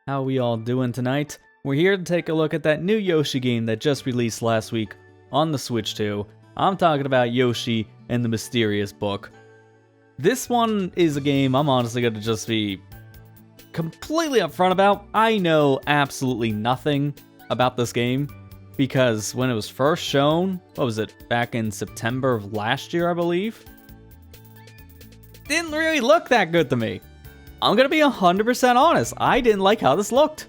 How we all doing tonight? We're here to take a look at that new Yoshi game that just released last week on the Switch 2. I'm talking about Yoshi and the Mysterious Book. This one is a game I'm honestly going to just be completely upfront about. I know absolutely nothing about this game because when it was first shown, what was it, back in September of last year, I believe? Didn't really look that good to me. I'm gonna be 100% honest, I didn't like how this looked.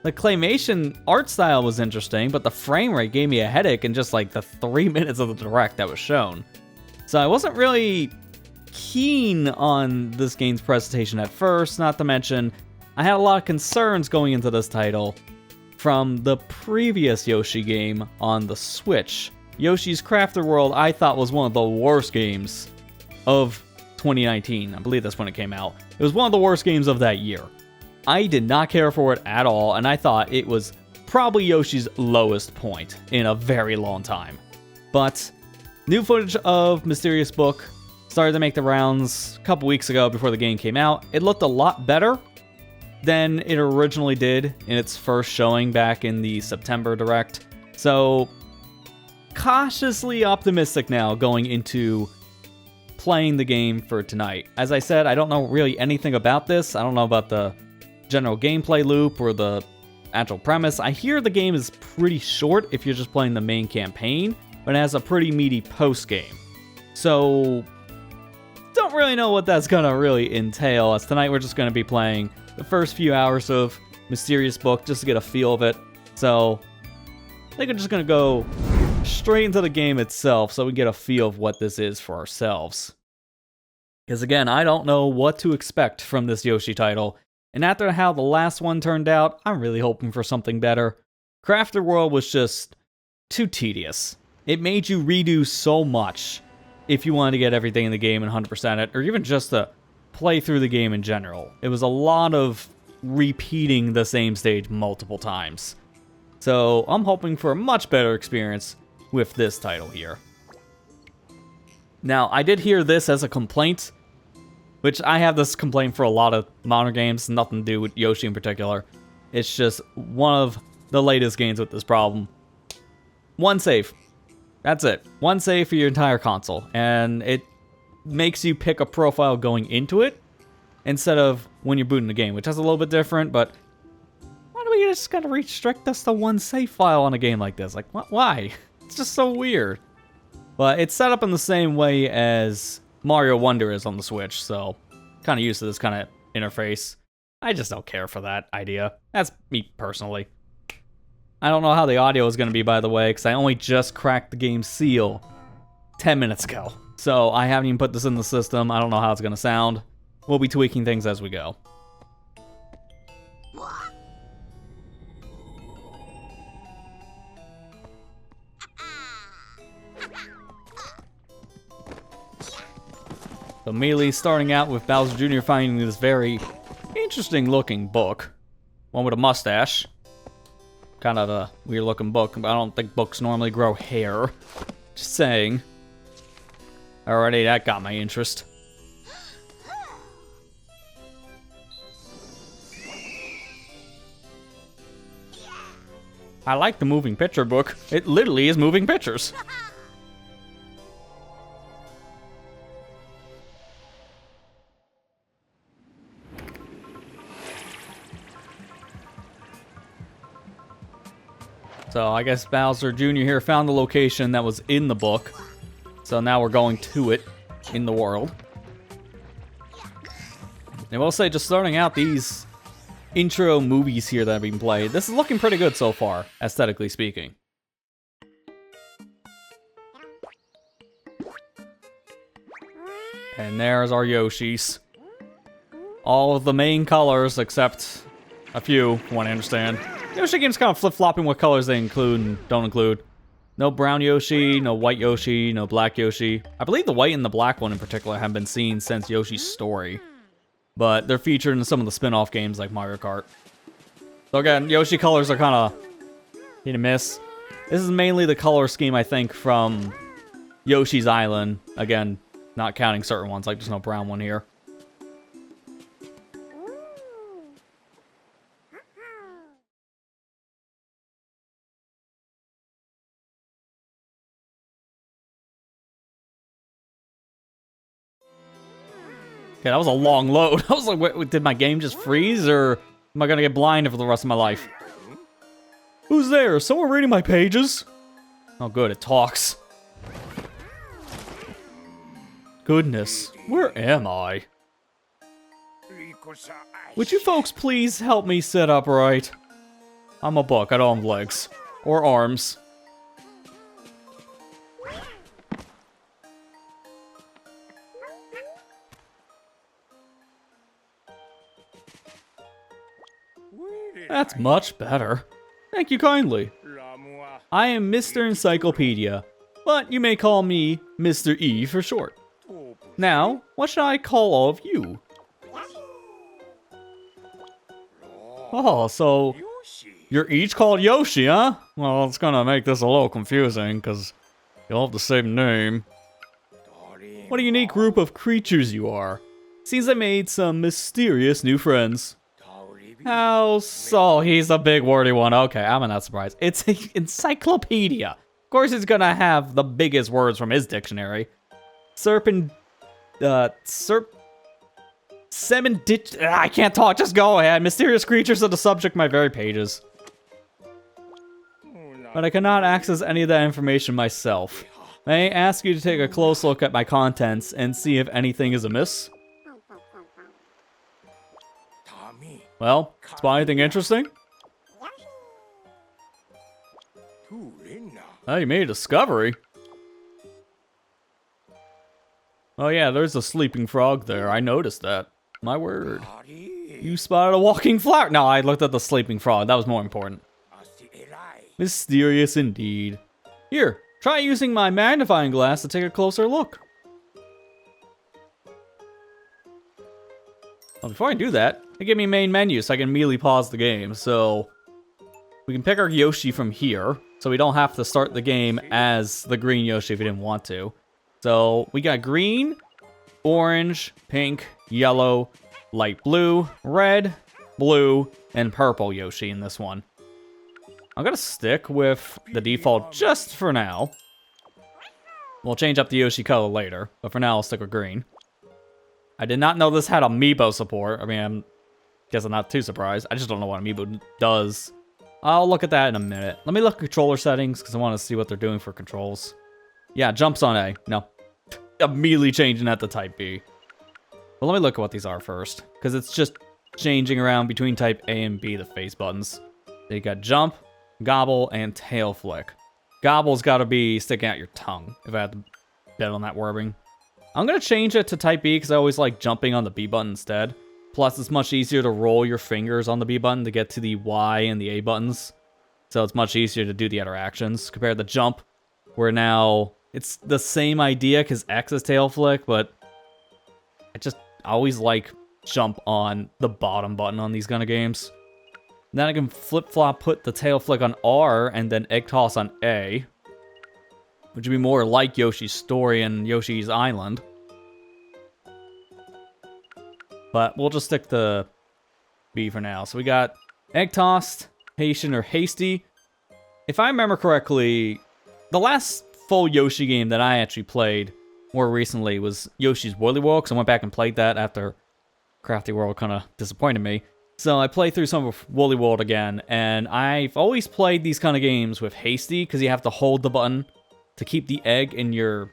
The claymation art style was interesting, but the frame rate gave me a headache in just like the 3 minutes of the direct that was shown. So I wasn't really keen on this game's presentation at first, not to mention I had a lot of concerns going into this title from the previous Yoshi game on the Switch. Yoshi's Crafted World I thought was one of the worst games of 2019. I believe that's when it came out. It was one of the worst games of that year. I did not care for it at all, and I thought it was probably Yoshi's lowest point in a very long time. But new footage of Mysterious Book started to make the rounds a couple weeks ago before the game came out. It looked a lot better than it originally did in its first showing back in the September Direct. So, cautiously optimistic now going into playing the game for tonight. As I said, I don't know really anything about this. I don't know about the general gameplay loop or the actual premise. I hear the game is pretty short if you're just playing the main campaign, but it has a pretty meaty post-game. So, don't really know what that's gonna really entail, as tonight we're just gonna be playing the first few hours of Mysterious Book just to get a feel of it. So, I think I'm just gonna go straight into the game itself so we get a feel of what this is for ourselves. Because again, I don't know what to expect from this Yoshi title, and after how the last one turned out, I'm really hoping for something better. Crafted World was just too tedious. It made you redo so much if you wanted to get everything in the game and 100% it, or even just to play through the game in general. It was a lot of repeating the same stage multiple times. So I'm hoping for a much better experience with this title here. Now, I did hear this as a complaint, which I have this complaint for a lot of modern games, nothing to do with Yoshi in particular. It's just one of the latest games with this problem. One save. That's it. One save for your entire console, and it makes you pick a profile going into it instead of when you're booting the game, which is a little bit different, but why do we just gotta restrict us to one save file on a game like this? Like, why? It's just so weird. But it's set up in the same way as Mario Wonder is on the Switch, so kind of used to this kind of interface. I just don't care for that idea. That's me personally. I don't know how the audio is going to be, by the way, because I only just cracked the game's seal 10 minutes ago. So I haven't even put this in the system. I don't know how it's going to sound. We'll be tweaking things as we go. So immediately starting out with Bowser Jr. finding this very interesting looking book. One with a mustache. Kind of a weird looking book, but I don't think books normally grow hair. Just saying. Alrighty, that got my interest. I like the moving picture book. It literally is moving pictures. So I guess Bowser Jr. here found the location that was in the book. So now we're going to it in the world. And I will say, just starting out these intro movies here that have been played, this is looking pretty good so far, aesthetically speaking. And there's our Yoshis. All of the main colors except a few, from what I understand. Yoshi game's kind of flip-flopping what colors they include and don't include. No brown Yoshi, no white Yoshi, no black Yoshi. I believe the white and the black one in particular have been seen since Yoshi's story. But they're featured in some of the spin-off games like Mario Kart. So again, Yoshi colors are kind of hit and miss. This is mainly the color scheme, I think, from Yoshi's Island. Again, not counting certain ones, like there's no brown one here. Okay, that was a long load. I was like, wait, did my game just freeze, or am I gonna get blinded for the rest of my life? Who's there? Someone reading my pages? Oh, good, it talks. Goodness, where am I? Would you folks please help me sit upright? I'm a book, I don't have legs. Or arms. That's much better. Thank you kindly. I am Mr. Encyclopedia, but you may call me Mr. E for short. Now, what should I call all of you? Oh, so you're each called Yoshi, huh? Well, it's gonna make this a little confusing, because you'll have the same name. What a unique group of creatures you are. Seems I made some mysterious new friends. How so? He's a big wordy one. Okay, I'm not surprised. It's an encyclopedia. Of course he's gonna have the biggest words from his dictionary. I can't talk, just go ahead. Mysterious creatures are the subject of my very pages. But I cannot access any of that information myself. May I ask you to take a close look at my contents and see if anything is amiss? Well, spot anything interesting? Oh, you made a discovery. Oh yeah, there's a sleeping frog there. I noticed that. My word. You spotted a walking flower. No, I looked at the sleeping frog. That was more important. Mysterious indeed. Here, try using my magnifying glass to take a closer look. Well, before I do that, they give me main menu so I can immediately pause the game. So we can pick our Yoshi from here, so we don't have to start the game as the green Yoshi if we didn't want to. So we got green, orange, pink, yellow, light blue, red, blue, and purple Yoshi in this one. I'm gonna stick with the default just for now. We'll change up the Yoshi color later, but for now I'll stick with green. I did not know this had amiibo support. I mean, guess I'm not too surprised. I just don't know what amiibo does. I'll look at that in a minute. Let me look at controller settings because I want to see what they're doing for controls. Yeah, jumps on A. No. Immediately changing that to type B. But let me look at what these are first, because it's just changing around between type A and B, the face buttons. So you got jump, gobble, and tail flick. Gobble's got to be sticking out your tongue, if I had to bet on that wording. I'm going to change it to type B, because I always like jumping on the B button instead. Plus, it's much easier to roll your fingers on the B button to get to the Y and the A buttons. So it's much easier to do the other actions, compared to jump, where now it's the same idea, because X is tail flick, but I always like jump on the bottom button on these kind of games. Then I can flip-flop put the tail flick on R and then egg toss on A, which would be more like Yoshi's Story and Yoshi's Island. But we'll just stick to B for now. So we got egg tossed, patient, or hasty. If I remember correctly, the last full Yoshi game that I actually played more recently was Yoshi's Woolly World, because I went back and played that after Crafty World kind of disappointed me. So I played through some of Woolly World again, and I've always played these kind of games with hasty, because you have to hold the button to keep the egg in your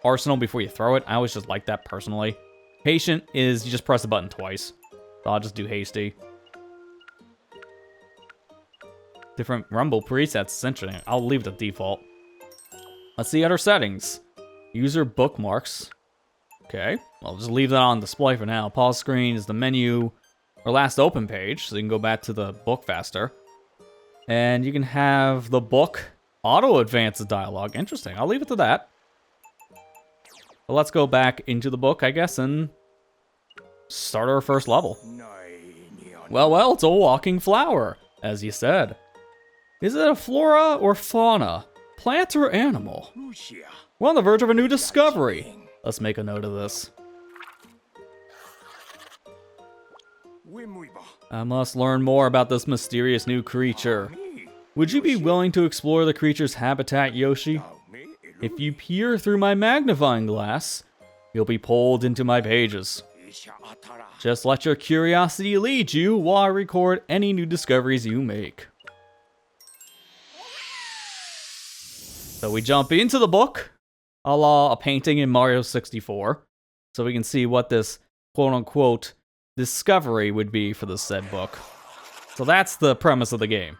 arsenal before you throw it. I always just like that personally. Patient is you just press the button twice. So I'll just do hasty. Different rumble presets, it's interesting. I'll leave the default. Let's see other settings. User bookmarks. Okay, I'll just leave that on display for now. Pause screen is the menu or last open page, so you can go back to the book faster. And you can have the book auto advance the dialogue. Interesting, I'll leave it to that. But let's go back into the book, I guess, and start our first level. Well, it's a walking flower, as you said. Is it a flora or fauna? Plant or animal? We're on the verge of a new discovery. Let's make a note of this. I must learn more about this mysterious new creature. Would you be willing to explore the creature's habitat, Yoshi? If you peer through my magnifying glass, you'll be pulled into my pages. Just let your curiosity lead you while I record any new discoveries you make. So we jump into the book, a la a painting in Mario 64, so we can see what this quote-unquote discovery would be for the said book. So that's the premise of the game.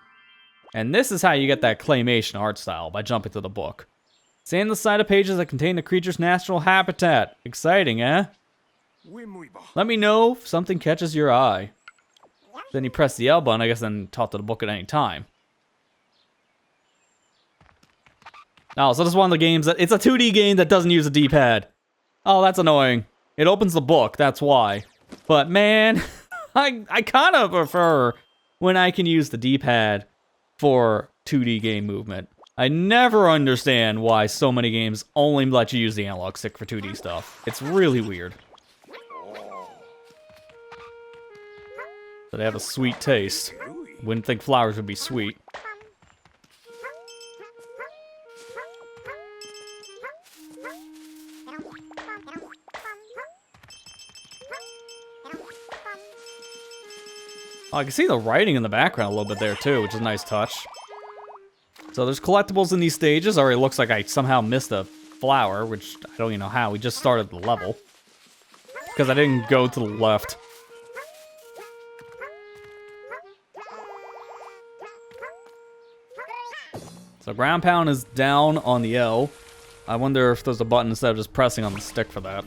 And this is how you get that claymation art style, by jumping to the book. Scan the side of pages that contain the creature's natural habitat. Exciting, eh? Let me know if something catches your eye. Then you press the L button, I guess, then talk to the book at any time. Oh, so this is one of the games that... It's a 2D game that doesn't use a D-pad. Oh, that's annoying. It opens the book, that's why. But man, I kind of prefer when I can use the D-pad for 2D game movement. I never understand why so many games only let you use the analog stick for 2D stuff. It's really weird. So they have a sweet taste. Wouldn't think flowers would be sweet. Oh, I can see the writing in the background a little bit there too, which is a nice touch. So there's collectibles in these stages. Already looks like I somehow missed a flower, which I don't even know how. We just started the level. Because I didn't go to the left. So ground pound is down on the L. I wonder if there's a button instead of just pressing on the stick for that.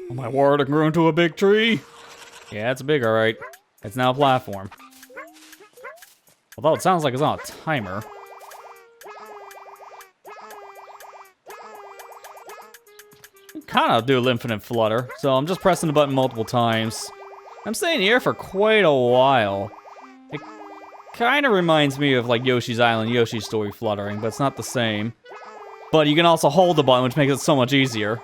Oh my word, it grew into a big tree. Yeah, it's big, alright. It's now a platform. Although it sounds like it's on a timer. Kind of do infinite flutter, so I'm just pressing the button multiple times. I'm staying here for quite a while. It kind of reminds me of like Yoshi's Island, Yoshi's Story fluttering, but it's not the same. But you can also hold the button, which makes it so much easier.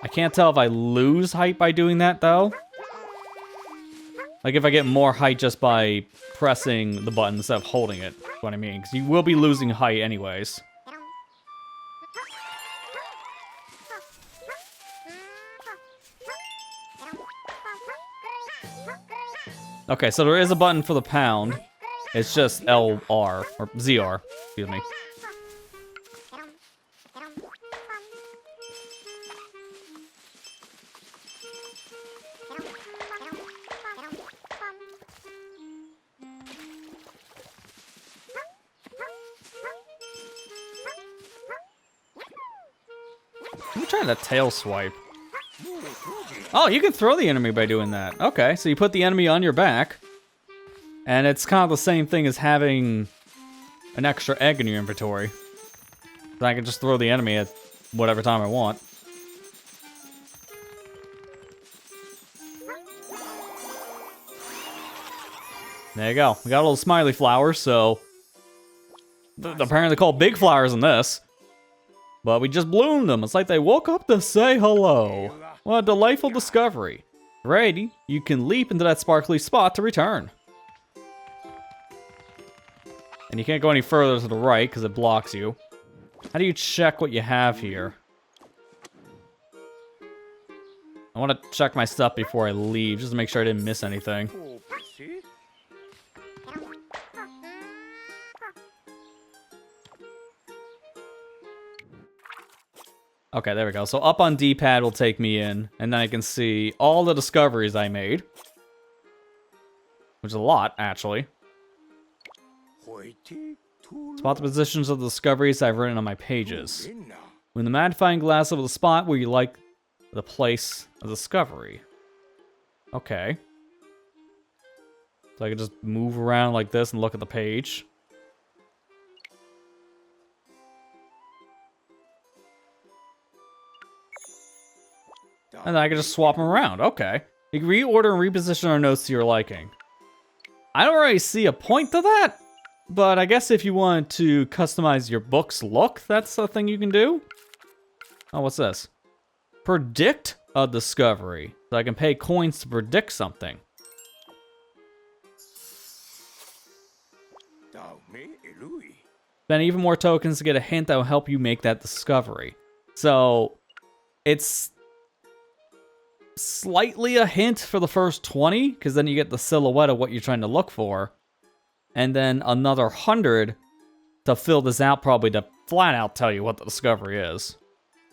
I can't tell if I lose height by doing that, though. Like, if I get more height just by pressing the button instead of holding it. That's what I mean. Because you will be losing height anyways. Okay, so there is a button for the pound. It's just LR, or ZR, excuse me. Let me try that tail swipe. Oh, you can throw the enemy by doing that. Okay, so you put the enemy on your back. And it's kind of the same thing as having an extra egg in your inventory. So I can just throw the enemy at whatever time I want. There you go. We got a little smiley flower, so... apparently called big flowers in this. But we just bloomed them. It's like they woke up to say hello. What a delightful discovery. Ready, you can leap into that sparkly spot to return. And you can't go any further to the right because it blocks you. How do you check what you have here? I want to check my stuff before I leave, just to make sure I didn't miss anything. Okay, there we go. So up on D-pad will take me in, and then I can see all the discoveries I made. Which is a lot, actually. Spot the positions of the discoveries I've written on my pages. When the magnifying glass over the spot where you like the place of discovery. Okay. So I can just move around like this and look at the page. And then I can just swap them around. Okay. You can reorder and reposition our notes to your liking. I don't really see a point to that, but I guess if you want to customize your book's look, that's a thing you can do. Oh, what's this? Predict a discovery. So I can pay coins to predict something. Spend even more tokens to get a hint that will help you make that discovery. So, it's slightly a hint for the first 20, because then you get the silhouette of what you're trying to look for. And then another 100 to fill this out, probably to flat out tell you what the discovery is.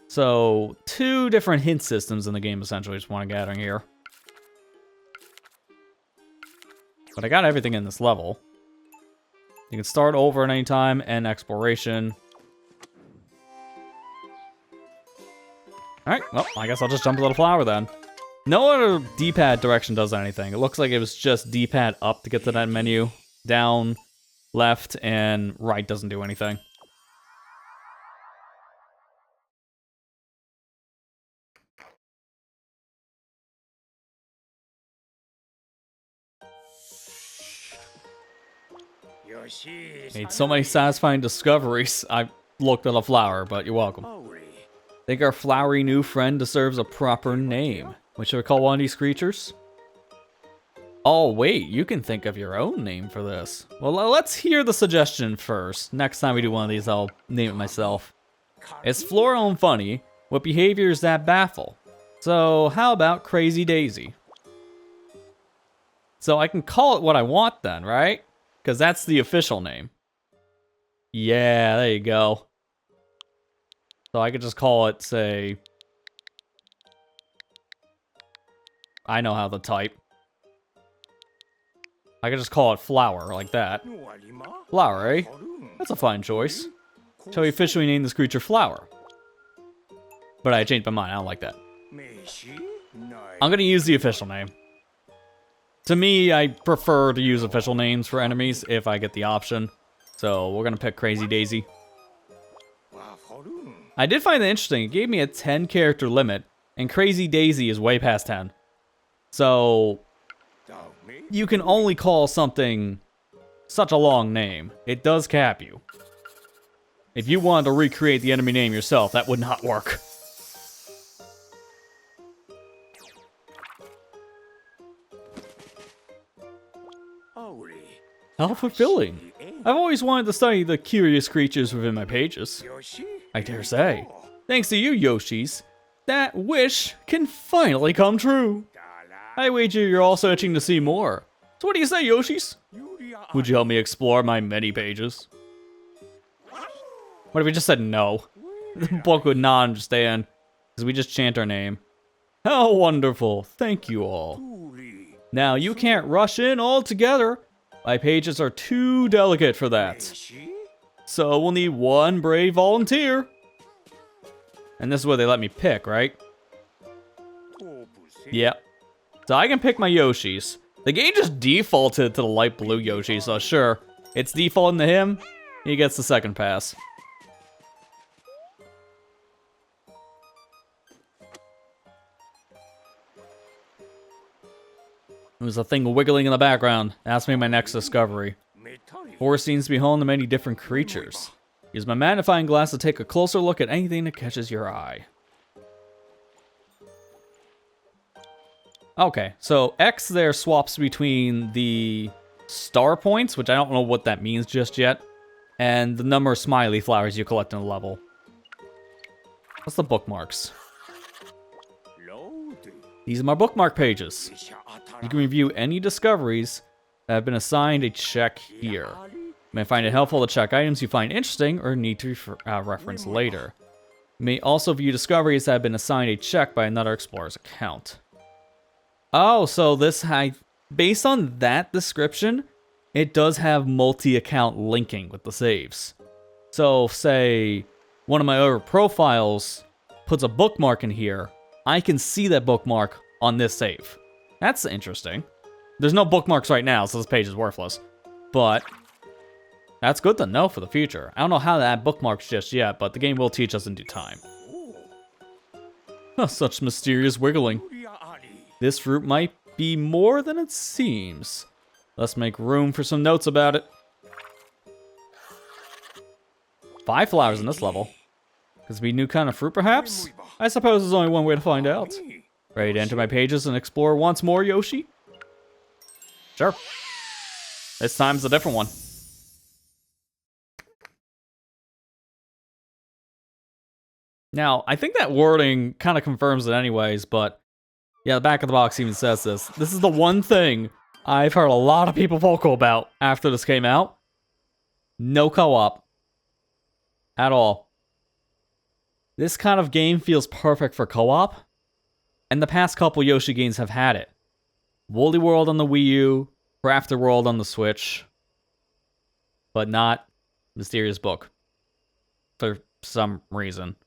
So, 2 different hint systems in the game, essentially, just want to gather here. But I got everything in this level. You can start over at any time, end exploration. Alright, well, I guess I'll just jump to the flower then. No other D-pad direction does anything. It looks like it was just D-pad up to get to that menu. Down, left, and right doesn't do anything. Made so many satisfying discoveries. I looked at a flower, but you're welcome. Think our flowery new friend deserves a proper name. What should we call one of these creatures? Oh, wait, you can think of your own name for this. Well, let's hear the suggestion first. Next time we do one of these, I'll name it myself. It's floral and funny, with behaviors that baffle. So, how about Crazy Daisy? So I can call it what I want then, right? Because that's the official name. Yeah, there you go. So I could just call it, say... I know how to type. I could just call it Flower, like that. Flower, eh? That's a fine choice. Shall we officially name this creature Flower? But I changed my mind, I don't like that. I'm gonna use the official name. To me, I prefer to use official names for enemies if I get the option. So we're gonna pick Crazy Daisy. I did find that interesting. It gave me a 10 character limit, and Crazy Daisy is way past 10. So you can only call something such a long name. It does cap you. If you wanted to recreate the enemy name yourself, that would not work. How fulfilling. I've always wanted to study the curious creatures within my pages. I dare say. Thanks to you, Yoshis, that wish can finally come true. I wager you're also itching to see more. So what do you say, Yoshis? Would you help me explore my many pages? What if we just said no? The book would not understand, because we just chant our name. How wonderful. Thank you all. Now, you can't rush in all together. My pages are too delicate for that. So we'll need one brave volunteer. And this is where they let me pick, right? Yep. So I can pick my Yoshis. The game just defaulted to the light blue Yoshi, so sure. It's defaulting to him. He gets the second pass. There's a thing wiggling in the background. Ask me my next discovery. Forest seems to be home to many different creatures. Use my magnifying glass to take a closer look at anything that catches your eye. Okay, so X there swaps between the star points, which I don't know what that means just yet, and the number of smiley flowers you collect in a level. What's the bookmarks? These are my bookmark pages. You can review any discoveries that have been assigned a check here. You may find it helpful to check items you find interesting or need to reference later. You may also view discoveries that have been assigned a check by another explorer's account. Oh, so this based on that description, it does have multi-account linking with the saves. So, say one of my other profiles puts a bookmark in here, I can see that bookmark on this save. That's interesting. There's no bookmarks right now, so this page is worthless. But that's good to know for the future. I don't know how to add bookmarks just yet, but the game will teach us in due time. Such mysterious wiggling. This fruit might be more than it seems. Let's make room for some notes about it. 5 flowers in this level. Could it be a new kind of fruit, perhaps? I suppose there's only one way to find out. Ready to enter my pages and explore once more, Yoshi? Sure. This time's a different one. Now, I think that wording kind of confirms it anyways, but yeah, the back of the box even says this. This is the one thing I've heard a lot of people vocal about after this came out. No co-op. At all. This kind of game feels perfect for co-op, and the past couple Yoshi games have had it. Woolly World on the Wii U, Crafted World on the Switch, but not Mysterious Book. For some reason.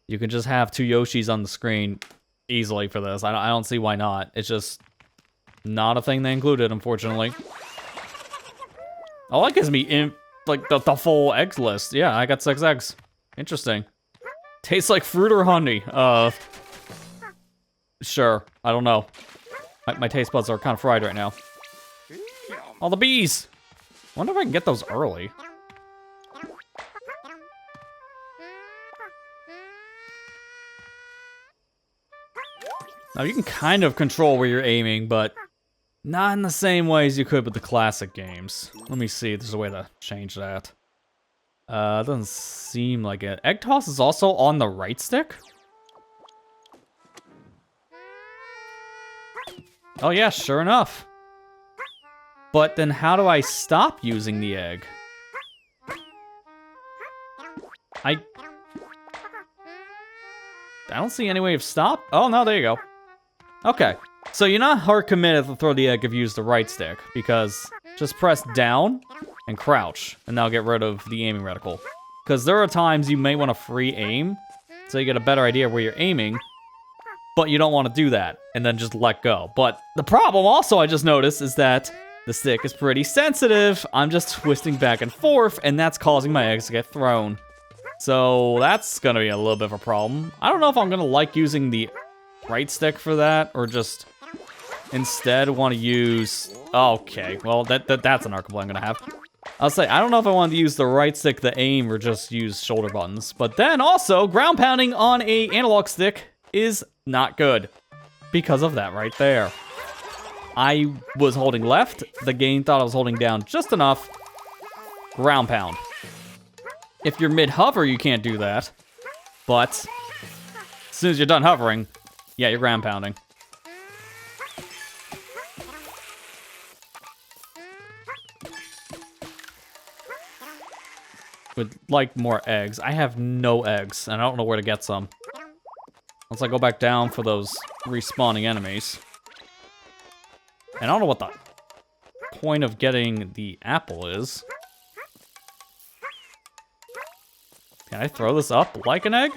You can just have 2 Yoshis on the screen easily for this. I don't see why not. It's just not a thing they included, unfortunately. Oh, that gives me like the full eggs list. Yeah, I got 6 eggs. Interesting. Tastes like fruit or honey. Sure. I don't know. My taste buds are kind of fried right now. Oh, the bees! Wonder if I can get those early. Now, you can kind of control where you're aiming, but not in the same way as you could with the classic games. Let me see if there's a way to change that. It doesn't seem like it. Egg toss is also on the right stick? Oh yeah, sure enough. But then how do I stop using the egg? I don't see any way of stop. Oh no, there you go. Okay, so you're not hard committed to throw the egg if you use the right stick, because just press down and crouch, and that'll get rid of the aiming reticle. Because there are times you may want to free aim, so you get a better idea where you're aiming, but you don't want to do that, and then just let go. But the problem also I just noticed is that the stick is pretty sensitive. I'm just twisting back and forth, and that's causing my eggs to get thrown. So that's gonna be a little bit of a problem. I don't know if I'm gonna like using the right stick for that, or just instead want to use... Okay, well, that's an argument I'm gonna have. I'll say, I don't know if I want to use the right stick to aim, or just use shoulder buttons. But then also, ground pounding on a analog stick is not good. Because of that right there. I was holding left, the game thought I was holding down just enough. Ground pound. If you're mid-hover, you can't do that. But as soon as you're done hovering, yeah, you're ground pounding. Would like more eggs. I have no eggs, and I don't know where to get some. Once I go back down for those respawning enemies. And I don't know what the point of getting the apple is. Can I throw this up like an egg?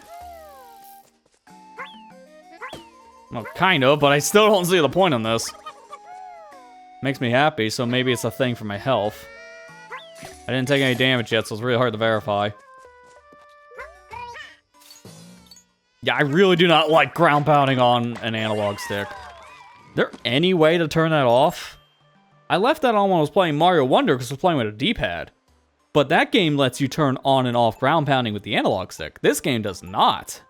Well, kind of, but I still don't see the point in this. Makes me happy, so maybe it's a thing for my health. I didn't take any damage yet, so it's really hard to verify. Yeah, I really do not like ground pounding on an analog stick. Is there any way to turn that off? I left that on when I was playing Mario Wonder because I was playing with a D-pad. But that game lets you turn on and off ground pounding with the analog stick. This game does not.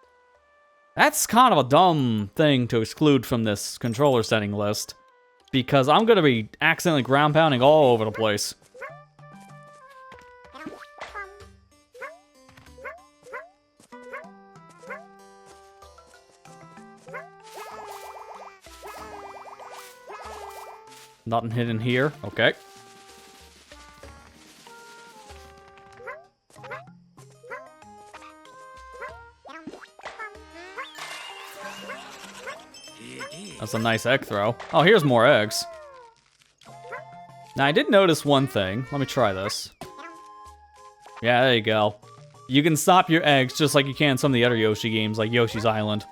That's kind of a dumb thing to exclude from this controller setting list, because I'm going to be accidentally ground pounding all over the place. Nothing hidden here. Okay. That's a nice egg throw. Oh, here's more eggs. Now, I did notice one thing. Let me try this. Yeah, there you go. You can stop your eggs just like you can in some of the other Yoshi games, like Yoshi's Island.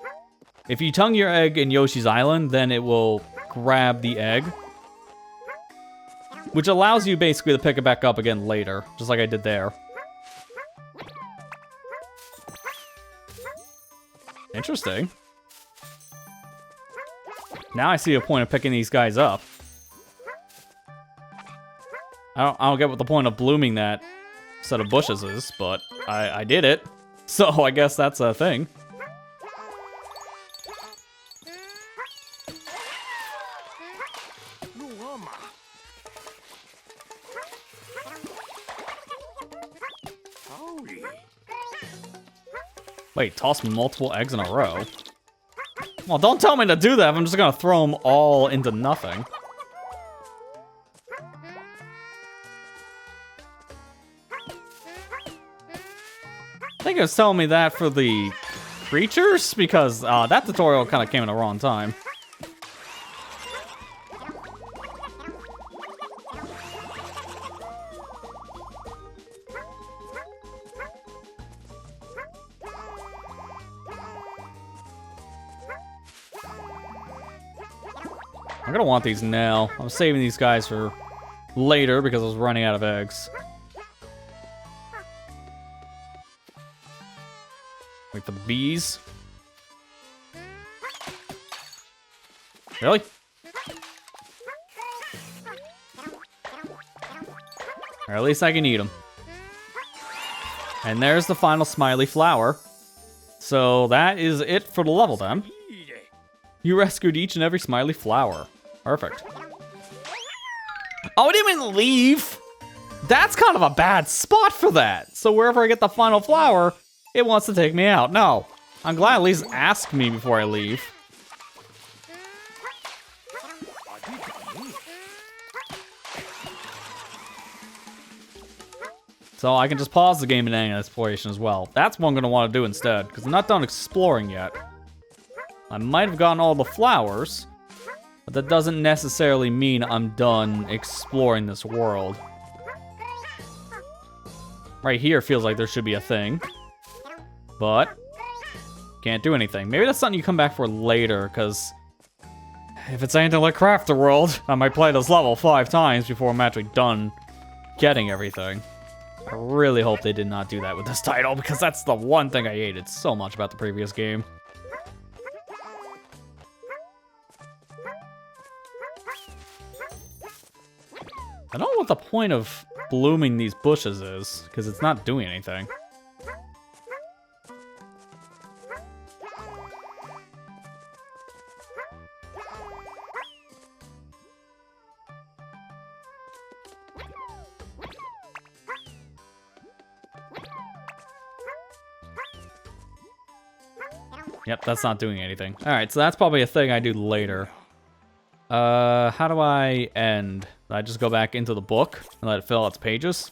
If you tongue your egg in Yoshi's Island, then it will grab the egg, which allows you basically to pick it back up again later, just like I did there. Interesting. Now I see a point of picking these guys up. I don't get what the point of blooming that set of bushes is, but I did it. So I guess that's a thing. Wait, toss multiple eggs in a row? Well, don't tell me to do that if I'm just gonna throw them all into nothing. I think it was telling me that for the creatures, because that tutorial kind of came in the wrong time. I'm gonna want these now. I'm saving these guys for later because I was running out of eggs. Like the bees. Really? Or at least I can eat them. And there's the final smiley flower. So that is it for the level then. You rescued each and every smiley flower. Perfect. Oh, it didn't even leave. That's kind of a bad spot for that. So wherever I get the final flower, it wants to take me out. No, I'm glad at least ask me before I leave. So I can just pause the game and end exploration as well. That's what I'm gonna want to do instead, because I'm not done exploring yet. I might have gotten all the flowers, but that doesn't necessarily mean I'm done exploring this world. Right here feels like there should be a thing, but can't do anything. Maybe that's something you come back for later, because if it's anything like Craft the World, I might play this level 5 times before I'm actually done getting everything. I really hope they did not do that with this title, because that's the one thing I hated so much about the previous game. I don't know what the point of blooming these bushes is, because it's not doing anything. Yep, that's not doing anything. Alright, so that's probably a thing I do later. How do I end? I just go back into the book and let it fill its pages?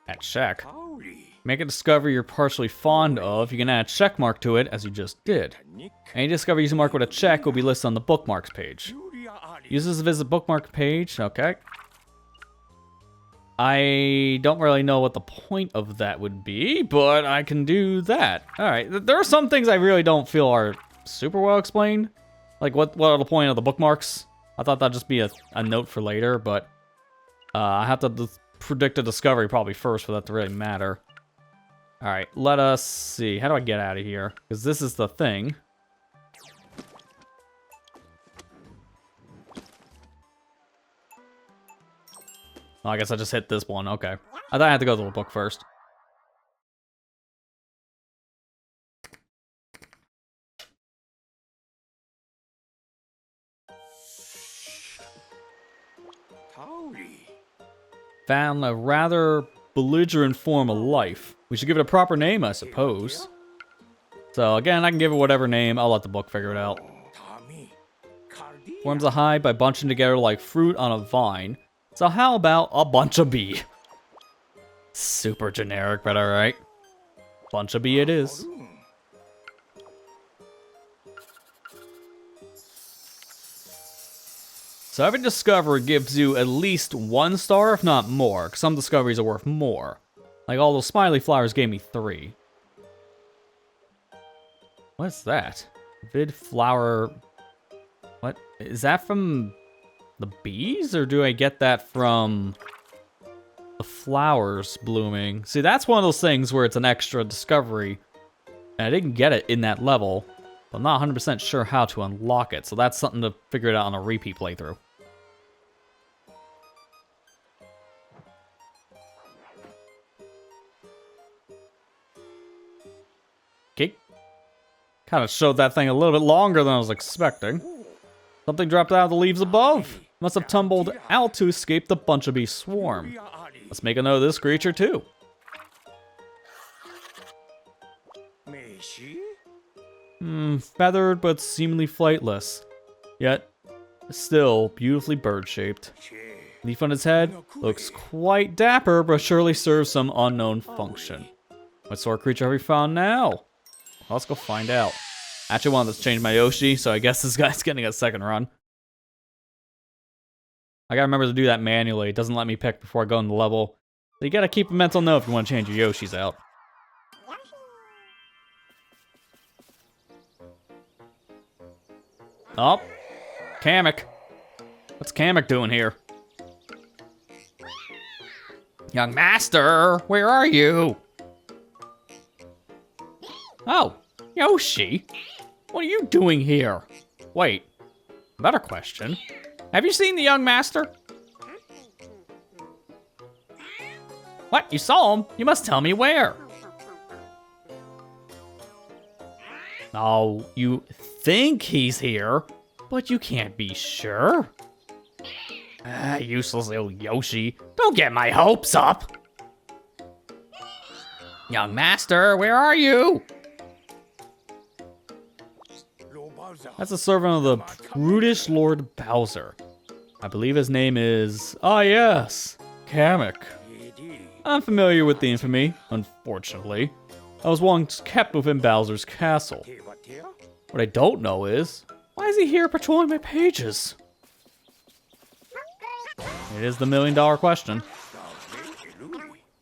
At check. Make a discovery you're partially fond of. You can add a check mark to it, as you just did. Any discovery you mark with a check will be listed on the bookmarks page. Use this to visit bookmark page. Okay. I don't really know what the point of that would be, but I can do that. Alright, there are some things I really don't feel are super well explained. Like, what are the point of the bookmarks? I thought that'd just be a note for later, but I have to predict a discovery probably first for that to really matter. Alright, let us see. How do I get out of here? Because this is the thing. Oh, I guess I just hit this one. Okay. I thought I had to go to the book first. Found a rather belligerent form of life. We should give it a proper name, I suppose. So again, I can give it whatever name. I'll let the book figure it out. Forms a hive by bunching together like fruit on a vine. So how about a bunch of bee? Super generic, but alright. Bunch of bee it is. So every discovery gives you at least 1 star, if not more. Some discoveries are worth more. Like all those smiley flowers gave me 3. What's that? Vid flower... What? Is that from the bees? Or do I get that from the flowers blooming? See, that's one of those things where it's an extra discovery. And I didn't get it in that level. But I'm not 100% sure how to unlock it. So that's something to figure it out on a repeat playthrough. Okay. Kind of showed that thing a little bit longer than I was expecting. Something dropped out of the leaves above. Must have tumbled out to escape the bunch of bee swarm. Let's make a note of this creature too. Feathered but seemingly flightless. Yet, still beautifully bird-shaped. Leaf on its head looks quite dapper, but surely serves some unknown function. What sort of creature have we found now? Let's go find out. I actually wanted to change my Yoshi, so I guess this guy's getting a second run. I gotta remember to do that manually. It doesn't let me pick before I go in the level. So you gotta keep a mental note if you want to change your Yoshis out. Oh, Kamek. What's Kamek doing here? Young master, where are you? Oh, Yoshi. What are you doing here? Wait, better question. Have you seen the young master? What, you saw him? You must tell me where. Oh, you think he's here, but you can't be sure. Useless little Yoshi. Don't get my hopes up. Young master, where are you? That's a servant of the prudish Lord Bowser. I believe his name is... Ah, yes, Kamek. I'm familiar with the infamy, unfortunately. I was once kept within Bowser's castle. What I don't know is, why is he here patrolling my pages? It is the $1,000,000 question.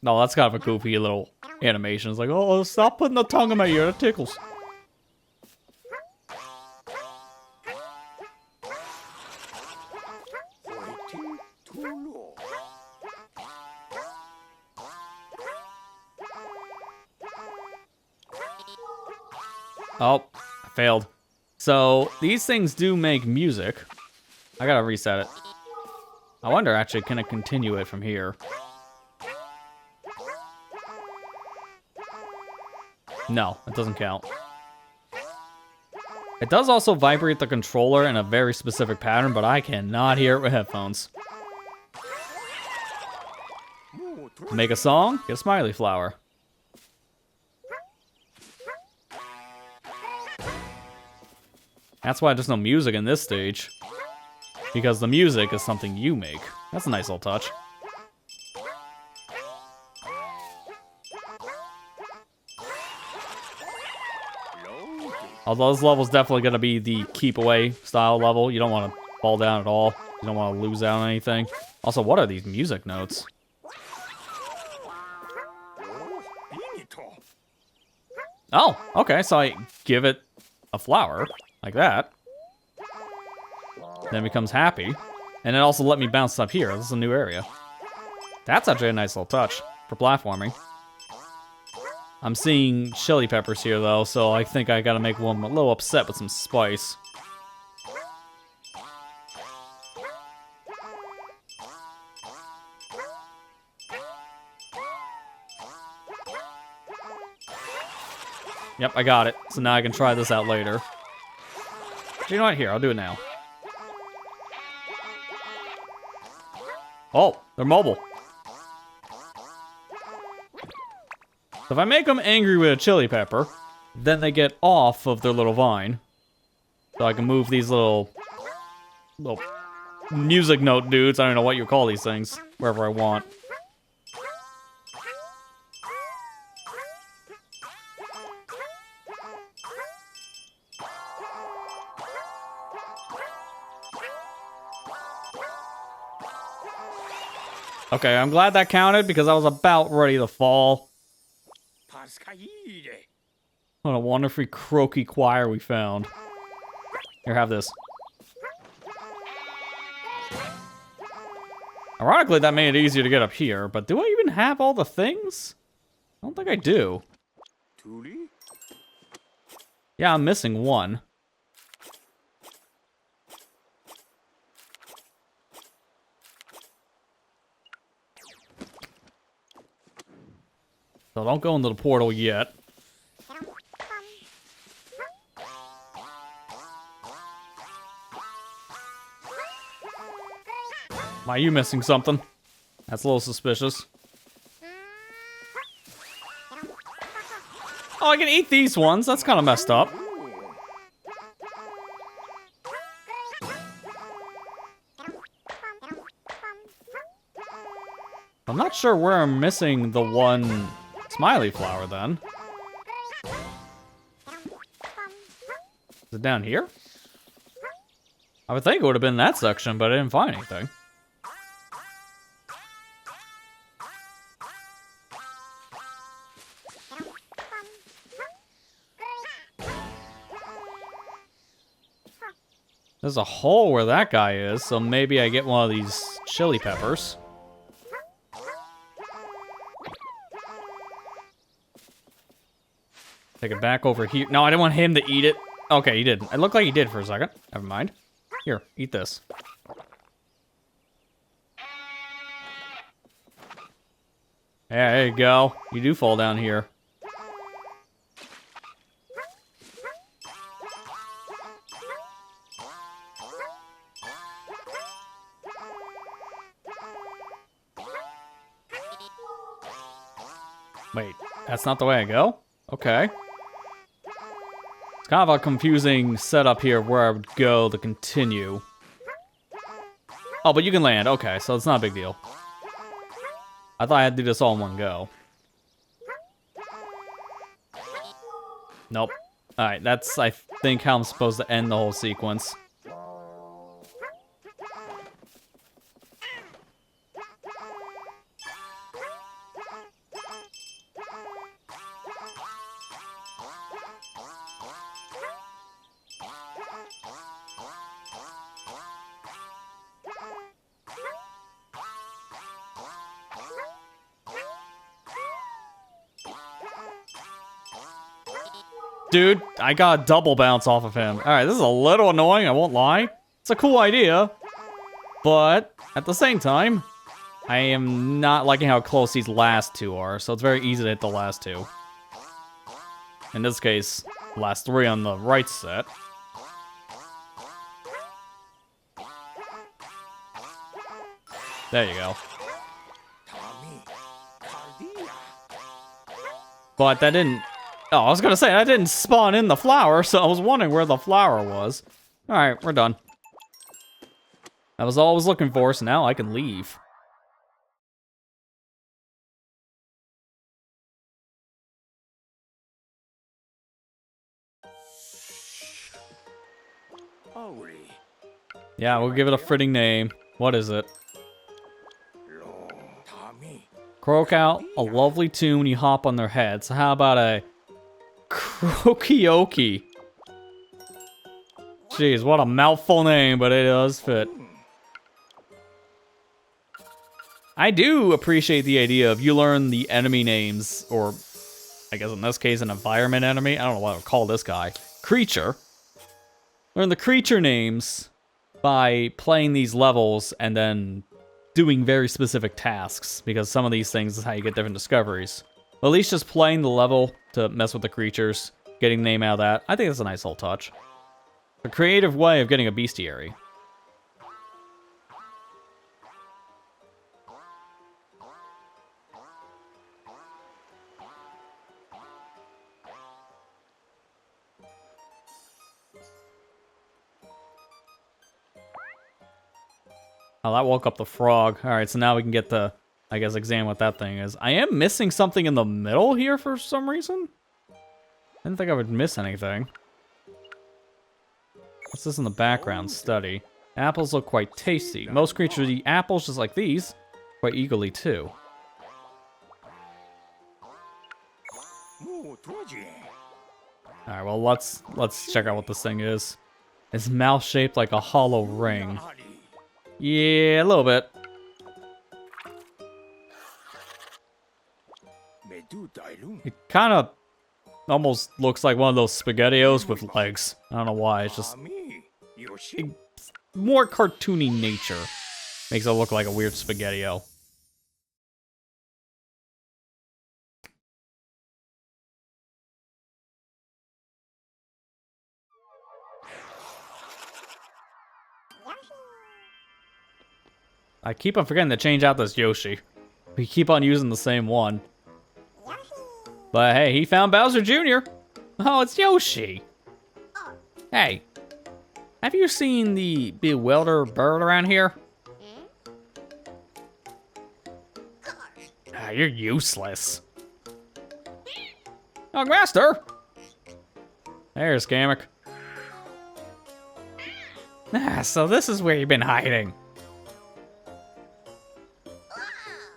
No, that's kind of a goofy little animation. It's like, oh, stop putting the tongue in my ear, that tickles. Oh, I failed. So, these things do make music. I gotta reset it. I wonder, actually, can I continue it from here? No, it doesn't count. It does also vibrate the controller in a very specific pattern, but I cannot hear it with headphones. To make a song, get a smiley flower. That's why there's no music in this stage. Because the music is something you make. That's a nice little touch. Although this level's definitely going to be the keep away style level. You don't want to fall down at all. You don't want to lose out on anything. Also, what are these music notes? Oh, okay, so I give it a flower, like that. Then it becomes happy. And it also let me bounce up here. This is a new area. That's actually a nice little touch for platforming. I'm seeing chili peppers here, though, so I think I gotta make one a little upset with some spice. Yep, I got it. So now I can try this out later. But you know what? Here, I'll do it now. Oh, they're mobile. So if I make them angry with a chili pepper, then they get off of their little vine. So I can move these little music note dudes, I don't know what you call these things, wherever I want. Okay, I'm glad that counted because I was about ready to fall. What a wonderfully croaky choir we found. Here, have this. Ironically, that made it easier to get up here, but do I even have all the things? I don't think I do. Yeah, I'm missing one. So don't go into the portal yet. Are you missing something? That's a little suspicious. Oh, I can eat these ones. That's kind of messed up. I'm not sure where I'm missing the one smiley flower then. Is it down here? I would think it would have been that section, but I didn't find anything. There's a hole where that guy is, so maybe I get one of these chili peppers. Take it back over here. No, I didn't want him to eat it. Okay, he didn't. It looked like he did for a second. Never mind. Here, eat this. Yeah, there you go. You do fall down here. Wait, that's not the way I go? Okay. It's kind of a confusing setup here of where I would go to continue. Oh, but you can land. Okay, so it's not a big deal. I thought I had to do this all in one go. Nope. Alright, that's, I think, how I'm supposed to end the whole sequence. Dude, I got a double bounce off of him. Alright, this is a little annoying, I won't lie. It's a cool idea. But, at the same time, I am not liking how close these last two are, so it's very easy to hit the last two. In this case, last three on the right set. There you go. But that didn't... Oh, I was gonna say, that didn't spawn in the flower, so I was wondering where the flower was. Alright, we're done. That was all I was looking for, so now I can leave. Yeah, we'll give it a fitting name. What is it? Croak out a lovely tune when you hop on their head. So how about a Crokioki? Jeez, what a mouthful name, but it does fit. I do appreciate the idea of you learn the enemy names, or I guess in this case an environment enemy. I don't know what I would call this guy. Creature. Learn the creature names by playing these levels and then doing very specific tasks, because some of these things is how you get different discoveries. But at least just playing the level to mess with the creatures, getting the name out of that, I think that's a nice little touch. A creative way of getting a bestiary. Oh, that woke up the frog. Alright, so now we can get the, I guess, examine what that thing is. I am missing something in the middle here for some reason. I didn't think I would miss anything. What's this in the background? Study. Apples look quite tasty. Most creatures eat apples just like these, quite eagerly too. Alright, well let's check out what this thing is. Its mouth shaped like a hollow ring. Yeah, a little bit. It kind of almost looks like one of those SpaghettiOs with legs. I don't know why, it's just more cartoony nature. Makes it look like a weird SpaghettiO. I keep on forgetting to change out this Yoshi. We keep on using the same one. But hey, he found Bowser Jr. Oh, it's Yoshi. Hey, have you seen the bewildered bird around here? Ah, you're useless. Young master! There's Kamek. Ah, so this is where you've been hiding.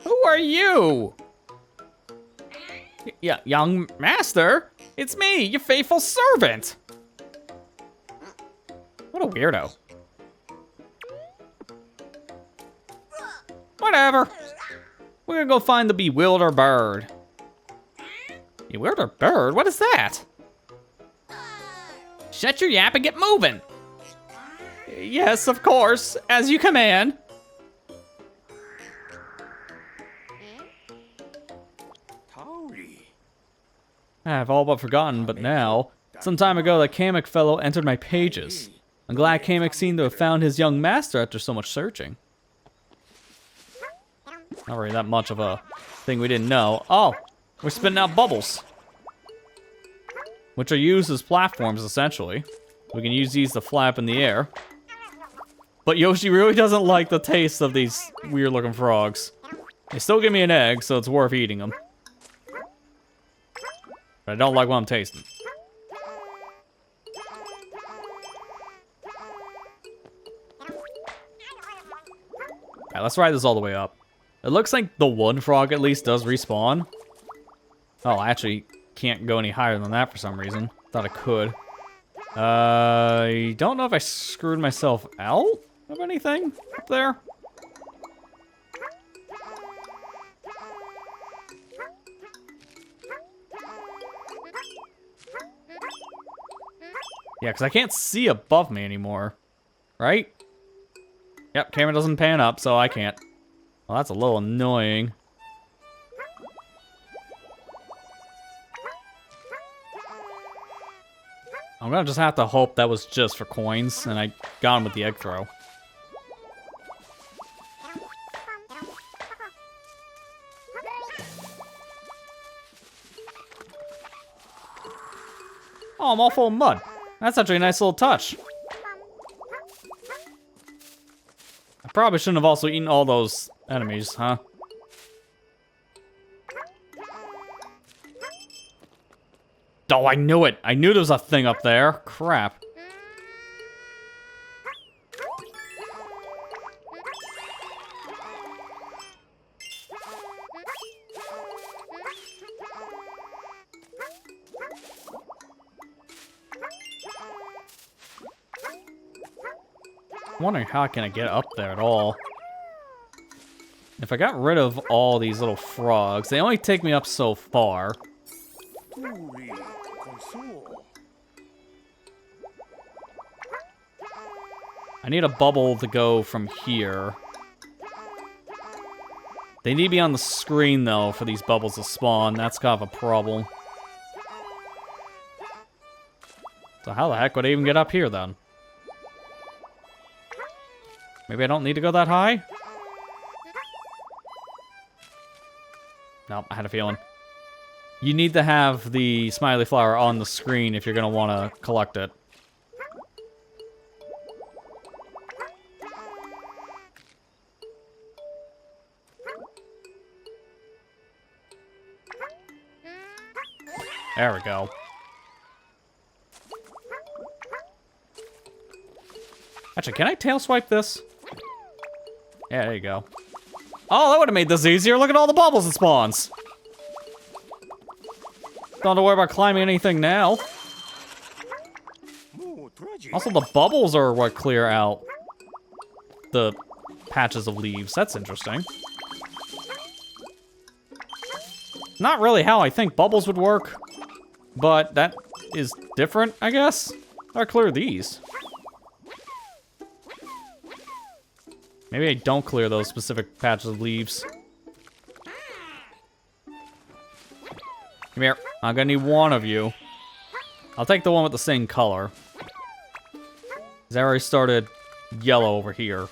Who are you? Yeah, young master? It's me, your faithful servant! What a weirdo. Whatever. We're gonna go find the bewildered bird. Bewildered bird? What is that? Shut your yap and get moving. Yes, of course, as you command. I've all but forgotten, but now, some time ago that Kamek fellow entered my pages. I'm glad Kamek seemed to have found his young master after so much searching. Not really that much of a thing we didn't know. Oh, we're spitting out bubbles. Which are used as platforms, essentially. We can use these to flap in the air. But Yoshi really doesn't like the taste of these weird-looking frogs. They still give me an egg, so it's worth eating them. But I don't like what I'm tasting. Alright, let's ride this all the way up. It looks like the one frog at least does respawn. Oh, I actually can't go any higher than that for some reason. Thought I could. I don't know if I screwed myself out of anything up there. Yeah, because I can't see above me anymore. Right? Yep, camera doesn't pan up, so I can't. Well, that's a little annoying. I'm gonna just have to hope that was just for coins, and I got him with the egg throw. Oh, I'm all full of mud. That's actually a nice little touch. I probably shouldn't have also eaten all those enemies, huh? Oh, I knew it. I knew there was a thing up there. Crap. I'm wondering how can I get up there at all. If I got rid of all these little frogs, they only take me up so far. I need a bubble to go from here. They need to be on the screen, though, for these bubbles to spawn. That's kind of a problem. So how the heck would I even get up here, then? Maybe I don't need to go that high? Nope, I had a feeling. You need to have the smiley flower on the screen if you're going to want to collect it. There we go. Actually, can I tail swipe this? Yeah, there you go. Oh, that would have made this easier. Look at all the bubbles it spawns. Don't have to worry about climbing anything now. Also, the bubbles are what clear out the patches of leaves. That's interesting. Not really how I think bubbles would work, but that is different, I guess. I'll clear these. Maybe I don't clear those specific patches of leaves. Come here. I'm gonna need one of you. I'll take the one with the same color. 'Cause I already started yellow over here.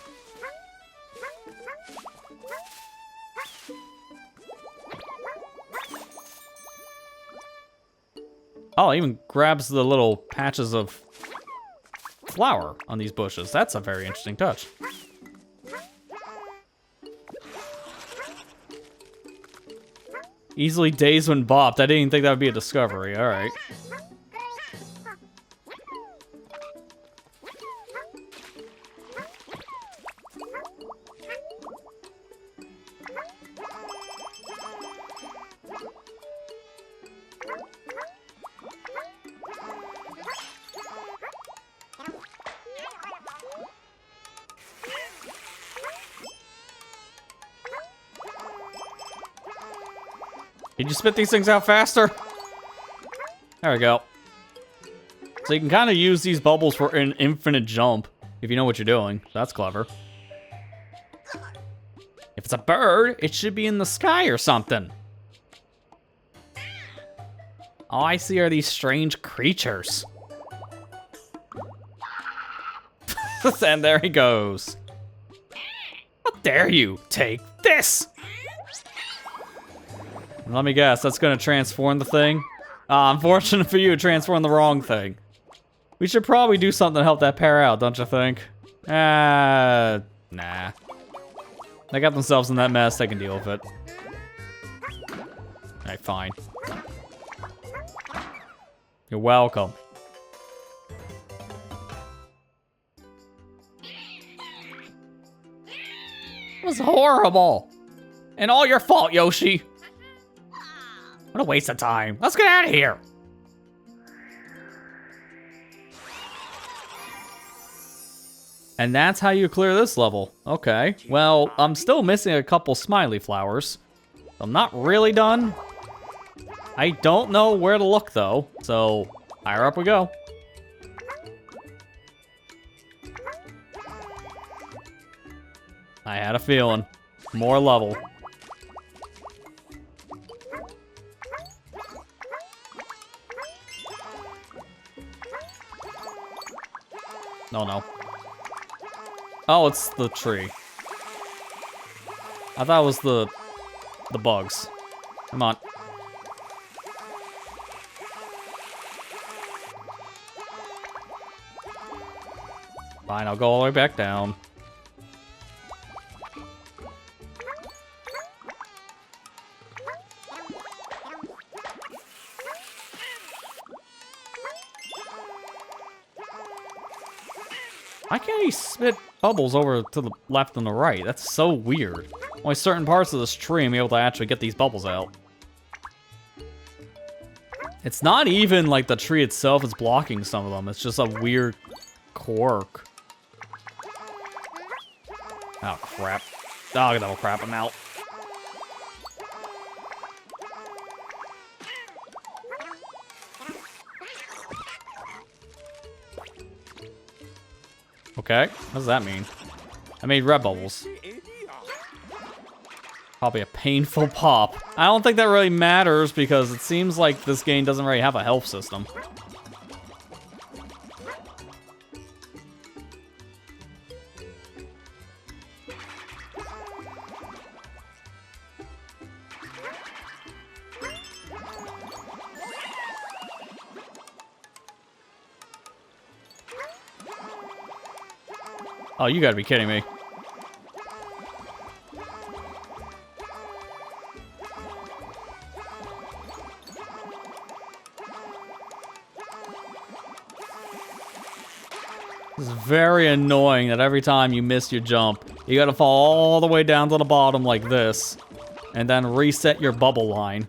Oh, it even grabs the little patches of flower on these bushes. That's a very interesting touch. Easily dazed when bopped. I didn't even think that would be a discovery. All right. Can you spit these things out faster? There we go. So you can kind of use these bubbles for an infinite jump if you know what you're doing. That's clever. If it's a bird, it should be in the sky or something. All I see are these strange creatures. And there he goes. How dare you take this? Let me guess, that's gonna transform the thing? Unfortunate for you, it transformed the wrong thing. We should probably do something to help that pair out, don't you think? Nah. They got themselves in that mess, they can deal with it. Alright, fine. You're welcome. It was horrible. And all your fault, Yoshi. What a waste of time. Let's get out of here. And that's how you clear this level. Okay. Well, I'm still missing a couple smiley flowers. I'm not really done. I don't know where to look, though. So, higher up we go. I had a feeling. More level. No. Oh, it's the tree. I thought it was the bugs. Come on. Fine, I'll go all the way back down. Why can't he spit bubbles over to the left and the right? That's so weird. Only certain parts of this tree I'm able to actually get these bubbles out. It's not even like the tree itself is blocking some of them. It's just a weird quirk. Oh, crap. Oh, that'll crap him out. Okay, what does that mean? I made red bubbles. Probably a painful pop. I don't think that really matters because it seems like this game doesn't really have a health system. Oh, you gotta be kidding me. This is very annoying that every time you miss your jump, you gotta fall all the way down to the bottom like this, and then reset your bubble line.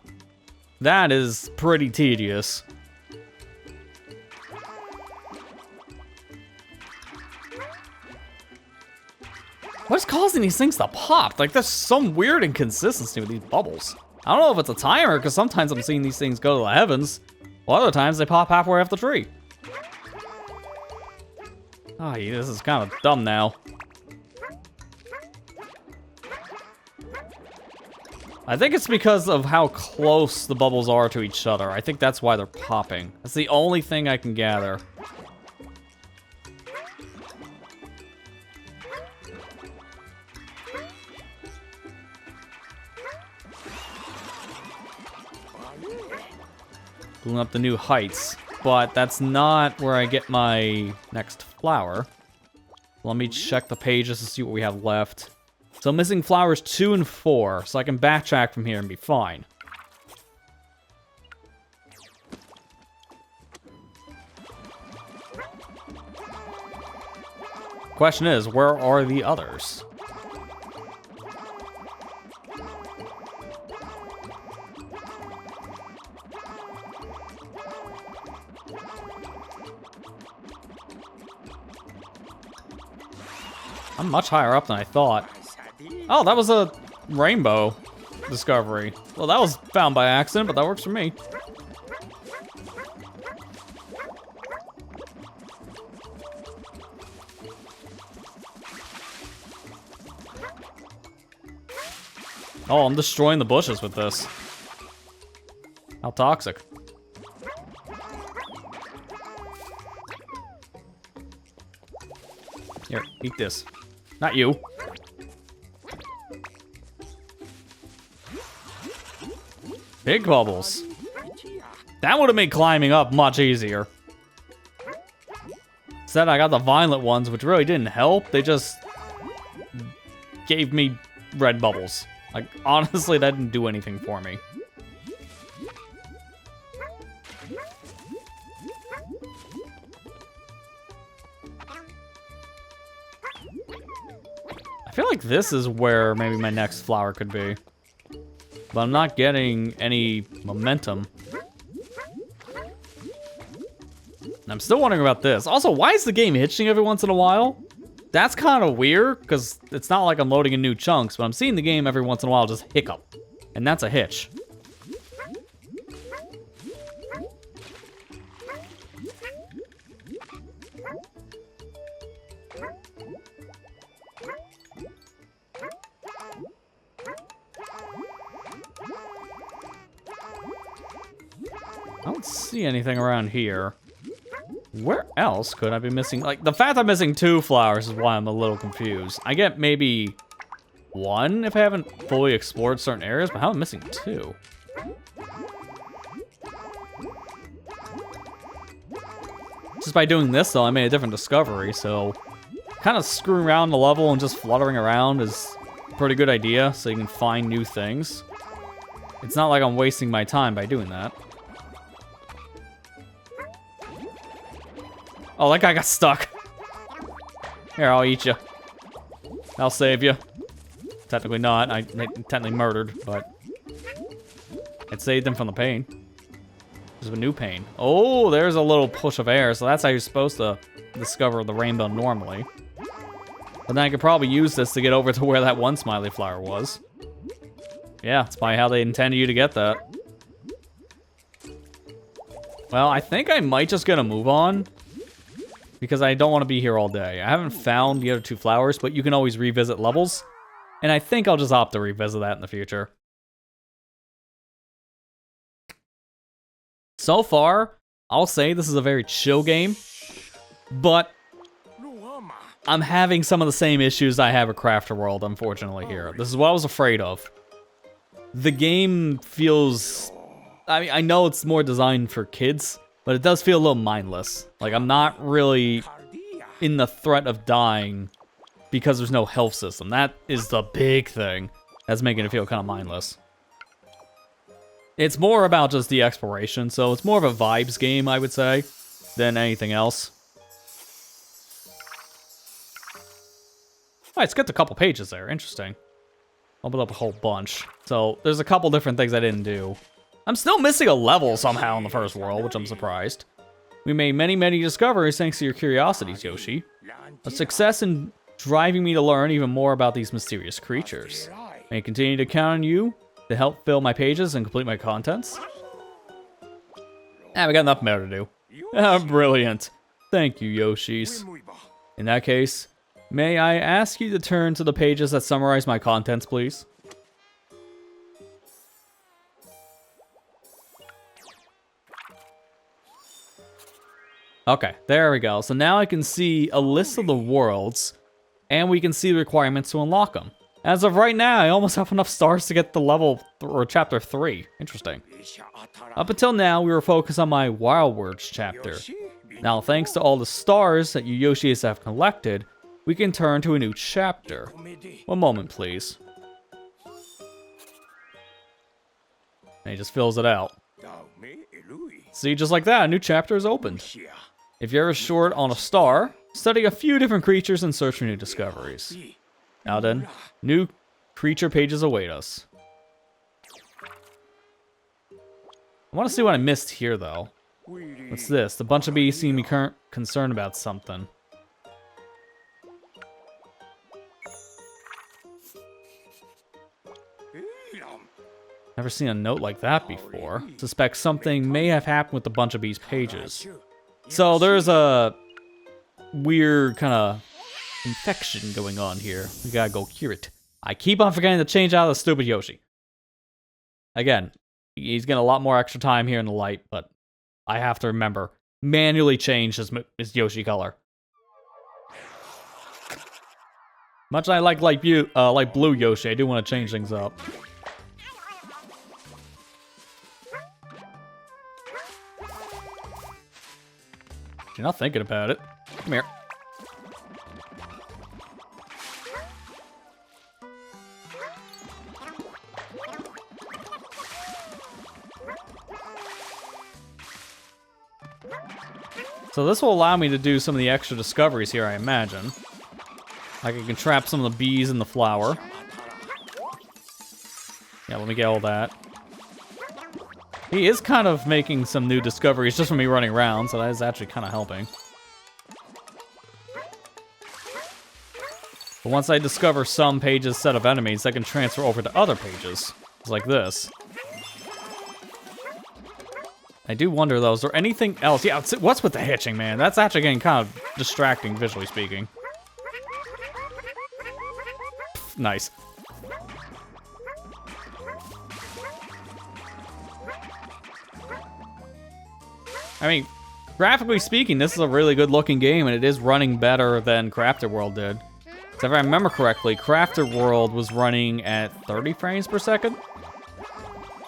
That is pretty tedious. What's causing these things to pop? Like, there's some weird inconsistency with these bubbles. I don't know if it's a timer, because sometimes I'm seeing these things go to the heavens, while other times they pop halfway off the tree. Oh, yeah, this is kind of dumb now. I think it's because of how close the bubbles are to each other. I think that's why they're popping. That's the only thing I can gather. Moving up the new heights. But that's not where I get my next flower. Let me check the pages to see what we have left. So I'm missing flowers 2 and 4, so I can backtrack from here and be fine. Question is, where are the others? I'm much higher up than I thought. Oh, that was a rainbow discovery. Well, that was found by accident, but that works for me. Oh, I'm destroying the bushes with this. How toxic. Here, eat this. Not you. Big bubbles. That would have made climbing up much easier. Instead, I got the violet ones, which really didn't help. They just gave me red bubbles. Like, honestly, that didn't do anything for me. I feel like this is where maybe my next flower could be. But I'm not getting any momentum. And I'm still wondering about this. Also, why is the game hitching every once in a while? That's kind of weird, because it's not like I'm loading in new chunks, but I'm seeing the game every once in a while just hiccup. And that's a hitch. I don't see anything around here. Where else could I be missing? Like, the fact I'm missing 2 flowers is why I'm a little confused. I get maybe 1 if I haven't fully explored certain areas, but how am I missing 2? Just by doing this, though, I made a different discovery, so kind of screwing around the level and just fluttering around is a pretty good idea, so you can find new things. It's not like I'm wasting my time by doing that. Oh, that guy got stuck. Here, I'll eat you. I'll save you. Technically not. I technically murdered, but it saved him from the pain. There's a new pain. Oh, there's a little push of air, so that's how you're supposed to discover the rainbow normally. But then I could probably use this to get over to where that one smiley flower was. Yeah, that's probably how they intended you to get that. Well, I think I might just get a move on, because I don't want to be here all day. I haven't found the other 2 flowers, but you can always revisit levels. And I think I'll just opt to revisit that in the future. So far, I'll say this is a very chill game. But I'm having some of the same issues I have with Crafter World, unfortunately, here. This is what I was afraid of. The game feels... I mean, I know it's more designed for kids, but it does feel a little mindless. Like, I'm not really in the threat of dying because there's no health system. That is the big thing that's making it feel kind of mindless. It's more about just the exploration, so it's more of a vibes game, I would say, than anything else. Alright, skipped a couple pages there. Interesting. Opened up a whole bunch. So, there's a couple different things I didn't do. I'm still missing a level somehow in the first world, which I'm surprised. We made many, many discoveries thanks to your curiosities, Yoshi. A success in driving me to learn even more about these mysterious creatures. May I continue to count on you to help fill my pages and complete my contents? We got enough matter to do. Brilliant. Thank you, Yoshis. In that case, may I ask you to turn to the pages that summarize my contents, please? Okay, there we go. So now I can see a list of the worlds, and we can see the requirements to unlock them. As of right now, I almost have enough stars to get the level or chapter 3. Interesting. Up until now, we were focused on my Wild Words chapter. Now, thanks to all the stars that you Yoshis have collected, we can turn to a new chapter. One moment, please. And he just fills it out. See, just like that, a new chapter is opened. If you're ever short on a star, study a few different creatures and search for new discoveries. Now then, new creature pages await us. I want to see what I missed here, though. What's this? The bunch of bees seem to be concerned about something. Never seen a note like that before. Suspect something may have happened with the bunch of bees pages. So there's a weird kind of infection going on here. We gotta go cure it. I keep on forgetting to change out the stupid Yoshi. Again, he's getting a lot more extra time here in the light, but I have to remember, manually change his Yoshi color. Much as I like blue Yoshi, I do want to change things up. You're not thinking about it. Come here. So this will allow me to do some of the extra discoveries here, I imagine. Like I can trap some of the bees in the flower. Yeah, let me get all that. He is kind of making some new discoveries just from me running around, so that is actually kind of helping. But once I discover some pages set of enemies, I can transfer over to other pages. It's like this. I do wonder, though, is there anything else? Yeah, what's with the hitching, man? That's actually getting kind of distracting, visually speaking. Nice. I mean, graphically speaking, this is a really good looking game, and it is running better than Crafted World did. So if I remember correctly, Crafted World was running at 30 frames per second.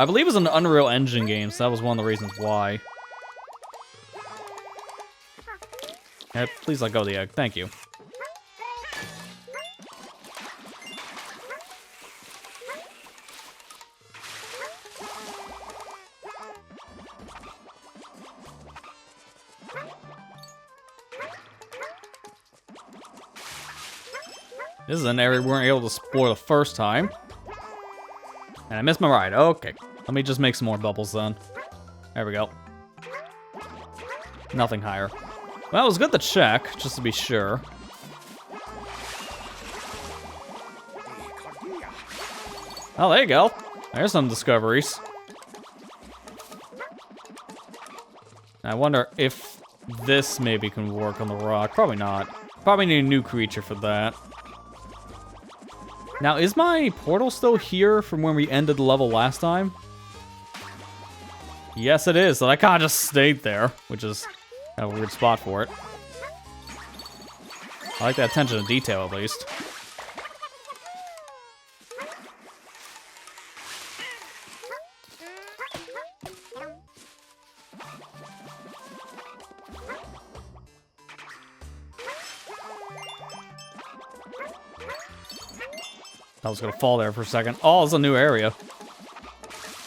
I believe it was an Unreal Engine game, so that was one of the reasons why. Yeah, please let go of the egg. Thank you. This is an area we weren't able to explore the first time. And I missed my ride. Okay. Let me just make some more bubbles then. There we go. Nothing higher. Well, it was good to check, just to be sure. Oh, there you go. There's some discoveries. I wonder if this maybe can work on the rock. Probably not. Probably need a new creature for that. Now, is my portal still here from when we ended the level last time? Yes, it is. So I kind of just stayed there, which is kind of a weird spot for it. I like that attention to detail, at least. I was gonna fall there for a second. Oh, it's a new area.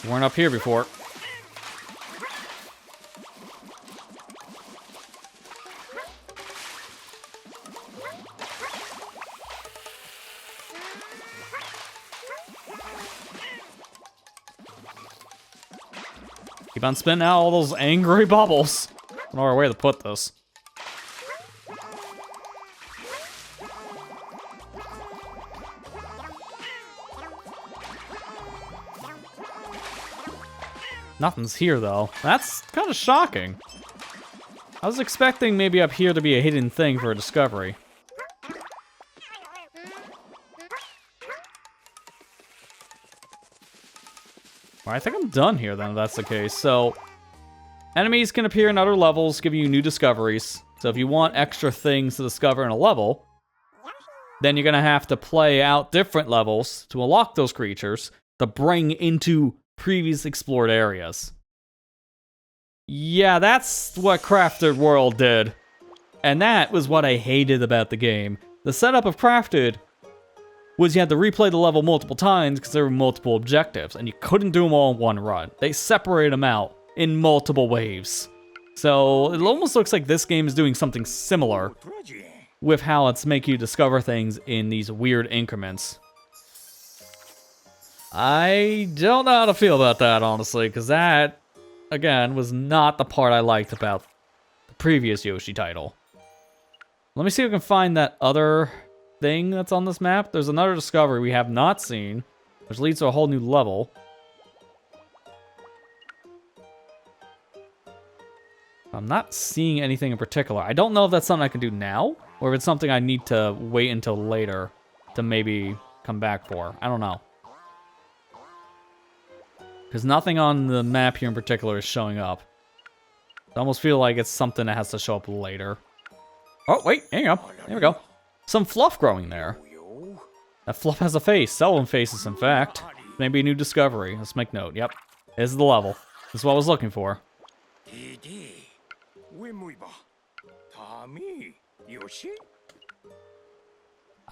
We weren't up here before. Keep on spinning out all those angry bubbles. I don't know where to put this. Nothing's here, though. That's kind of shocking. I was expecting maybe up here to be a hidden thing for a discovery. Well, I think I'm done here, then, if that's the case. So, enemies can appear in other levels, giving you new discoveries. So if you want extra things to discover in a level, then you're going to have to play out different levels to unlock those creatures to bring into previous explored areas. Yeah, that's what Crafted World did. And that was what I hated about the game. The setup of Crafted was you had to replay the level multiple times because there were multiple objectives, and you couldn't do them all in one run. They separated them out in multiple waves. So it almost looks like this game is doing something similar with how it's making you discover things in these weird increments. I don't know how to feel about that, honestly, because that, again, was not the part I liked about the previous Yoshi title. Let me see if I can find that other thing that's on this map. There's another discovery we have not seen, which leads to a whole new level. I'm not seeing anything in particular. I don't know if that's something I can do now, or if it's something I need to wait until later to maybe come back for. I don't know. Because nothing on the map here in particular is showing up. I almost feel like it's something that has to show up later. Oh, wait, there you go. There we go. Some fluff growing there. That fluff has a face. Several faces, in fact. Maybe a new discovery. Let's make note. Yep. This is the level. This is what I was looking for.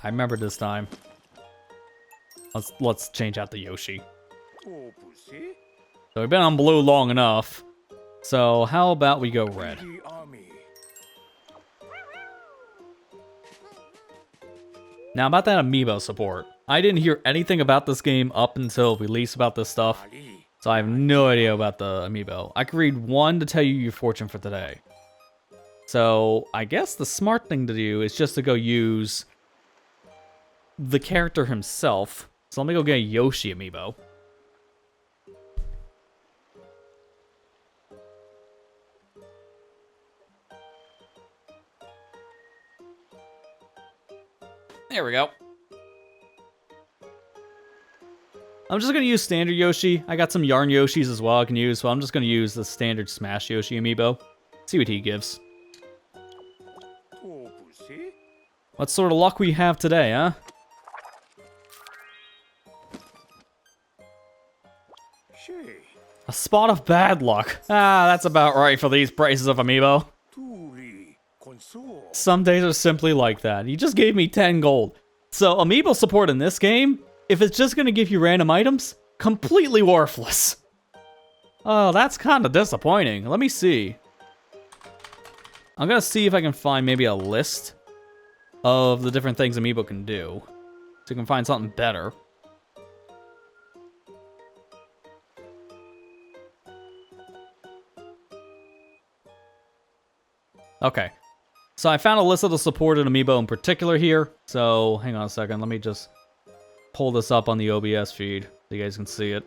I remember this time. Let's change out the Yoshi. So we've been on blue long enough. So how about we go red? Now about that amiibo support. I didn't hear anything about this game up until release about this stuff. So I have no idea about the amiibo. I could read one to tell you your fortune for today. So I guess the smart thing to do is just to go use the character himself. So let me go get a Yoshi amiibo. There we go. I'm just going to use standard Yoshi. I got some Yarn Yoshis as well I can use, so I'm just going to use the standard Smash Yoshi amiibo. See what he gives. What sort of luck we have today, huh? A spot of bad luck. Ah, that's about right for these prices of amiibo. Some days are simply like that. You just gave me 10 gold. So amiibo support in this game, if it's just going to give you random items, completely worthless. Oh, that's kind of disappointing. Let me see. I'm going to see if I can find maybe a list of the different things amiibo can do. So you can find something better. Okay. So I found a list of the supported amiibo in particular here. So hang on a second. Let me just pull this up on the OBS feed so you guys can see it.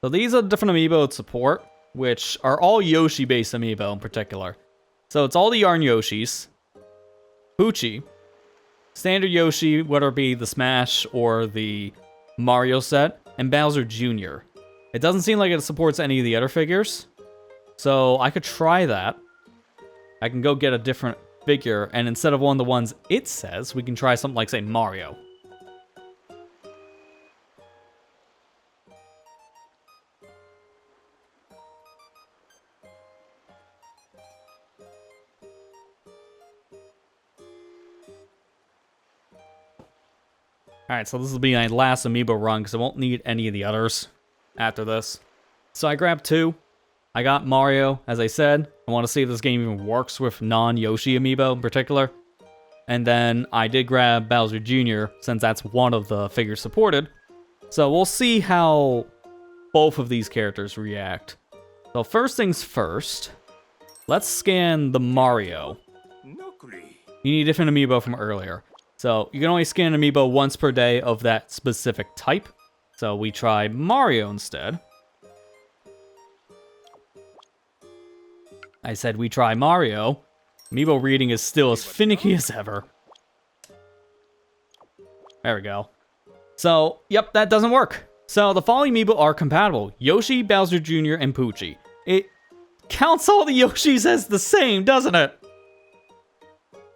So these are the different amiibo that support, which are all Yoshi-based amiibo in particular. So it's all the Yarn Yoshis, Poochie, standard Yoshi, whether it be the Smash or the Mario set, and Bowser Jr. It doesn't seem like it supports any of the other figures. So I could try that. I can go get a different figure, and instead of one of the ones it says, we can try something like, say, Mario. Alright, so this will be my last amiibo run, because I won't need any of the others after this. So I grabbed 2. I got Mario, as I said. I want to see if this game even works with non-Yoshi amiibo in particular. And then I did grab Bowser Jr., since that's one of the figures supported. So we'll see how both of these characters react. So first things first, let's scan the Mario. You need a different amiibo from earlier. So you can only scan an amiibo once per day of that specific type. So we try Mario instead. I said we try Mario. Amiibo reading is still as finicky as ever. There we go. So, yep, that doesn't work. So the following amiibo are compatible. Yoshi, Bowser Jr., and Poochie. It counts all the Yoshis as the same, doesn't it?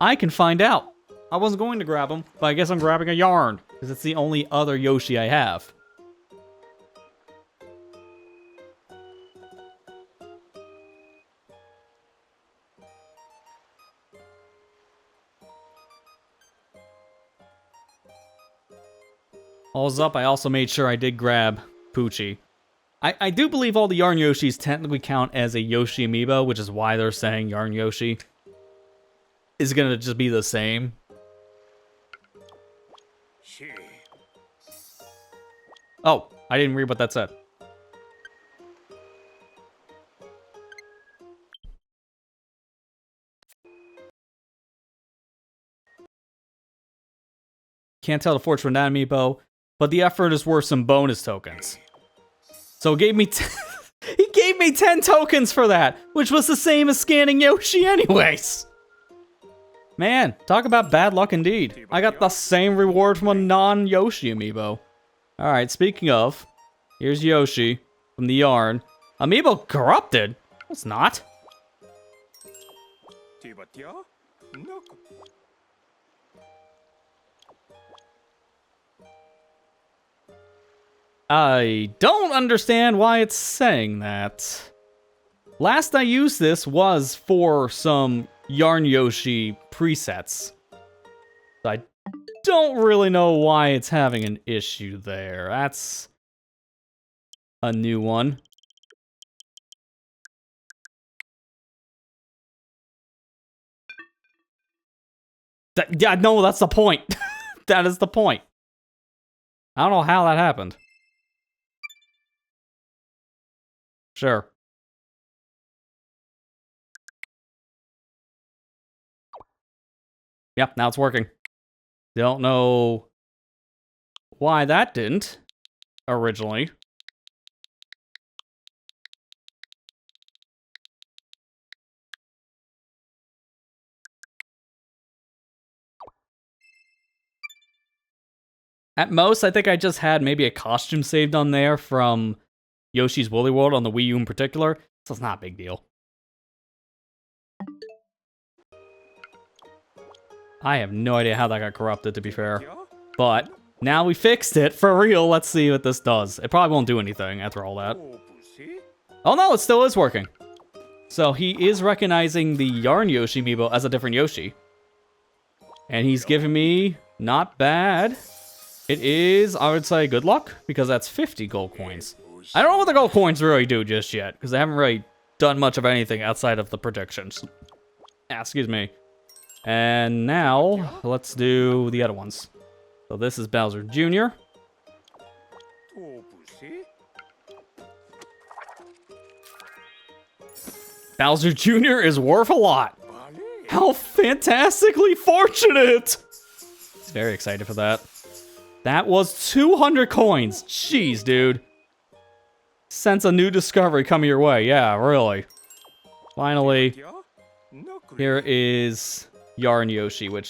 I can find out. I wasn't going to grab him, but I guess I'm grabbing a yarn, because it's the only other Yoshi I have. All's up, I also made sure I did grab Poochie. I do believe all the Yarn Yoshis technically count as a Yoshi amiibo, which is why they're saying Yarn Yoshi is gonna just be the same. Oh, I didn't read what that said. Can't tell the fortune from that amiibo, but the effort is worth some bonus tokens. So it gave me he gave me 10 tokens for that, which was the same as scanning Yoshi anyways. Man, talk about bad luck indeed. I got the same reward from a non-Yoshi amiibo. Alright, speaking of, here's Yoshi from the yarn. Amiibo corrupted? It's not. I don't understand why it's saying that. Last I used this was for some Yarn Yoshi presets. I don't really know why it's having an issue there. That's a new one. Yeah, no, that's the point. That is the point. I don't know how that happened. Sure. Yep, now it's working. Don't know why that didn't originally. At most, I think I just had maybe a costume saved on there from Yoshi's Woolly World on the Wii U in particular, so it's not a big deal. I have no idea how that got corrupted, to be fair. But now we fixed it, for real. Let's see what this does. It probably won't do anything after all that. Oh no, it still is working. So he is recognizing the Yarn Yoshi amiibo as a different Yoshi. And he's giving me not bad. It is, I would say, good luck, because that's 50 gold coins. I don't know what the gold coins really do just yet, because I haven't really done much of anything outside of the predictions. Excuse me. And now, let's do the other ones. So this is Bowser Jr. Bowser Jr. is worth a lot. How fantastically fortunate! He's very excited for that. That was 200 coins. Jeez, dude. Sense a new discovery coming your way. Yeah, really. Finally, here is Yarn Yoshi, or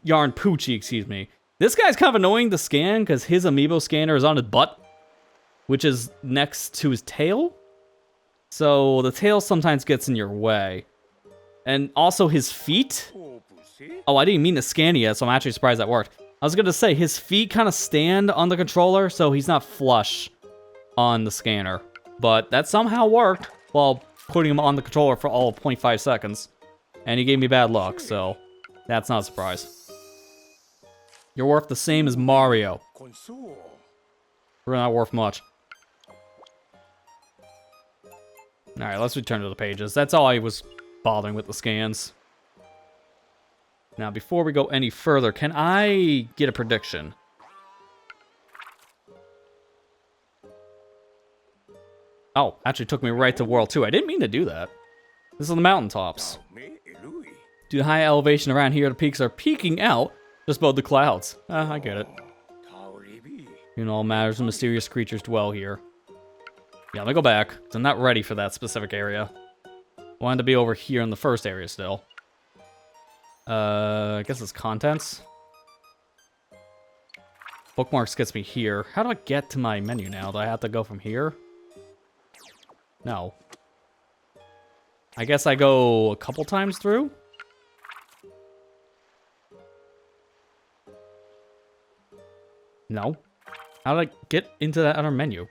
Yarn Poochie, excuse me. This guy's kind of annoying to scan because his amiibo scanner is on his butt, which is next to his tail. So the tail sometimes gets in your way. And also his feet. Oh, I didn't mean to scan it yet, so I'm actually surprised that worked. I was gonna say, his feet kind of stand on the controller, so he's not flush on the scanner. But that somehow worked while putting him on the controller for all of 0.5 seconds. And he gave me bad luck, so that's not a surprise. You're worth the same as Mario. We're not worth much. Alright, let's return to the pages. That's all I was bothering with the scans. Now, before we go any further, can I get a prediction? Oh, actually took me right to World 2. I didn't mean to do that. This is the mountaintops. Due to high elevation around here, the peaks are peeking out just above the clouds. I get it. In all matters, the mysterious creatures dwell here. Yeah, let me go back, 'cause I'm not ready for that specific area. Wanted to be over here in the first area still. I guess it's contents. Bookmarks gets me here. How do I get to my menu now? Do I have to go from here? No. I guess I go a couple times through? No. How did I get into that other menu?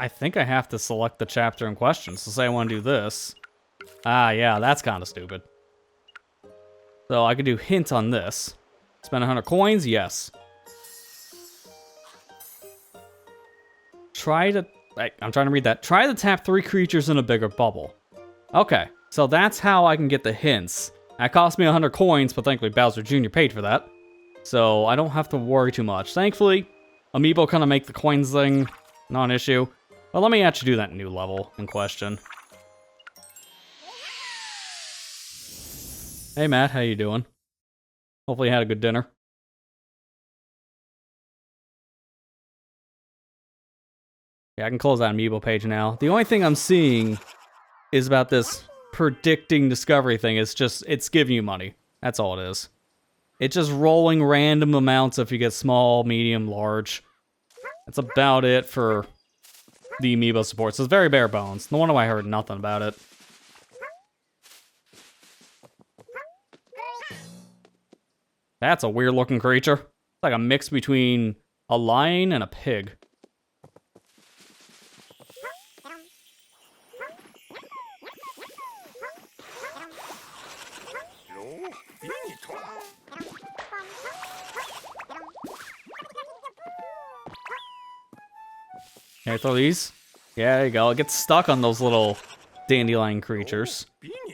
I think I have to select the chapter in question. So say I want to do this. Ah, yeah, that's kind of stupid. So I could do hint on this. Spend 100 coins? Yes. I'm trying to read that. Try to tap 3 creatures in a bigger bubble. Okay, so that's how I can get the hints. That cost me 100 coins, but thankfully Bowser Jr. paid for that. So I don't have to worry too much. Thankfully, Amiibo kind of make the coins thing not an issue. But let me actually do that new level in question. Hey Matt, how you doing? Hopefully you had a good dinner. Yeah, I can close that Amiibo page now. The only thing I'm seeing is about this predicting discovery thing. It's giving you money. That's all it is. It's just rolling random amounts if you get small, medium, large. That's about it for the Amiibo support. So it's very bare bones. No wonder why I heard nothing about it. That's a weird looking creature. It's like a mix between a lion and a pig. Can I throw these? Yeah, there you go. It gets stuck on those little dandelion creatures.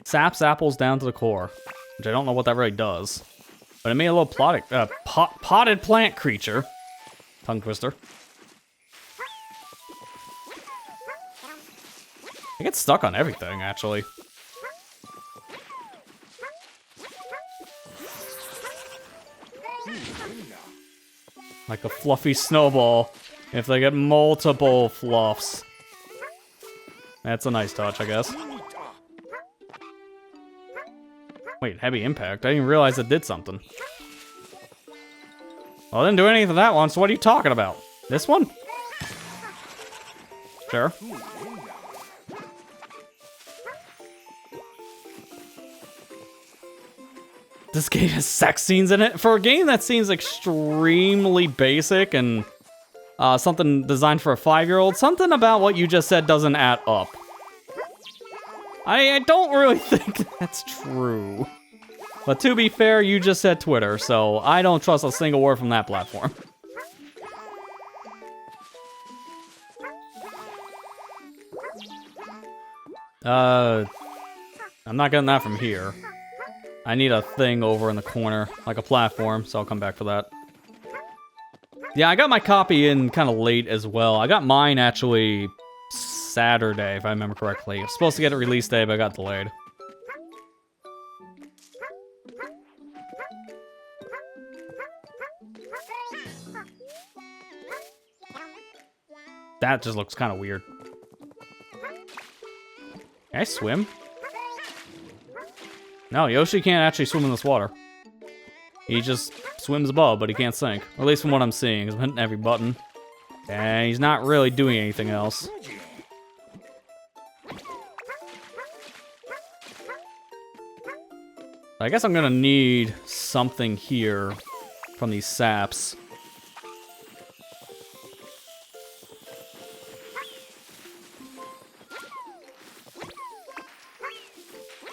Saps apples down to the core, which I don't know what that really does. But it made a little potted plant creature. Tongue twister. It gets stuck on everything, actually. Like a fluffy snowball. If they get multiple fluffs. That's a nice touch, I guess. Wait, heavy impact? I didn't realize it did something. Well, I didn't do anything to that one, so what are you talking about? This one? Sure. This game has sex scenes in it? For a game that seems extremely basic and something designed for a 5-year-old, something about what you just said doesn't add up. I don't really think that's true. But to be fair, you just said Twitter, so I don't trust a single word from that platform. I'm not getting that from here. I need a thing over in the corner, like a platform, so I'll come back for that. Yeah, I got my copy in kind of late as well. I got mine actually Saturday, if I remember correctly. I was supposed to get it release day, but I got delayed. That just looks kind of weird. Can I swim? No, Yoshi can't actually swim in this water. He just swims above, but he can't sink. Or at least from what I'm seeing. He's hitting every button. And he's not really doing anything else. I guess I'm gonna need something here from these saps.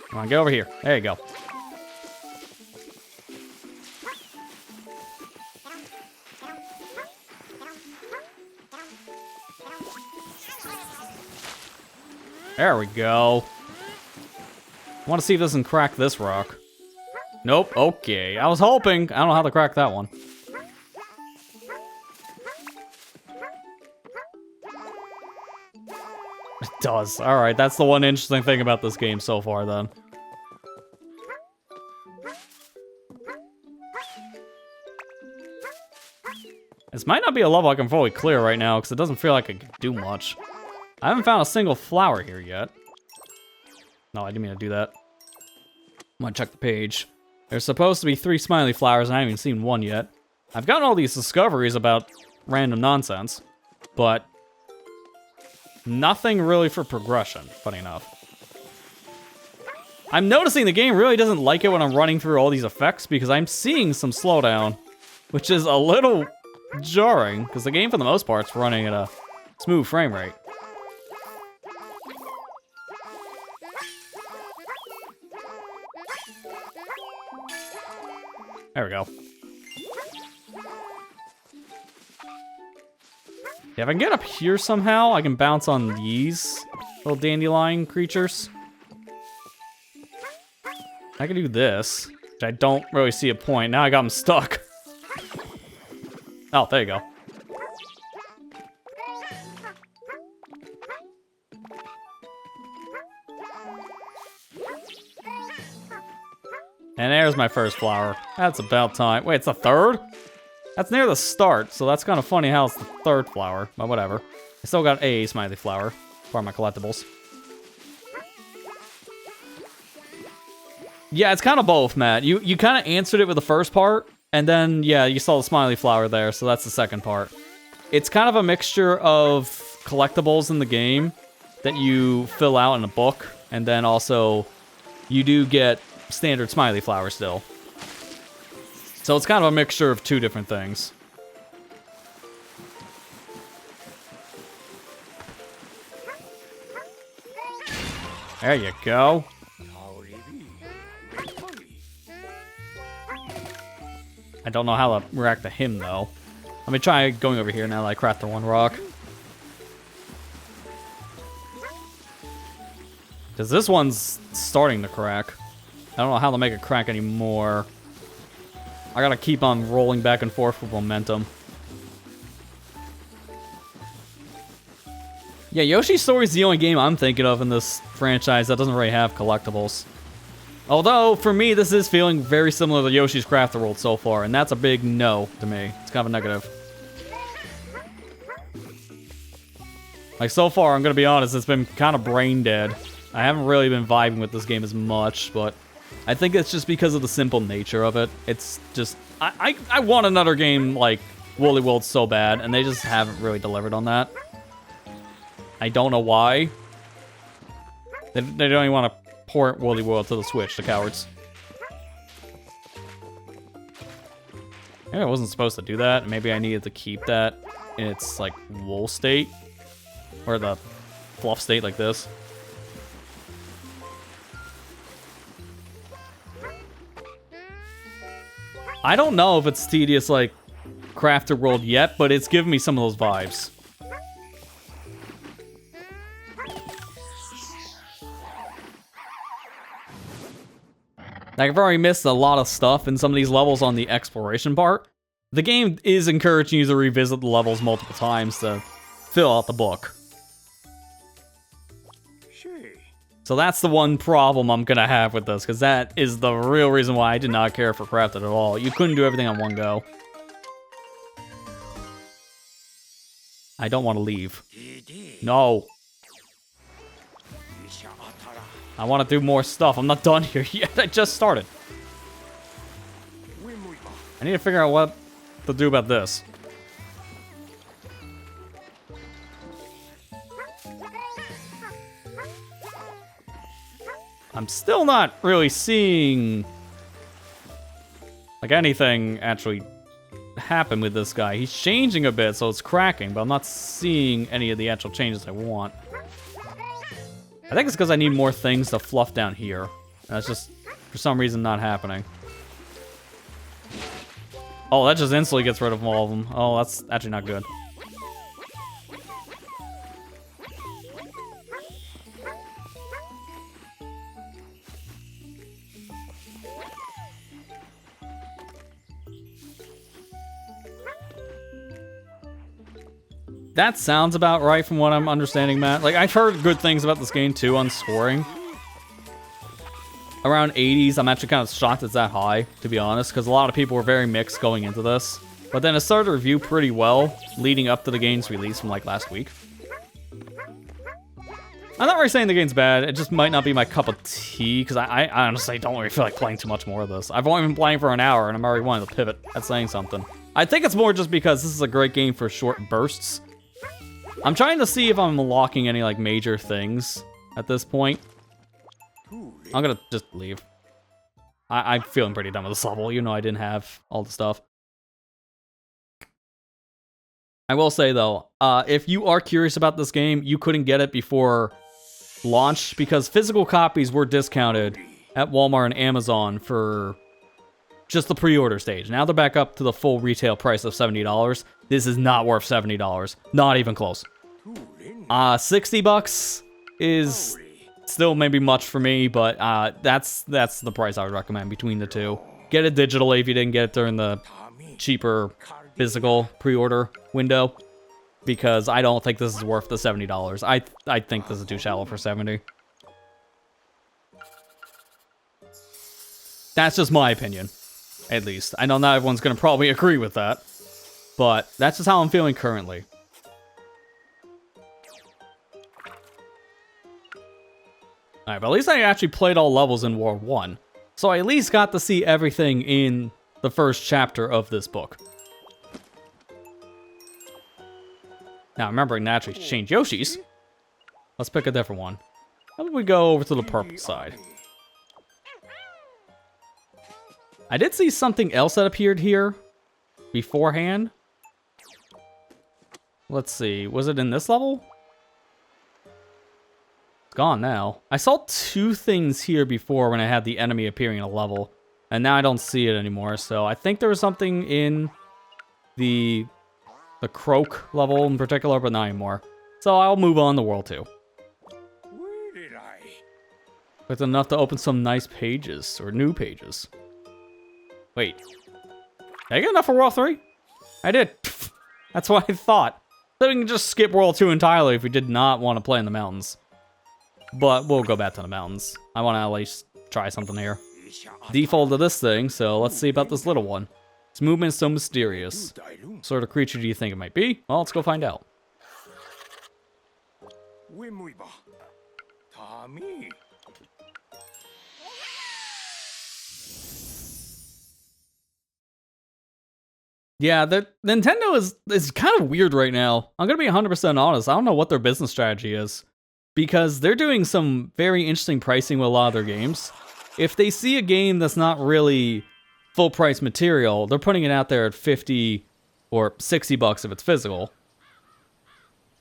Come on, get over here. There you go. There we go. I want to see if this can crack this rock. Nope, okay. I was hoping. I don't know how to crack that one. It does. Alright, that's the one interesting thing about this game so far, then. This might not be a level I can fully clear right now, because it doesn't feel like I can do much. I haven't found a single flower here yet. No, I didn't mean to do that. I'm gonna check the page. There's supposed to be 3 smiley flowers, and I haven't even seen one yet. I've gotten all these discoveries about random nonsense, but nothing really for progression, funny enough. I'm noticing the game really doesn't like it when I'm running through all these effects, because I'm seeing some slowdown, which is a little jarring, because the game for the most part is running at a smooth frame rate. There we go. Yeah, if I can get up here somehow, I can bounce on these little dandelion creatures. I can do this, which I don't really see a point. Now I got them stuck. Oh, there you go. And there's my first flower. That's about time. Wait, it's the third? That's near the start, so that's kind of funny how it's the third flower, but whatever. I still got a smiley flower, part of my collectibles. Yeah, it's kind of both, Matt. You kind of answered it with the first part, and then, yeah, you saw the smiley flower there, so that's the second part. It's kind of a mixture of collectibles in the game that you fill out in a book, and then also you do get standard smiley flower still. So it's kind of a mixture of 2 different things. There you go. I don't know how to react to him, though. Let me try going over here now that I cracked the 1 rock. Because this one's starting to crack. I don't know how to make it crack anymore. I gotta keep on rolling back and forth with momentum. Yeah, Yoshi's Story is the only game I'm thinking of in this franchise that doesn't really have collectibles. Although, for me, this is feeling very similar to Yoshi's Crafted World so far, and that's a big no to me. It's kind of a negative. Like, so far, I'm gonna be honest, it's been kind of brain dead. I haven't really been vibing with this game as much, but I think it's just because of the simple nature of it. It's just, I want another game like Woolly World so bad, and they just haven't really delivered on that. I don't know why. They don't even want to port Woolly World to the Switch, the cowards. Maybe I wasn't supposed to do that. Maybe I needed to keep that in its, like, wool state. Or the fluff state like this. I don't know if it's tedious like Crafted World yet, but it's giving me some of those vibes. Like, I've already missed a lot of stuff in some of these levels on the exploration part. The game is encouraging you to revisit the levels multiple times to fill out the book. So that's the one problem I'm gonna have with this, because that is the real reason why I did not care for Crafted at all. You couldn't do everything on one go. I don't want to leave. No. I want to do more stuff. I'm not done here yet. I just started. I need to figure out what to do about this. I'm still not really seeing like anything actually happen with this guy. He's changing a bit, so it's cracking, but I'm not seeing any of the actual changes I want. I think it's because I need more things to fluff down here. That's just, for some reason, not happening. Oh, that just instantly gets rid of all of them. Oh, that's actually not good. That sounds about right from what I'm understanding, Matt. Like, I've heard good things about this game, too, on scoring. Around 80s, I'm actually kind of shocked it's that high, to be honest, because a lot of people were very mixed going into this. But then it started to review pretty well, leading up to the game's release from like last week. I'm not really saying the game's bad, it just might not be my cup of tea, because I honestly don't really feel like playing too much more of this. I've only been playing for an hour, and I'm already wanting to pivot. That's saying something. I think it's more just because this is a great game for short bursts. I'm trying to see if I'm unlocking any, like, major things at this point. I'm gonna just leave. I'm feeling pretty done with this level, even though I didn't have all the stuff. I will say, though, if you are curious about this game, you couldn't get it before launch because physical copies were discounted at Walmart and Amazon for just the pre-order stage. Now they're back up to the full retail price of $70. This is not worth $70. Not even close. $60 is still maybe much for me, but that's the price I would recommend between the two. Get it digitally if you didn't get it during the cheaper physical pre-order window, because I don't think this is worth the $70. I think this is too shallow for 70. That's just my opinion, at least. I know not everyone's gonna probably agree with that, but that's just how I'm feeling currently. Alright, but at least I actually played all levels in War 1, so I at least got to see everything in the first chapter of this book. Now, remembering to actually change Yoshi's, let's pick a different one. How about we go over to the purple side? I did see something else that appeared here beforehand. Let's see, was it in this level? It's gone now. I saw two things here before when I had the enemy appearing in a level, and now I don't see it anymore, so I think there was something in the Croak level in particular, but not anymore. So I'll move on to World 2. Where did I? It's enough to open some nice pages, or new pages. Wait. Did I get enough for World 3? I did. That's what I thought. So we can just skip World 2 entirely if we did not want to play in the mountains. But we'll go back to the mountains. I want to at least try something here. Default to this thing, so let's see about this little one. Its movement is so mysterious. What sort of creature do you think it might be? Well, let's go find out. Yeah, Nintendo is kind of weird right now. I'm gonna be 100% honest. I don't know what their business strategy is, because they're doing some very interesting pricing with a lot of their games. If they see a game that's not really full price material, they're putting it out there at 50 or 60 bucks if it's physical.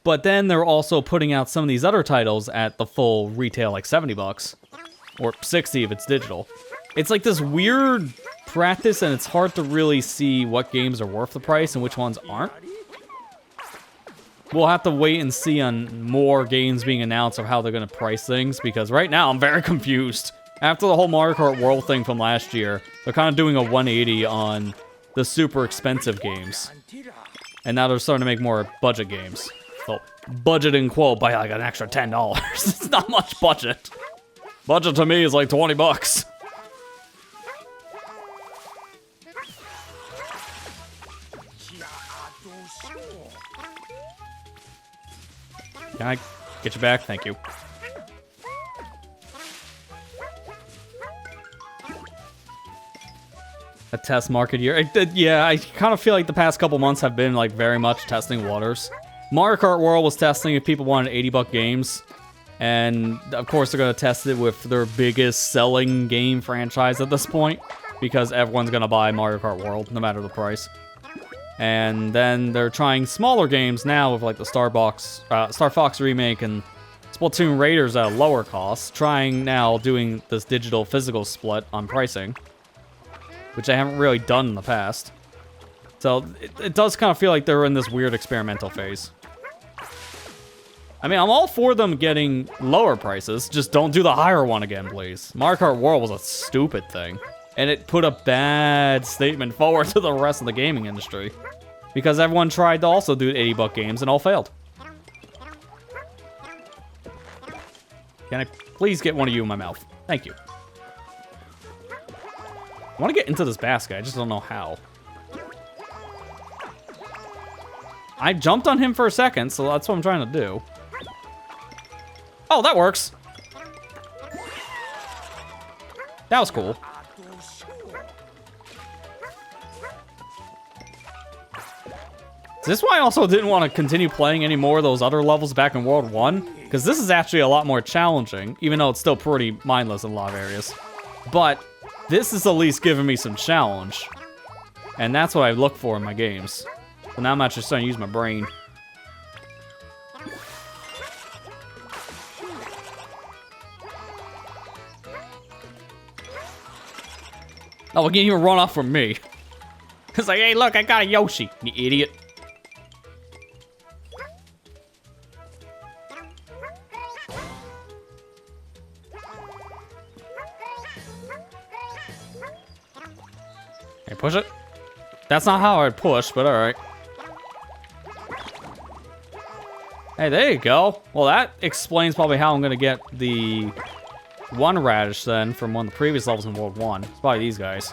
But then they're also putting out some of these other titles at the full retail, like 70 bucks or 60 if it's digital. It's like this weird practice, and it's hard to really see what games are worth the price and which ones aren't. We'll have to wait and see on more games being announced of how they're going to price things, because right now I'm very confused. After the whole Mario Kart World thing from last year, they're kind of doing a 180 on the super expensive games. And now they're starting to make more budget games. So, budget in quote by like an extra $10. It's not much budget. Budget to me is like 20 bucks. Can I get you back? Thank you. A test market year. Yeah, I kind of feel like the past couple months have been like very much testing waters. Mario Kart World was testing if people wanted 80-buck games. And of course they're going to test it with their biggest selling game franchise at this point, because everyone's going to buy Mario Kart World no matter the price. And then they're trying smaller games now with like the Star Fox remake and Splatoon Raiders at a lower cost, trying now doing this digital physical split on pricing, which I haven't really done in the past. So it does kind of feel like they're in this weird experimental phase. I mean, I'm all for them getting lower prices, just don't do the higher one again, please. Mario Kart World was a stupid thing, and it put a bad statement forward to the rest of the gaming industry, because everyone tried to also do 80-buck games and all failed. Can I please get one of you in my mouth? Thank you. I want to get into this basket, I just don't know how. I jumped on him for a second, so that's what I'm trying to do. Oh, that works. That was cool. Is this why I also didn't want to continue playing any more of those other levels back in World 1? Because this is actually a lot more challenging, even though it's still pretty mindless in a lot of areas. But this is at least giving me some challenge. And that's what I look for in my games. So now I'm actually starting to use my brain. Oh, we can't even run off from me. It's like, hey, look, I got a Yoshi, you idiot. Hey, push it. That's not how I'd push, but alright. Hey, there you go. Well, that explains probably how I'm gonna get the one radish then from one of the previous levels in World 1. It's probably these guys.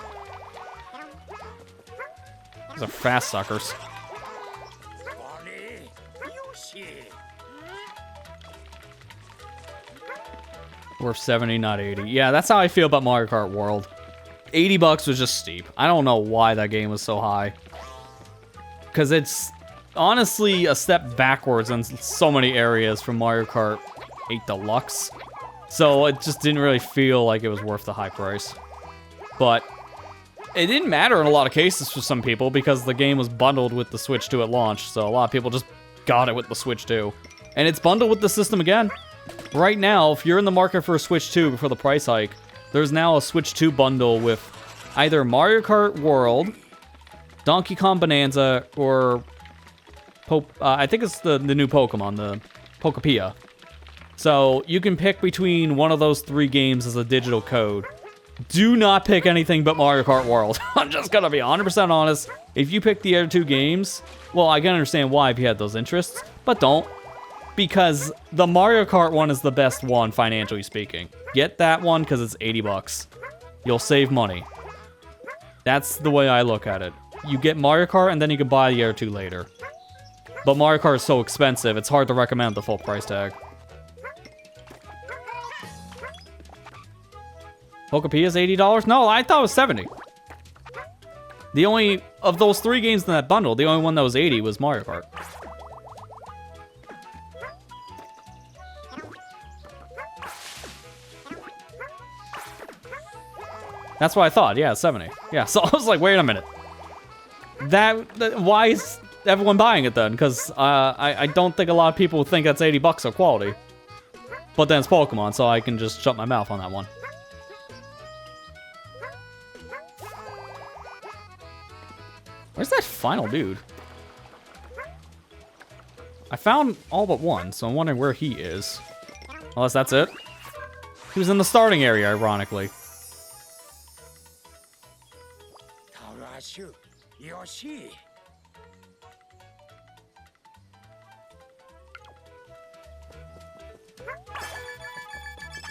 These are fast suckers. We're 70, not 80. Yeah, that's how I feel about Mario Kart World. 80 bucks was just steep. I don't know why that game was so high. Because it's honestly a step backwards in so many areas from Mario Kart 8 Deluxe. So it just didn't really feel like it was worth the high price. But it didn't matter in a lot of cases for some people because the game was bundled with the Switch 2 at launch. So a lot of people just got it with the Switch 2. And it's bundled with the system again. Right now, if you're in the market for a Switch 2 before the price hike, there's now a Switch 2 bundle with either Mario Kart World, Donkey Kong Bonanza, or I think it's the new Pokemon, the Pokepia. So you can pick between one of those 3 games as a digital code. Do not pick anything but Mario Kart World. I'm just gonna be 100% honest. If you pick the other 2 games, well, I can understand why if you had those interests, but don't. Because the Mario Kart one is the best one, financially speaking. Get that one because it's 80 bucks. You'll save money. That's the way I look at it. You get Mario Kart and then you can buy the other 2 later. But Mario Kart is so expensive, it's hard to recommend the full price tag. Pokepia is $80? No, I thought it was 70. The only, of those 3 games in that bundle, the only one that was 80 was Mario Kart. That's what I thought, yeah, 70. Yeah, so I was like, wait a minute. Why is everyone buying it then? Because I don't think a lot of people think that's 80 bucks of quality. But then it's Pokemon, so I can just shut my mouth on that one. Where's that final dude? I found all but one, so I'm wondering where he is. Unless that's it. He was in the starting area, ironically. Yoshi.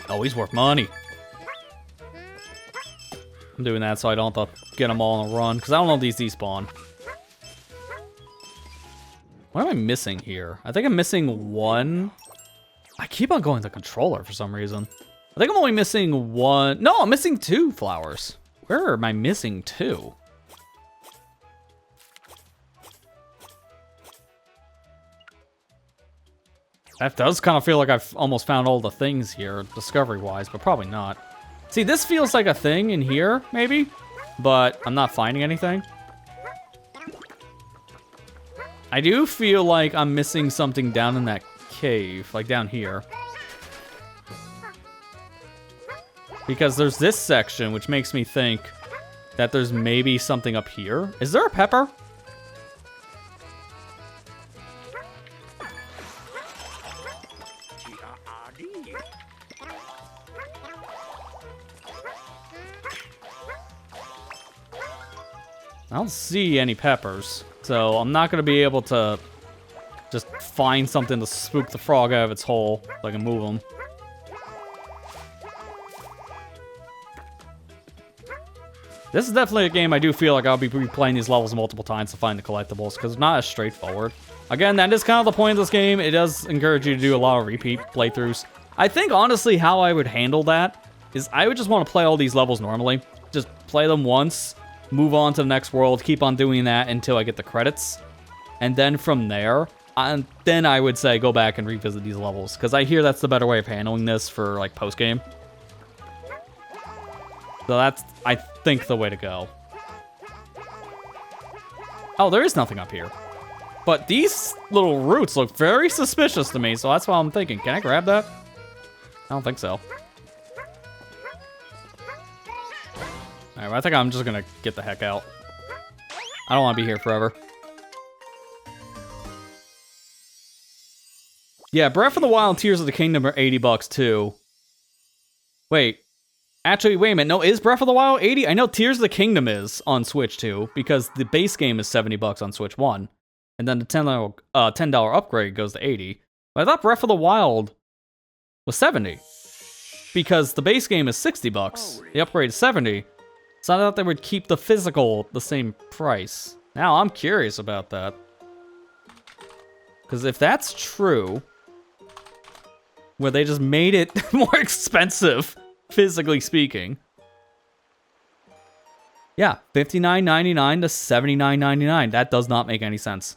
Oh, he's worth money. I'm doing that so I don't have to get them all on a run, because I don't know if these despawn. What am I missing here? I think I'm missing one. I keep on going to the controller for some reason. I think I'm only missing one. No, I'm missing 2 flowers. Where am I missing 2? That does kind of feel like I've almost found all the things here, discovery-wise, but probably not. See, this feels like a thing in here, maybe, but I'm not finding anything. I do feel like I'm missing something down in that cave, like down here. Because there's this section, which makes me think that there's maybe something up here. Is there a pepper? I don't see any peppers, so I'm not gonna be able to just find something to spook the frog out of its hole so I can move him. This is definitely a game I do feel like I'll be replaying these levels multiple times to find the collectibles, because it's not as straightforward. Again, that is kind of the point of this game. It does encourage you to do a lot of repeat playthroughs. I think, honestly, how I would handle that is I would just want to play all these levels normally. Just play them once, move on to the next world, keep on doing that until I get the credits. And then from there, then I would say go back and revisit these levels. Because I hear that's the better way of handling this for, like, post-game. So that's, I think, the way to go. Oh, there is nothing up here. But these little roots look very suspicious to me, so that's why I'm thinking. Can I grab that? I don't think so. Alright, well, I think I'm just gonna get the heck out. I don't want to be here forever. Yeah, Breath of the Wild and Tears of the Kingdom are $80 too. Wait. Actually, wait a minute. No, is Breath of the Wild 80? I know Tears of the Kingdom is on Switch 2, because the base game is $70 on Switch 1. And then the $10 upgrade goes to 80. But I thought Breath of the Wild was 70. Because the base game is $60. The upgrade is 70. So I thought they would keep the physical the same price. Now, I'm curious about that. Because if that's true, where they just made it more expensive, physically speaking. Yeah, $59.99 to $79.99. That does not make any sense.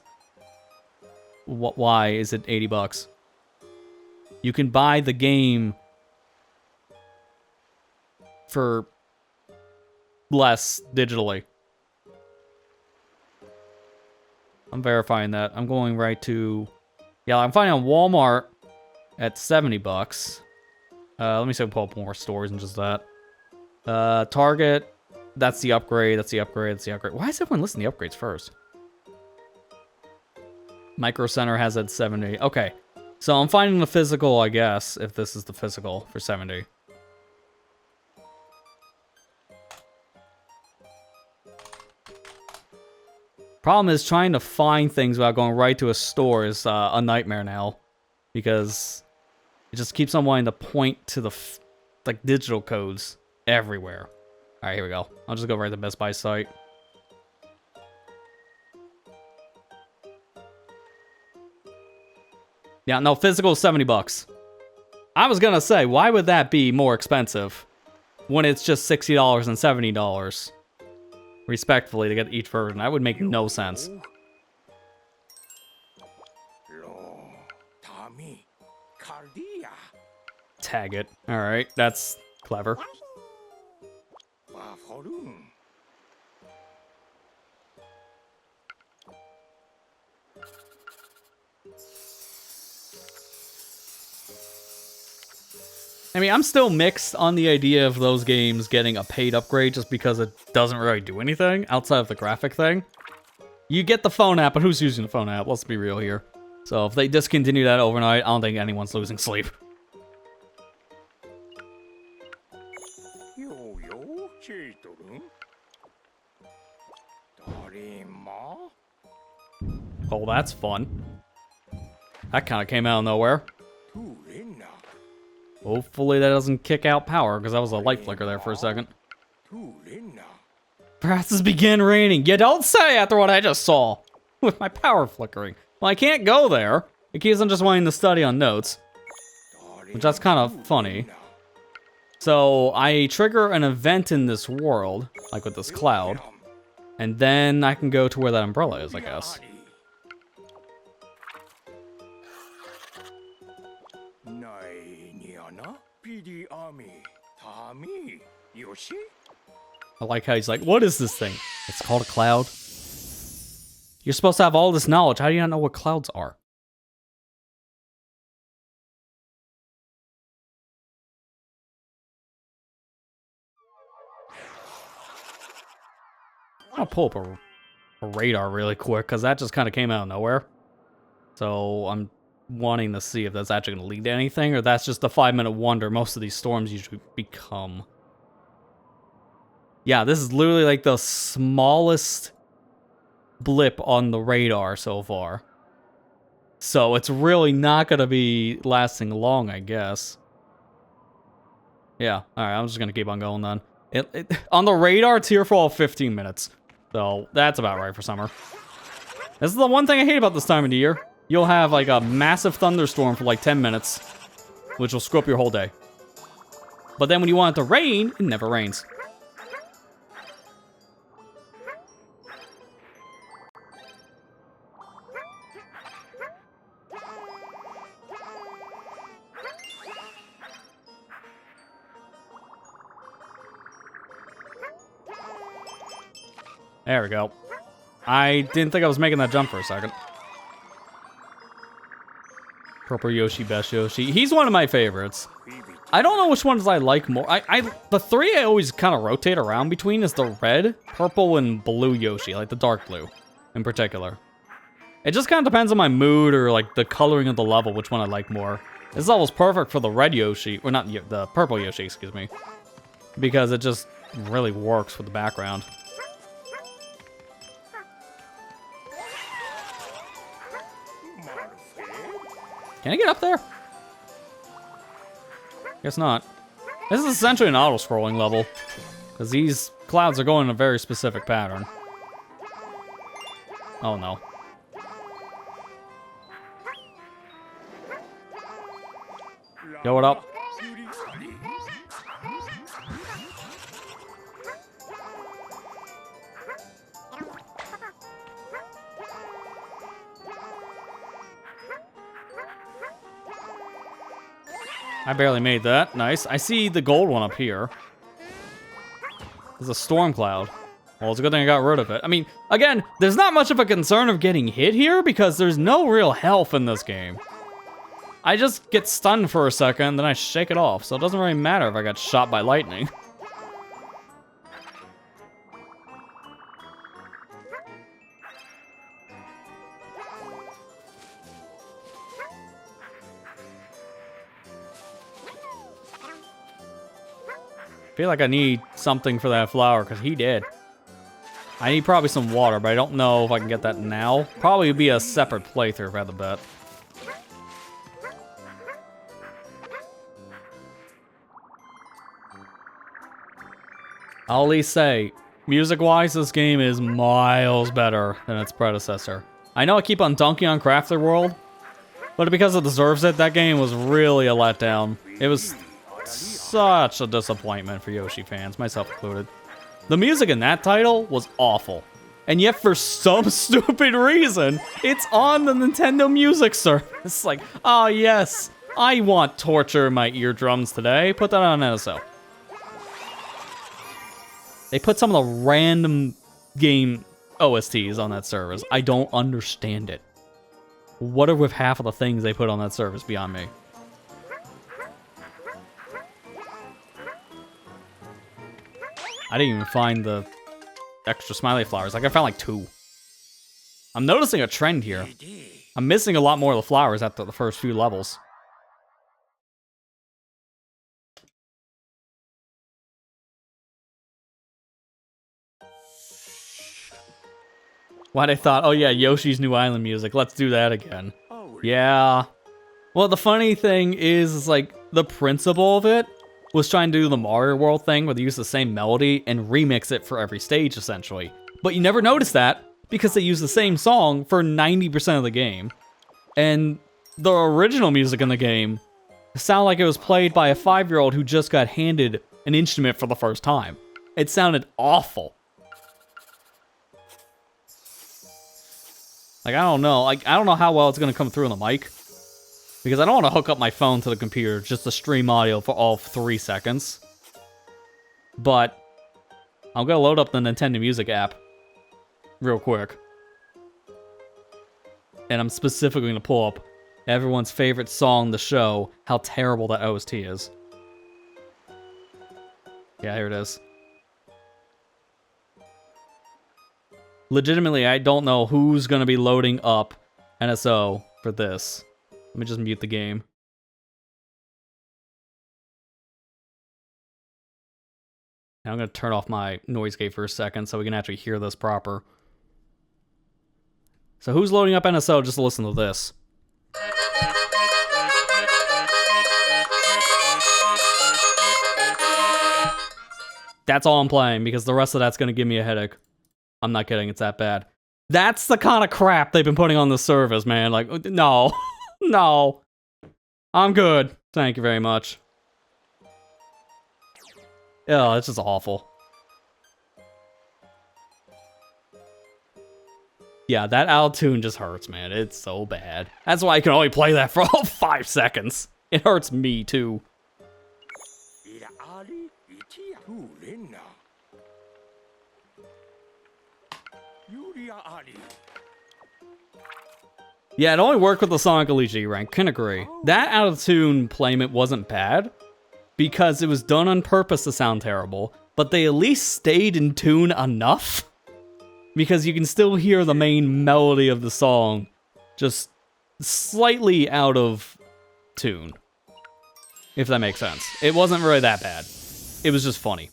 Why is it $80? You can buy the game for less digitally. I'm verifying that. I'm going right to... Yeah, I'm finding on Walmart at $70. Let me see if I pull up more stores than just that. Target, that's the upgrade, that's the upgrade, that's the upgrade. Why is everyone listing the upgrades first? Micro Center has it at 70. Okay, so I'm finding the physical, I guess, if this is the physical for 70. Problem is trying to find things without going right to a store is a nightmare now, because it just keeps on wanting to point to the like digital codes everywhere. All right, here we go. I'll just go right to the Best Buy site. Yeah, no, physical is $70. I was gonna say, why would that be more expensive when it's just $60 and $70? Respectfully, to get each version. That would make no sense. Tag it. Alright, that's clever. I mean, I'm still mixed on the idea of those games getting a paid upgrade just because it doesn't really do anything outside of the graphic thing. You get the phone app, but who's using the phone app? Let's be real here. So if they discontinue that overnight, I don't think anyone's losing sleep. Oh, that's fun. That kind of came out of nowhere. Hopefully that doesn't kick out power, because that was a light flicker there for a second. Perhaps it's begin raining. You don't say after what I just saw. With my power flickering. Well, I can't go there. It keeps on just wanting to study on notes. Which that's kind of funny. So, I trigger an event in this world, like with this cloud. And then I can go to where that umbrella is, I guess. Yoshi? I like how he's like, what is this thing? It's called a cloud. You're supposed to have all this knowledge. How do you not know what clouds are? I'll pull up a radar really quick, because that just kind of came out of nowhere. So I'm wanting to see if that's actually going to lead to anything, or that's just the 5-minute wonder most of these storms usually become. Yeah, this is literally like the smallest blip on the radar so far. So it's really not going to be lasting long, I guess. Yeah, alright, I'm just going to keep on going then. On the radar, Tearfall 15 minutes. So that's about right for summer. This is the one thing I hate about this time of the year. You'll have like a massive thunderstorm for like 10 minutes, which will screw up your whole day. But then when you want it to rain, it never rains. There we go. I didn't think I was making that jump for a second. Purple Yoshi, best Yoshi. He's one of my favorites. I don't know which ones I like more. The three I always kind of rotate around between is the red, purple, and blue Yoshi, like the dark blue in particular. It just kind of depends on my mood or like the coloring of the level, which one I like more. This level's perfect for the red Yoshi, or not the purple Yoshi, excuse me, because it just really works with the background. Can I get up there? Guess not. This is essentially an auto-scrolling level, because these clouds are going in a very specific pattern. Oh no. Yo, what up? I barely made that. Nice. I see the gold one up here. There's a storm cloud. Well, it's a good thing I got rid of it. I mean, again, there's not much of a concern of getting hit here because there's no real health in this game. I just get stunned for a second, then I shake it off, so it doesn't really matter if I got shot by lightning. I feel like I need something for that flower, because he did. I need probably some water, but I don't know if I can get that now. Probably be a separate playthrough if I had to bet. I'll at least say, music-wise, this game is miles better than its predecessor. I know I keep on dunking on Crafted World, but because it deserves it, that game was really a letdown. It was such a disappointment for Yoshi fans, myself included. The music in that title was awful. And yet, for some stupid reason, it's on the Nintendo Music service. It's like, oh yes, I want torture in my eardrums today. Put that on NSO. They put some of the random game OSTs on that service. I don't understand it. What are with half of the things they put on that service beyond me? I didn't even find the extra smiley flowers. Like, I found like 2. I'm noticing a trend here. I'm missing a lot more of the flowers after the first few levels. Why they thought, oh yeah, Yoshi's New Island music, let's do that again. Yeah. Well, the funny thing is like, the principle of it was trying to do the Mario World thing where they use the same melody and remix it for every stage, essentially. But you never notice that because they use the same song for 90% of the game. And the original music in the game sounded like it was played by a 5-year-old who just got handed an instrument for the first time. It sounded awful. Like, I don't know. Like, I don't know how well it's going to come through on the mic. Because I don't want to hook up my phone to the computer just to stream audio for all 3 seconds. But I'm going to load up the Nintendo Music app real quick. And I'm specifically going to pull up everyone's favorite song to show how terrible that OST is. Yeah, here it is. Legitimately, I don't know who's going to be loading up NSO for this. Let me just mute the game. Now I'm going to turn off my noise gate for a second so we can actually hear this proper. So who's loading up NSO just to listen to this? That's all I'm playing because the rest of that's going to give me a headache. I'm not kidding, it's that bad. That's the kind of crap they've been putting on the service, man. Like, no. No. I'm good. Thank you very much. Oh, it's just awful. Yeah, that out-tune just hurts, man. It's so bad. That's why I can only play that for all 5 seconds. It hurts me, too. Yeah, it only worked with the Sonic Elite G rank. Can agree. That out-of-tune playment wasn't bad because it was done on purpose to sound terrible, but they at least stayed in tune enough because you can still hear the main melody of the song just slightly out of tune, if that makes sense. It wasn't really that bad. It was just funny.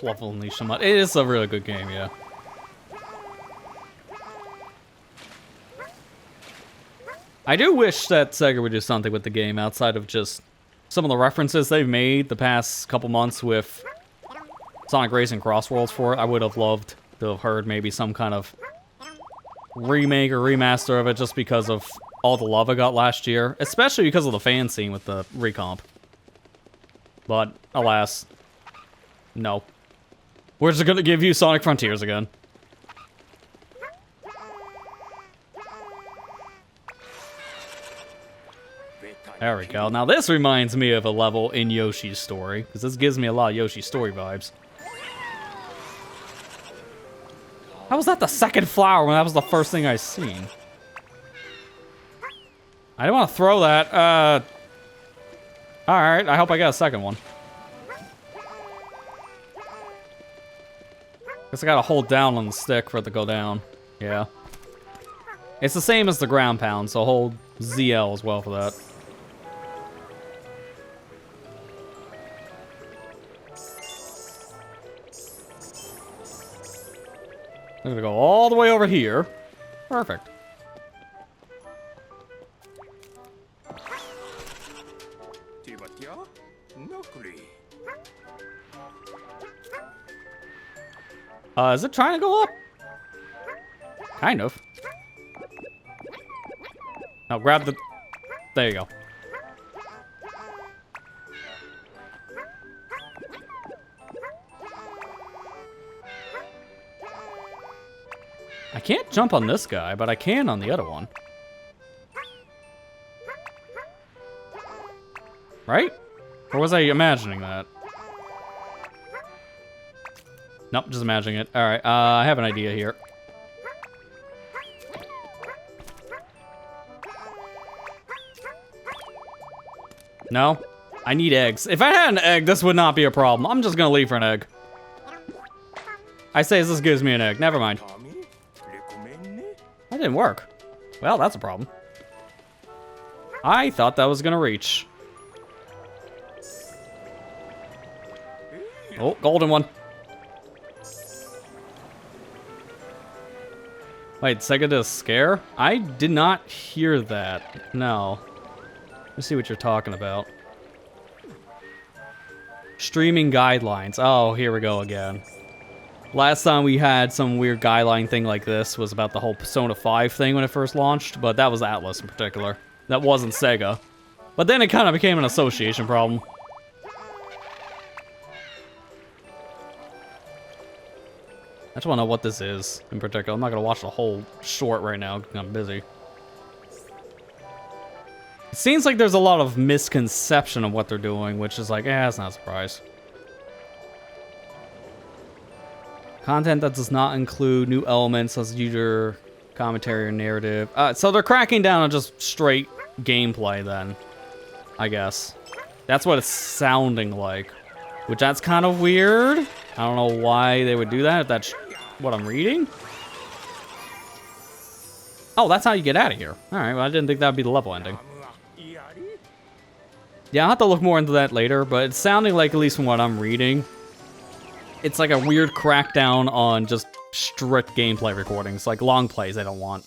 Level Unleash It is a really good game, yeah. I do wish that Sega would do something with the game outside of just some of the references they've made the past couple months with Sonic Racing Cross Worlds for it. I would have loved to have heard maybe some kind of remake or remaster of it just because of all the love I got last year, especially because of the fan scene with the recomp. But, alas, no. We're just gonna give you Sonic Frontiers again. There we go. Now this reminds me of a level in Yoshi's story, because this gives me a lot of Yoshi's story vibes. How was that the second flower when that was the first thing I seen? I didn't want to throw that. Alright, I hope I get a second one. Guess I gotta hold down on the stick for it to go down. Yeah. It's the same as the ground pound, so hold ZL as well for that. I'm gonna go all the way over here. Perfect. Is it trying to go up? Kind of. Now grab the... There you go. I can't jump on this guy, but I can on the other one. Right? Or was I imagining that? Nope, just imagining it. Alright, I have an idea here. No? I need eggs. If I had an egg, this would not be a problem. I'm just gonna leave for an egg. I say this gives me an egg. Never mind. That didn't work. Well, that's a problem. I thought that was gonna reach. Oh, golden one. Wait, Sega did a scare? I did not hear that. No. Let's see what you're talking about. Streaming guidelines. Oh, here we go again. Last time we had some weird guideline thing like this was about the whole Persona 5 thing when it first launched, but that was Atlas in particular. That wasn't Sega. But then it kind of became an association problem. I just want to know what this is in particular. I'm not going to watch the whole short right now because I'm busy. It seems like there's a lot of misconception of what they're doing, which is like, it's not a surprise. Content that does not include new elements such as user commentary or narrative. So they're cracking down on just straight gameplay then, I guess. That's what it's sounding like, which that's kind of weird. I don't know why they would do that if that's what I'm reading. Oh, that's how you get out of here. Alright, well I didn't think that would be the level ending. Yeah, I'll have to look more into that later, but it's sounding like, at least from what I'm reading, it's like a weird crackdown on just strict gameplay recordings. Like long plays I don't want.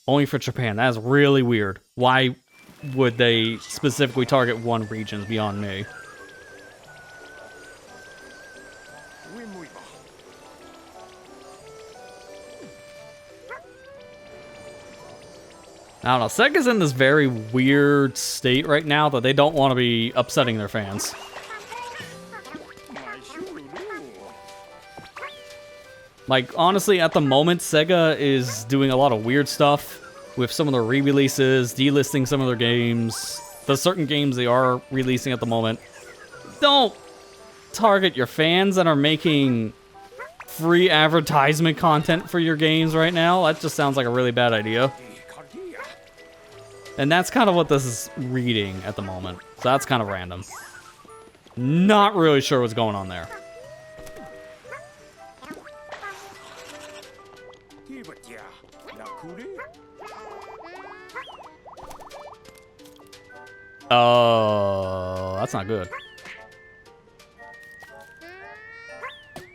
Only for Japan. That is really weird. Why would they specifically target one region beyond me? I don't know. Sega's in this very weird state right now that they don't want to be upsetting their fans. Like, honestly, at the moment, Sega is doing a lot of weird stuff with some of their re-releases, delisting some of their games. The certain games they are releasing at the moment. Don't target your fans that are making free advertisement content for your games right now. That just sounds like a really bad idea. And that's kind of what this is reading at the moment. So that's kind of random. Not really sure what's going on there. Oh, that's not good.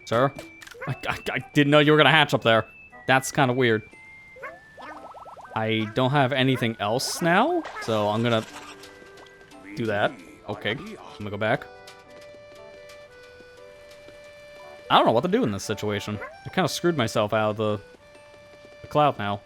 Sir? I didn't know you were going to hatch up there. That's kind of weird. I don't have anything else now, so I'm gonna do that. Okay, I'm gonna go back. I don't know what to do in this situation. I kind of screwed myself out of the cloud now.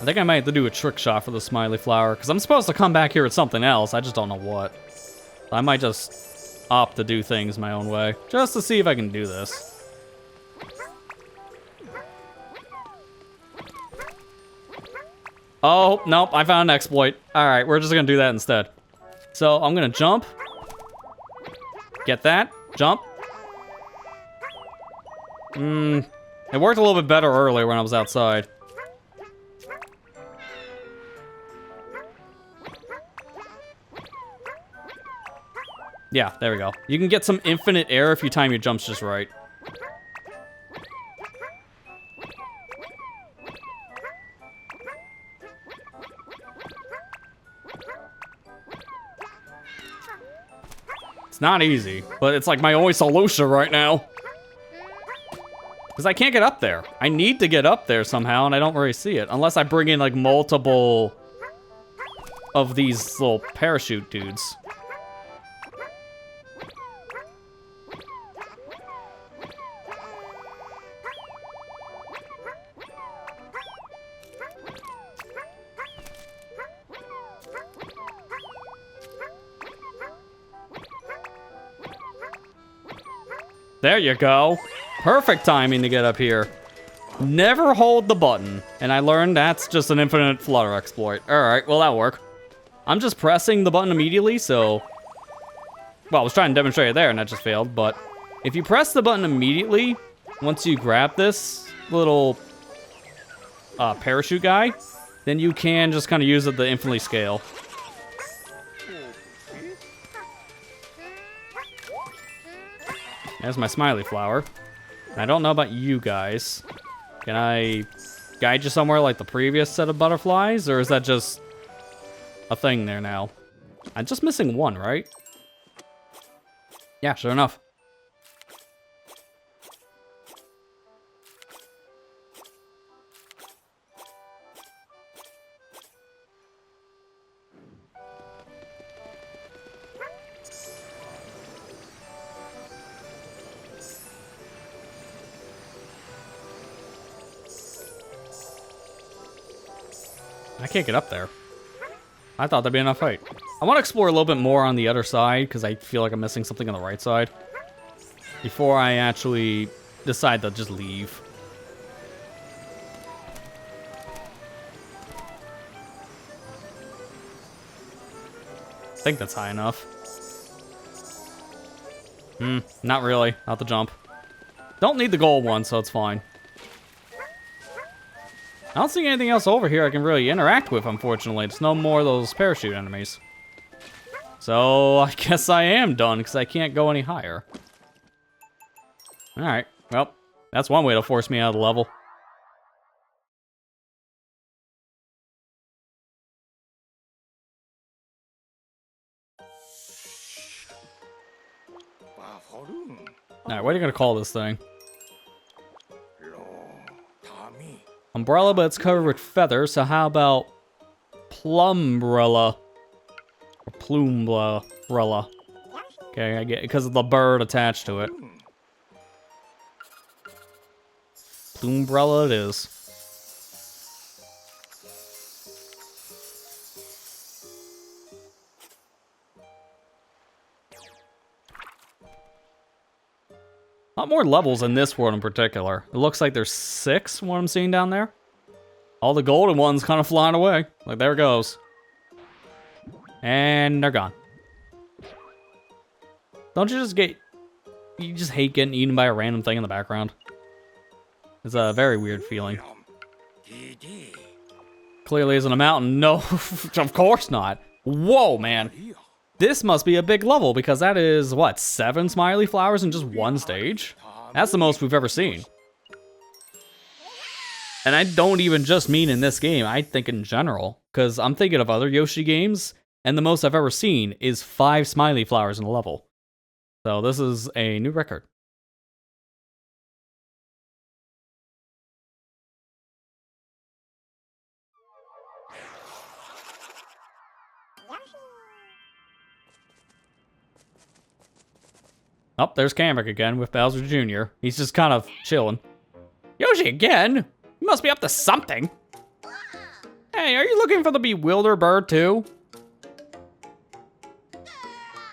I think I might have to do a trick shot for the smiley flower, because I'm supposed to come back here with something else. I just don't know what. I might just opt to do things my own way, just to see if I can do this. Oh, nope, I found an exploit. Alright, we're just gonna do that instead. So, I'm gonna jump. Get that. Jump. It worked a little bit better earlier when I was outside. Yeah, there we go. You can get some infinite air if you time your jumps just right. It's not easy, but it's like my only solution right now. Because I can't get up there. I need to get up there somehow, and I don't really see it. Unless I bring in, like, multiple of these little parachute dudes. There you go. Perfect timing to get up here. Never hold the button. And I learned that's just an infinite flutter exploit. Alright, well that'll work. I'm just pressing the button immediately, so... Well, I was trying to demonstrate it there and that just failed, but... If you press the button immediately, once you grab this little... parachute guy, then you can just kind of use it to infinitely scale. There's my smiley flower. I don't know about you guys. Can I guide you somewhere like the previous set of butterflies? Or is that just a thing there now? I'm just missing one, right? Yeah, sure enough. I can't get up there. I thought there'd be enough height. I want to explore a little bit more on the other side, because I feel like I'm missing something on the right side. Before I actually decide to just leave. I think that's high enough. Not really. I'll have to jump. Don't need the gold one, so it's fine. I don't see anything else over here I can really interact with, unfortunately. It's no more of those parachute enemies. So, I guess I am done, because I can't go any higher. Alright, well, that's one way to force me out of the level. Alright, what are you gonna call this thing? Umbrella, but it's covered with feathers, so how about Plumbrella? Or Plumbrella. Okay, I get it because of the bird attached to it. Plumbrella it is. A lot more levels in this world in particular. It looks like there's 6, what I'm seeing down there. All the golden ones kind of flying away. Like, there it goes. And they're gone. Don't you just get... You just hate getting eaten by a random thing in the background? It's a very weird feeling. Clearly isn't a mountain. No, of course not. Whoa, man. This must be a big level because that is, what, 7 smiley flowers in just one stage? That's the most we've ever seen. And I don't even just mean in this game, I think in general. Because I'm thinking of other Yoshi games, and the most I've ever seen is 5 smiley flowers in a level. So this is a new record. Oh, there's Kamek again with Bowser Jr. He's just kind of chilling. Yoshi again? You must be up to something. Hey, are you looking for the bewildered bird too?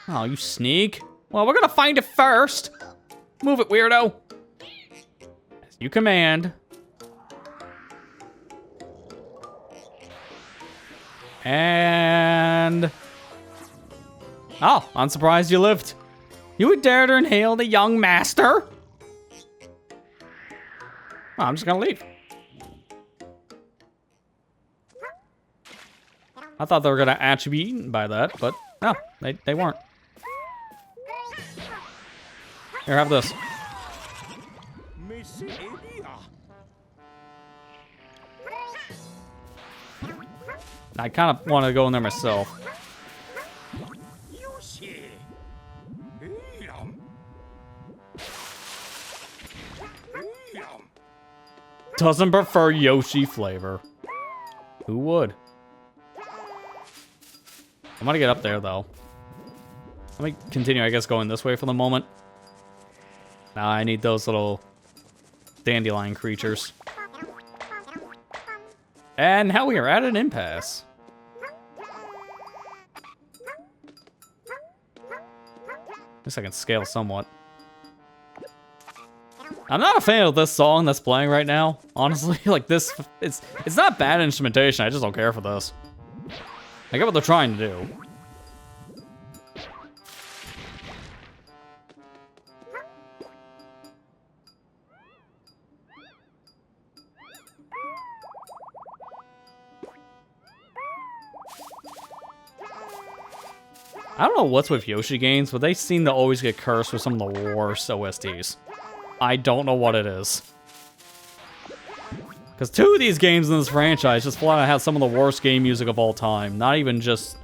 Oh, you sneak. Well, we're gonna find it first. Move it, weirdo. As you command. And... Oh, I'm surprised you lived. You would dare to inhale the young master? Oh, I'm just gonna leave. I thought they were gonna actually be eaten by that, but no, they weren't. Here, have this. I kind of want to go in there myself. Doesn't prefer Yoshi flavor. Who would? I'm gonna get up there though. Let me continue, I guess, going this way for the moment. Now I need those little dandelion creatures. And now we are at an impasse. At least I can scale somewhat. I'm not a fan of this song that's playing right now, honestly. Like this, it's not bad instrumentation, I just don't care for this. I get what they're trying to do. I don't know what's with Yoshi games, but they seem to always get cursed with some of the worst OSTs. I don't know what it is. Because 2 of these games in this franchise just flat out have some of the worst game music of all time. Not even just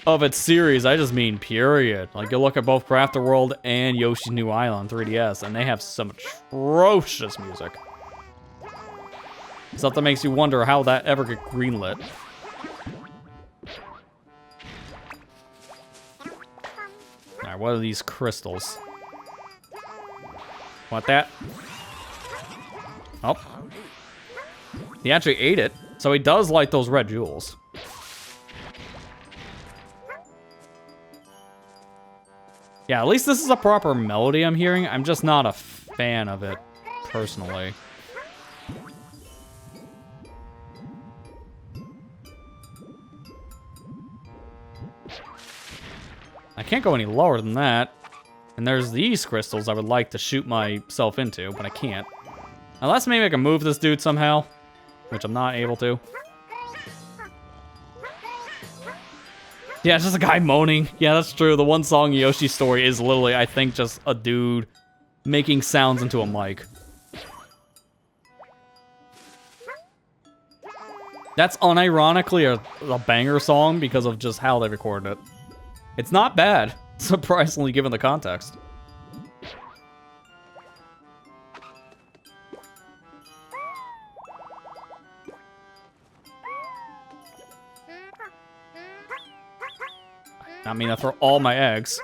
of its series, I just mean period. Like, you look at both Crafter World and Yoshi's New Island 3DS, and they have some atrocious music. Stuff that makes you wonder how that ever got greenlit. Alright, what are these crystals? Want that? Oh. He actually ate it, so he does like those red jewels. Yeah, at least this is a proper melody I'm hearing. I'm just not a fan of it, personally. I can't go any lower than that. And there's these crystals I would like to shoot myself into, but I can't. Unless maybe I can move this dude somehow, which I'm not able to. Yeah, it's just a guy moaning. Yeah, that's true. The one song in Yoshi's story is literally, I think, just a dude making sounds into a mic. That's unironically a banger song because of just how they recorded it. It's not bad. Surprisingly, given the context. I mean, I throw all my eggs.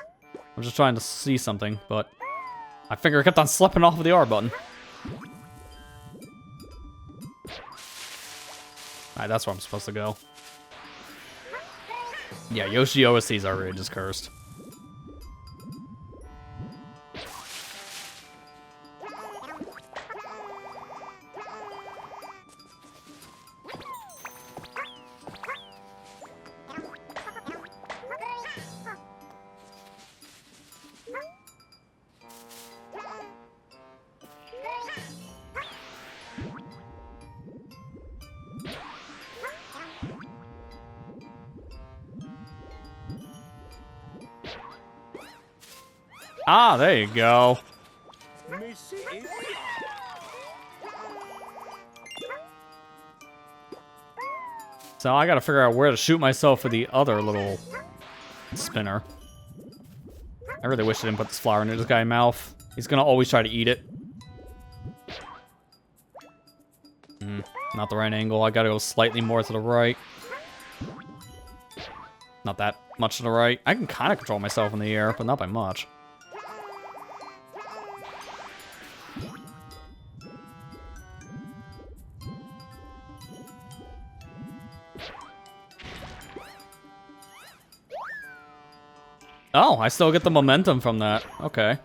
I'm just trying to see something, but my finger kept on slipping off of the R button. Alright, that's where I'm supposed to go. Yeah, Yoshi OSC's already just cursed. Ah, there you go. So I gotta figure out where to shoot myself for the other little spinner. I really wish I didn't put this flower in this guy's mouth. He's gonna always try to eat it. Not the right angle. I gotta go slightly more to the right. Not that much to the right. I can kind of control myself in the air, but not by much. Oh, I still get the momentum from that. Okay.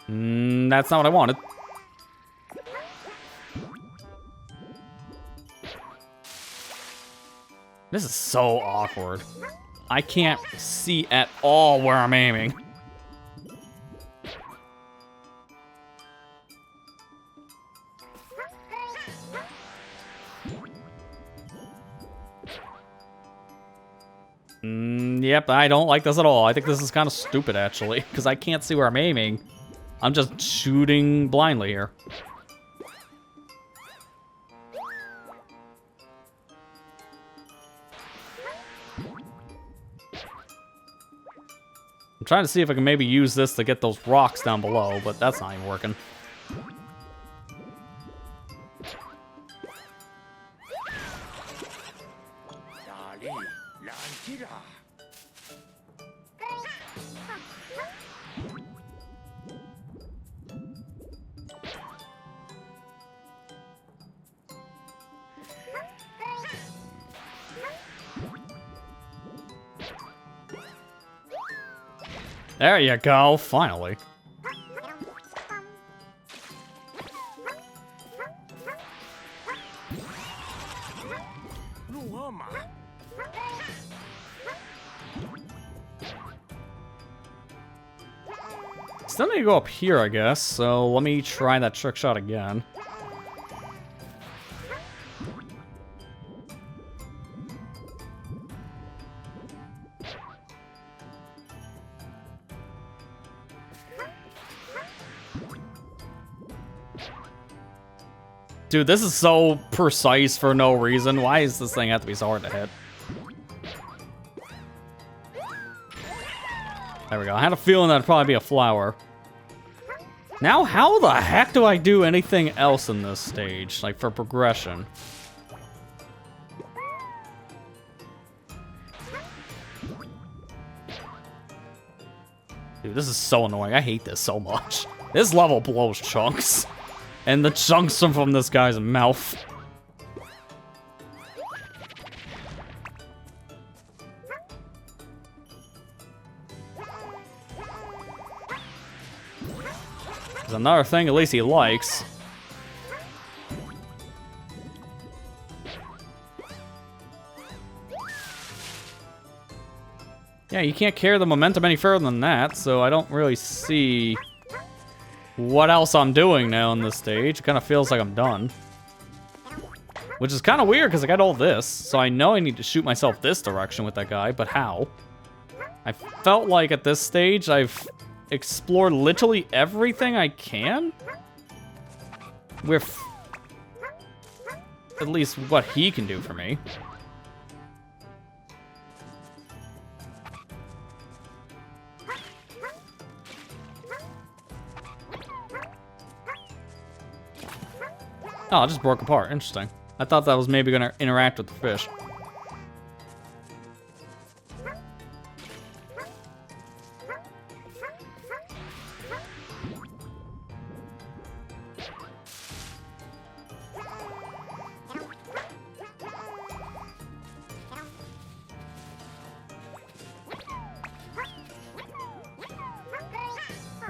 That's not what I wanted. This is so awkward. I can't see at all where I'm aiming. Yep, I don't like this at all. I think this is kind of stupid, actually, because I can't see where I'm aiming. I'm just shooting blindly here. I'm trying to see if I can maybe use this to get those rocks down below, but that's not even working. There you go, finally. Still need to go up here, I guess, so let me try that trick shot again. Dude, this is so precise for no reason. Why does this thing have to be so hard to hit? There we go. I had a feeling that'd probably be a flower. Now, how the heck do I do anything else in this stage? Like, for progression? Dude, this is so annoying. I hate this so much. This level blows chunks. And the chunks are from this guy's mouth. There's another thing at least he likes. Yeah, you can't carry the momentum any further than that, so I don't really see what else I'm doing now on this stage. It kind of feels like I'm done. Which is kind of weird because I got all this, so I know I need to shoot myself this direction with that guy, but how? I felt like at this stage I've explored literally everything I can with at least what he can do for me. Oh, it just broke apart. Interesting. I thought that was maybe gonna interact with the fish.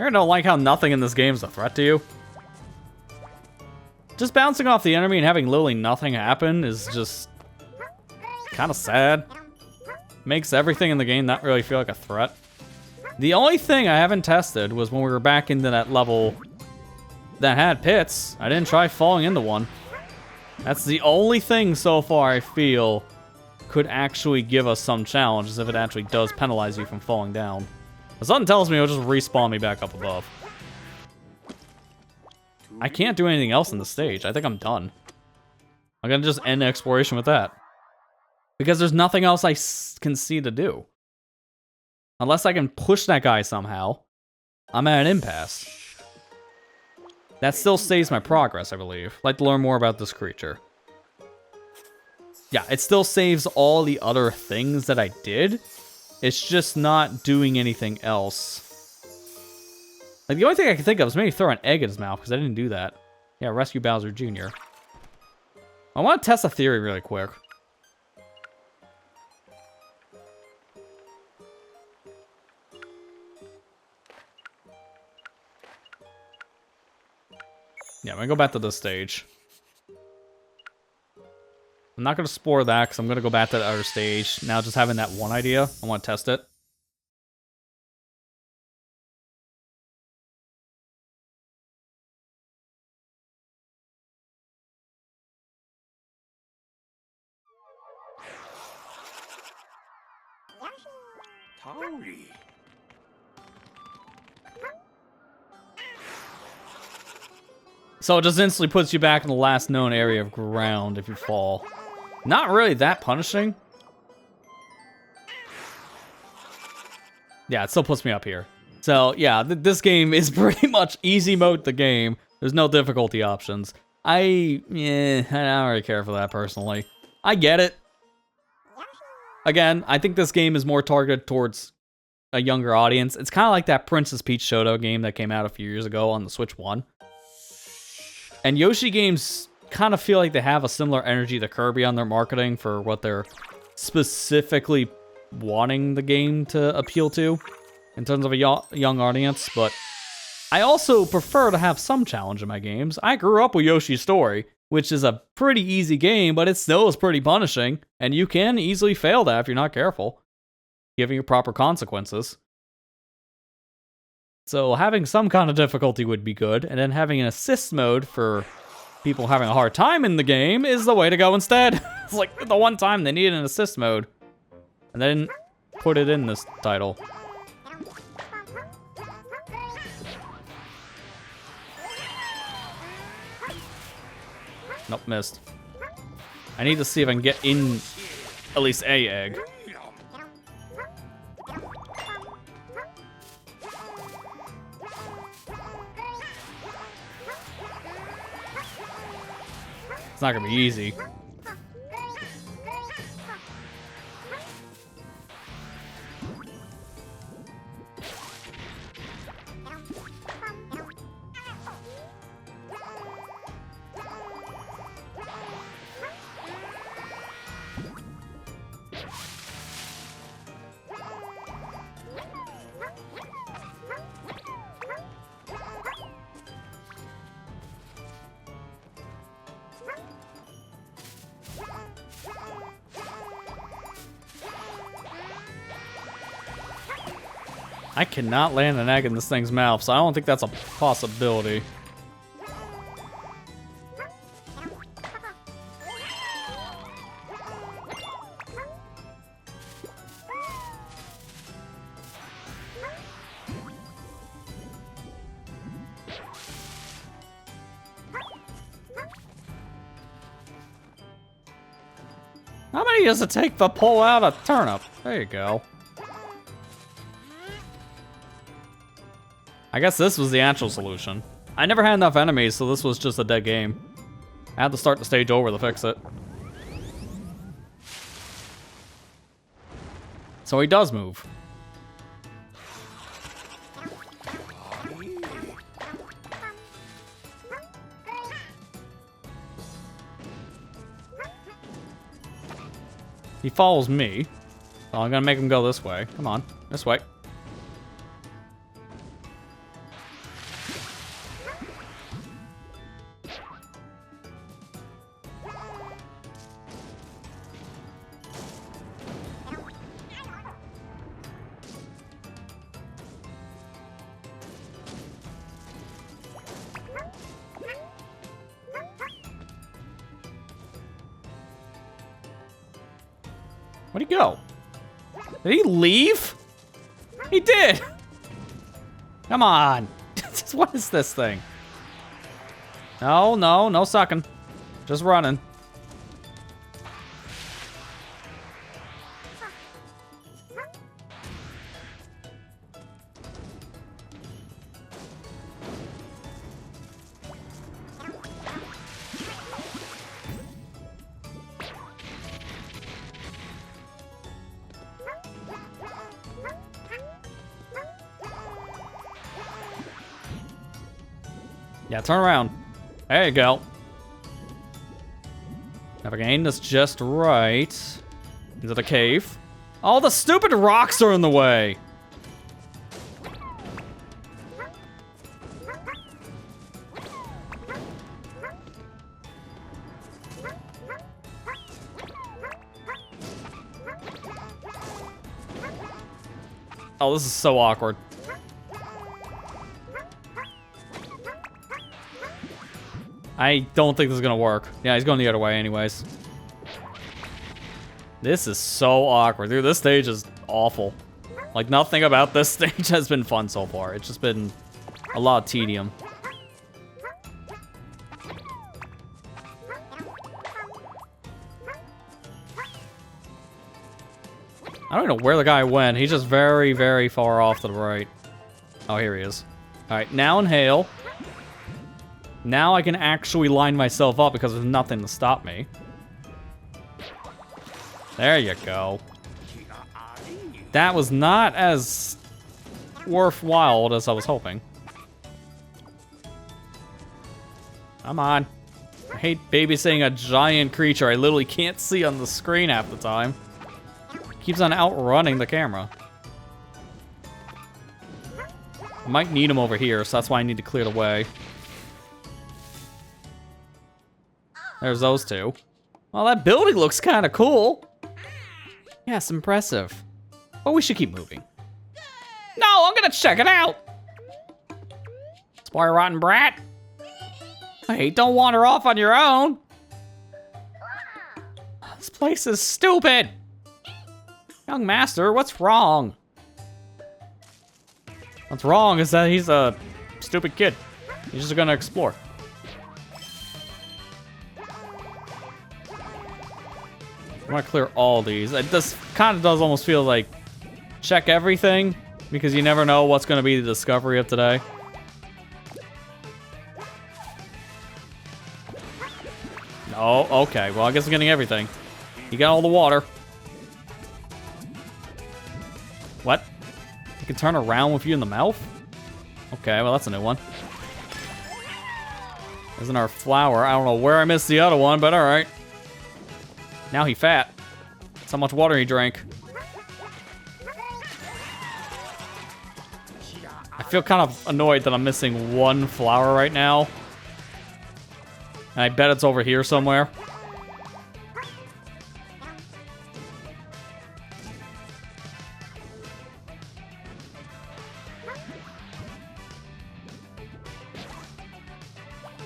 I don't like how nothing in this game is a threat to you. Just bouncing off the enemy and having literally nothing happen is just kind of sad. Makes everything in the game not really feel like a threat. The only thing I haven't tested was when we were back into that level that had pits. I didn't try falling into one. That's the only thing so far I feel could actually give us some challenge, is if it actually does penalize you from falling down. But something tells me it'll just respawn me back up above. I can't do anything else in the stage. I think I'm done. I'm gonna just end exploration with that. Because there's nothing else I can see to do. Unless I can push that guy somehow, I'm at an impasse. That still saves my progress, I believe. I'd like to learn more about this creature. Yeah, it still saves all the other things that I did. It's just not doing anything else. Like, the only thing I can think of is maybe throw an egg in his mouth, because I didn't do that. Yeah, rescue Bowser Jr. I want to test a theory really quick. Yeah, I'm going to go back to this stage. I'm not going to explore that, because I'm going to go back to the other stage. Now just having that one idea, I want to test it. Tauri. So it just instantly puts you back in the last known area of ground if you fall. Not really that punishing. Yeah, it still puts me up here. So yeah, this game is pretty much easy mode the game. There's no difficulty options. I don't really care for that personally. I get it. Again, I think this game is more targeted towards a younger audience. It's kind of like that Princess Peach Shoto game that came out a few years ago on the Switch 1. And Yoshi games kind of feel like they have a similar energy to Kirby on their marketing for what they're specifically wanting the game to appeal to in terms of a young audience. But I also prefer to have some challenge in my games. I grew up with Yoshi's Story, which is a pretty easy game, but it still is pretty punishing. And you can easily fail that if you're not careful, giving you proper consequences. So having some kind of difficulty would be good, and then having an assist mode for people having a hard time in the game is the way to go instead. It's like the one time they needed an assist mode, and they didn't put it in this title. Nope, missed. I need to see if I can get in at least a egg. It's not gonna be easy. I cannot land an egg in this thing's mouth, so I don't think that's a possibility. How many does it take to pull out a turnip? There you go. I guess this was the actual solution. I never had enough enemies, so this was just a dead game. I had to start the stage over to fix it. So he does move. He follows me. So I'm gonna make him go this way. Come on, this way. Where'd he go? Did he leave? He did! Come on! What is this thing? No, no, no sucking. Just running. Yeah, turn around. There you go. If I can aim this just right. Is it a cave? All the stupid rocks are in the way. Oh, this is so awkward. I don't think this is gonna work. Yeah, he's going the other way anyways. This is so awkward. Dude, this stage is awful. Like, nothing about this stage has been fun so far. It's just been a lot of tedium. I don't know where the guy went. He's just very, very far off to the right. Oh, here he is. All right, now inhale. Now I can actually line myself up because there's nothing to stop me. There you go. That was not as worthwhile as I was hoping. Come on. I hate babysitting a giant creature I literally can't see on the screen half the time. Keeps on outrunning the camera. I might need him over here, so that's why I need to clear the way. There's those two. Well, that building looks kind of cool. Yes, impressive. But we should keep moving. No, I'm gonna check it out. Spoil rotten brat. Hey, don't wander off on your own. This place is stupid. Young master, what's wrong? What's wrong is that he's a stupid kid. He's just gonna explore. I want to clear all these. This kind of does almost feel like check everything because you never know what's going to be the discovery of today. Oh, okay. Well, I guess I'm getting everything. You got all the water. What? You can turn around with you in the mouth? Okay, well, that's a new one. Isn't our flower? I don't know where I missed the other one, but all right. Now he fat. That's how much water he drank. I feel kind of annoyed that I'm missing one flower right now. And I bet it's over here somewhere.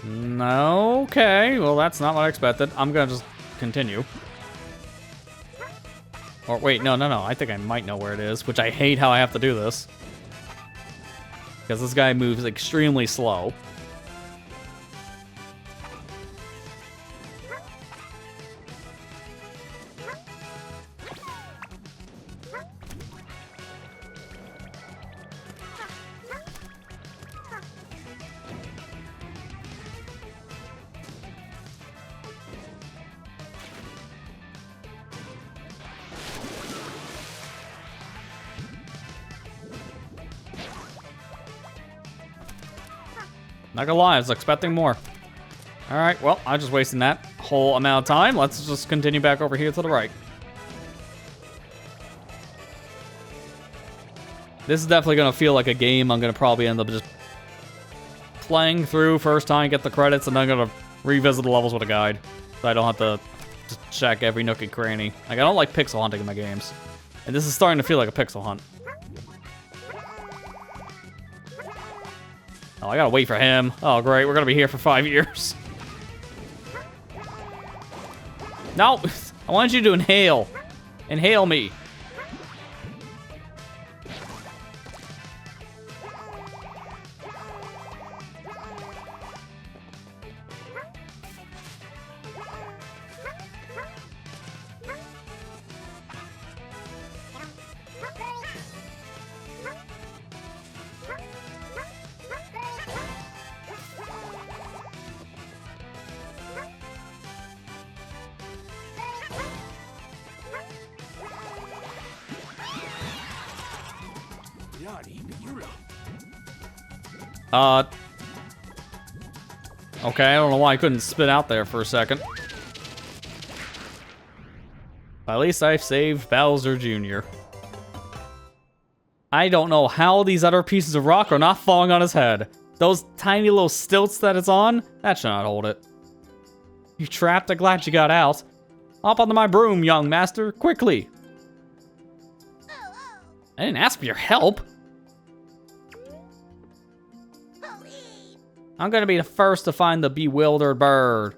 No, okay. Well, that's not what I expected. I'm gonna just continue. Or wait, no. I think I might know where it is, which I hate how I have to do this. Because this guy moves extremely slow. Not gonna lie, I was expecting more. Alright, well, I'm just wasting that whole amount of time. Let's just continue back over here to the right. This is definitely gonna feel like a game I'm gonna probably end up just playing through first time, get the credits, and then I'm gonna revisit the levels with a guide. So I don't have to just check every nook and cranny. Like, I don't like pixel hunting in my games. And this is starting to feel like a pixel hunt. Oh, I gotta wait for him. Oh, great, we're gonna be here for 5 years. No, I want you to inhale. Inhale me. Okay, I don't know why I couldn't spit out there for a second. At least I've saved Bowser Jr. I don't know how these other pieces of rock are not falling on his head. Those tiny little stilts that it's on, that should not hold it. You trapped? I'm glad you got out. Hop onto my broom, young master, quickly. I didn't ask for your help. I'm gonna be the first to find the bewildered bird.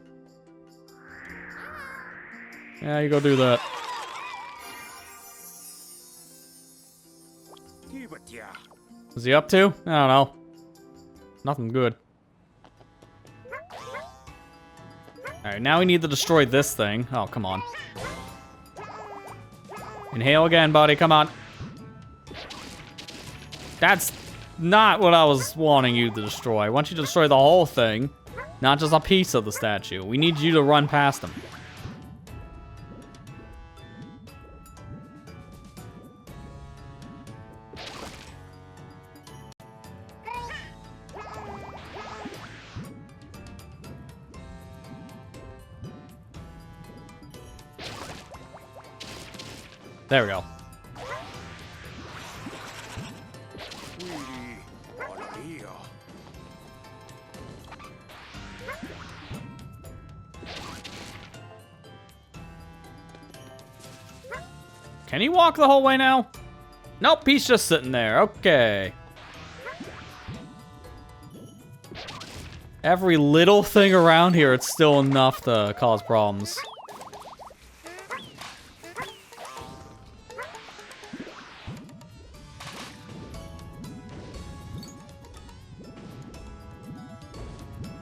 Yeah, you go do that. What's he up to? I don't know. Nothing good. Alright, now we need to destroy this thing. Oh, come on. Inhale again, buddy, come on. That's not what I was wanting you to destroy. I want you to destroy the whole thing, not just a piece of the statue. We need you to run past him. There we go. Can he walk the whole way now? Nope, he's just sitting there. Okay. Every little thing around here, it's still enough to cause problems.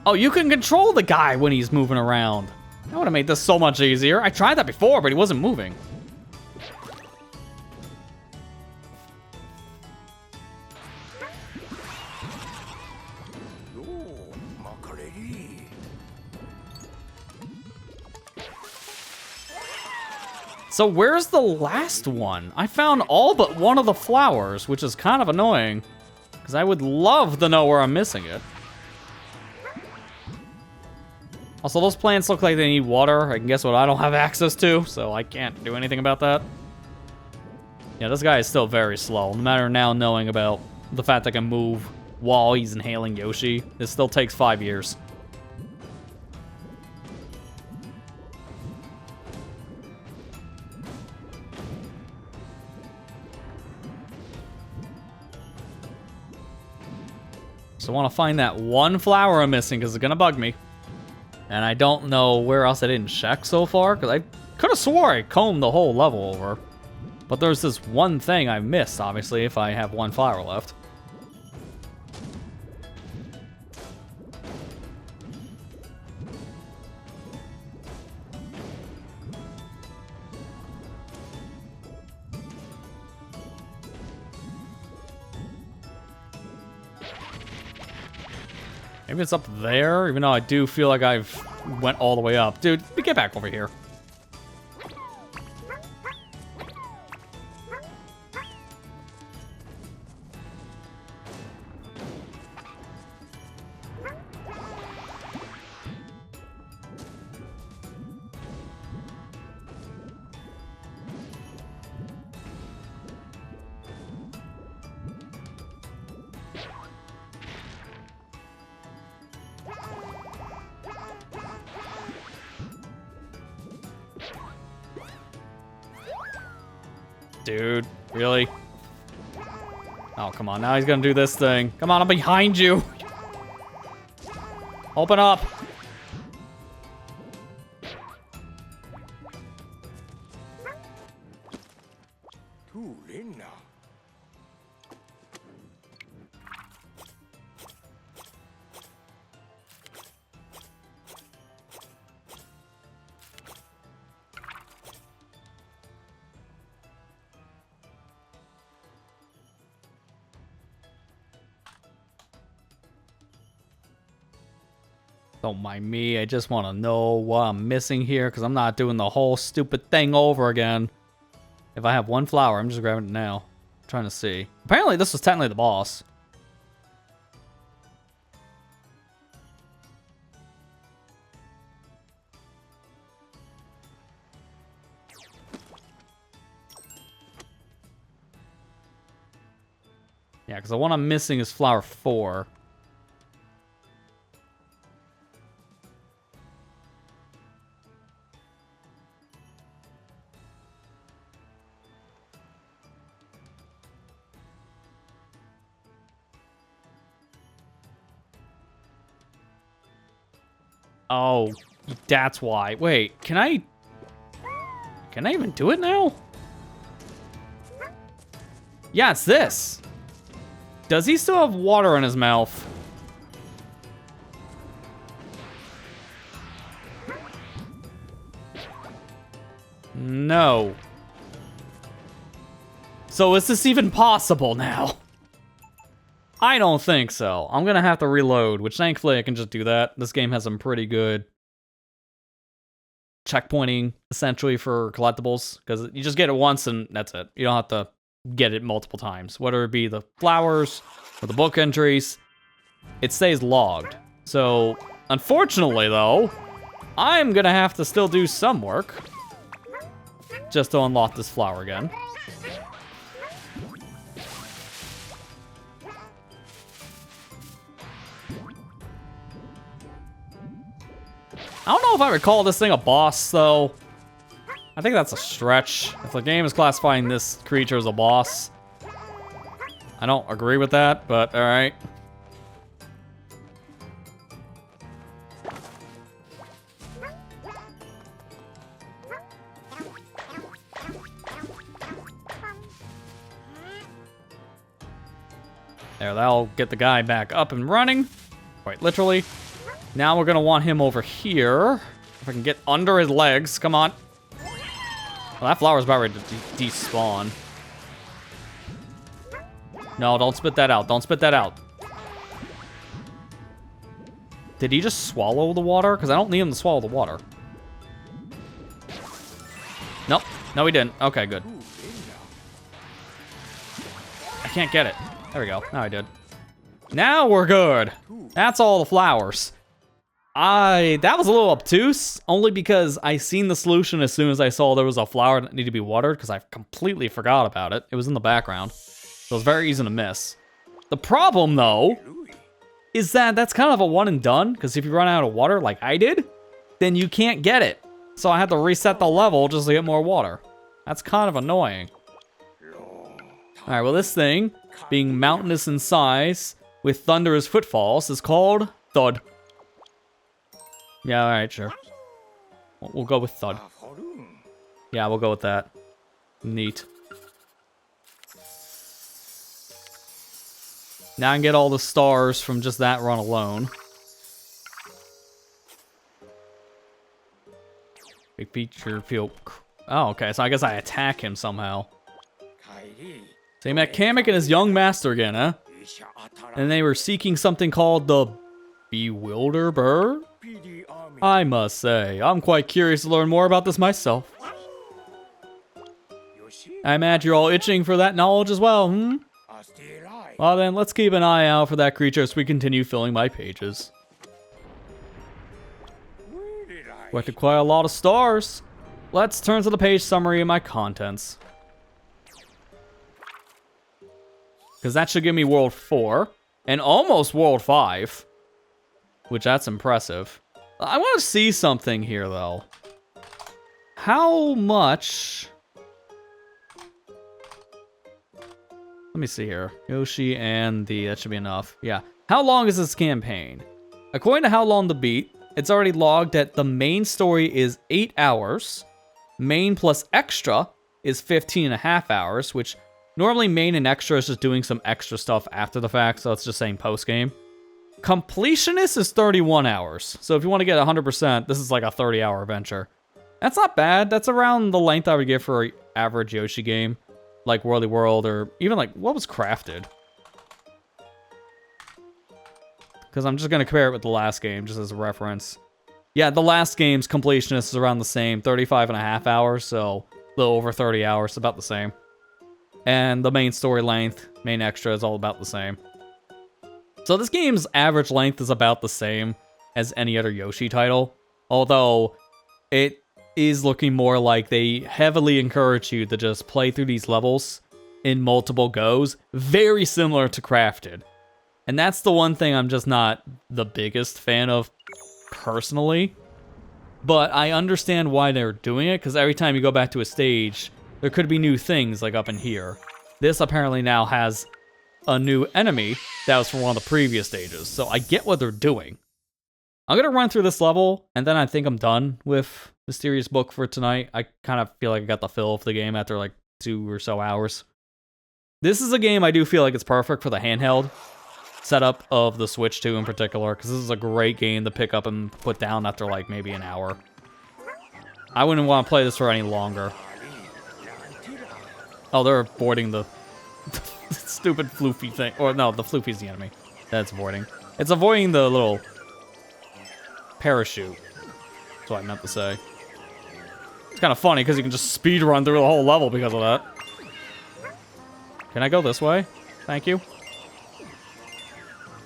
Oh, you can control the guy when he's moving around. That would have made this so much easier. I tried that before, but he wasn't moving. So where's the last one? I found all but one of the flowers, which is kind of annoying, because I would love to know where I'm missing it. Also, those plants look like they need water. I can guess what I don't have access to, so I can't do anything about that. Yeah, this guy is still very slow. No matter now knowing about the fact I can move while he's inhaling Yoshi, it still takes 5 years. So I want to find that one flower I'm missing because it's going to bug me. And I don't know where else I didn't check so far, because I could have swore I combed the whole level over. But there's this one thing I missed, obviously, if I have one flower left. Maybe it's up there, even though I do feel like I've went all the way up. Dude, get back over here. Dude, really? Oh, come on. Now he's gonna do this thing. Come on, I'm behind you. Open up. Don't mind me, I just want to know what I'm missing here, because I'm not doing the whole stupid thing over again. If I have one flower, I'm just grabbing it now. I'm trying to see. Apparently this was technically the boss. Yeah, because the one I'm missing is flower 4. Oh, that's why. Wait, can I even do it now? Yeah, it's this. Does he still have water in his mouth? No. So is this even possible now? I don't think so. I'm gonna have to reload, which thankfully I can just do that. This game has some pretty good checkpointing, essentially, for collectibles, because you just get it once and that's it. You don't have to get it multiple times. Whether it be the flowers or the book entries, it stays logged. So, unfortunately though, I'm gonna have to still do some work just to unlock this flower again. I don't know if I would call this thing a boss, though. I think that's a stretch. If the game is classifying this creature as a boss, I don't agree with that, but alright. There, that'll get the guy back up and running. Quite literally. Now we're gonna want him over here. If I can get under his legs, come on. Well, that flower's about ready to despawn. No, don't spit that out. Don't spit that out. Did he just swallow the water? Because I don't need him to swallow the water. Nope. No, he didn't. Okay, good. I can't get it. There we go. Now I did. Now we're good. That's all the flowers. That was a little obtuse, only because I seen the solution as soon as I saw there was a flower that needed to be watered, because I completely forgot about it. It was in the background. So it was very easy to miss. The problem, though, is that that's kind of a one and done, because if you run out of water like I did, then you can't get it. So I had to reset the level just to get more water. That's kind of annoying. Alright, well this thing, being mountainous in size, with thunderous footfalls, is called Thud. Yeah, alright, sure. We'll go with Thud. Yeah, we'll go with that. Neat. Now I can get all the stars from just that run alone. Big feature feel... Oh, okay, so I guess I attack him somehow. So he met Kamek and his young master again, huh? And they were seeking something called the Bewilderer? I must say, I'm quite curious to learn more about this myself. I imagine you're all itching for that knowledge as well, hmm? Well then, let's keep an eye out for that creature as we continue filling my pages. Collected quite a lot of stars. Let's turn to the page summary and my contents. Because that should give me World 4. And almost World 5. Which, that's impressive. I want to see something here, though. How much Let me see here. Yoshi and that should be enough. Yeah. How long is this campaign? According to How Long to Beat, it's already logged that the main story is 8 hours. Main plus extra is 15.5 hours, which normally main and extra is just doing some extra stuff after the fact, so it's just saying post-game. Completionist is 31 hours. So if you want to get 100%, this is like a 30-hour adventure. That's not bad. That's around the length I would give for an average Yoshi game. Like Worldy World, or even like, what was Crafted? Because I'm just going to compare it with the last game, just as a reference. Yeah, the last game's completionist is around the same, 35.5 hours, so a little over 30 hours, about the same. And the main story length, main extra, is all about the same. So this game's average length is about the same as any other Yoshi title, although it is looking more like they heavily encourage you to just play through these levels in multiple goes, very similar to Crafted. And that's the one thing I'm just not the biggest fan of personally, but I understand why they're doing it, because every time you go back to a stage, there could be new things, like up in here. This apparently now has a new enemy that was from one of the previous stages, so I get what they're doing. I'm gonna run through this level, and then I think I'm done with Mysterious Book for tonight. I kind of feel like I got the fill of the game after like 2 or so hours. This is a game I do feel like it's perfect for the handheld setup of the Switch 2 in particular, because this is a great game to pick up and put down after like maybe an hour. I wouldn't want to play this for any longer. Oh, they're avoiding the stupid floofy thing. Or no, the floofy's the enemy. That's avoiding. It's avoiding the little parachute. That's what I meant to say. It's kind of funny because you can just speed run through the whole level because of that. Can I go this way? Thank you.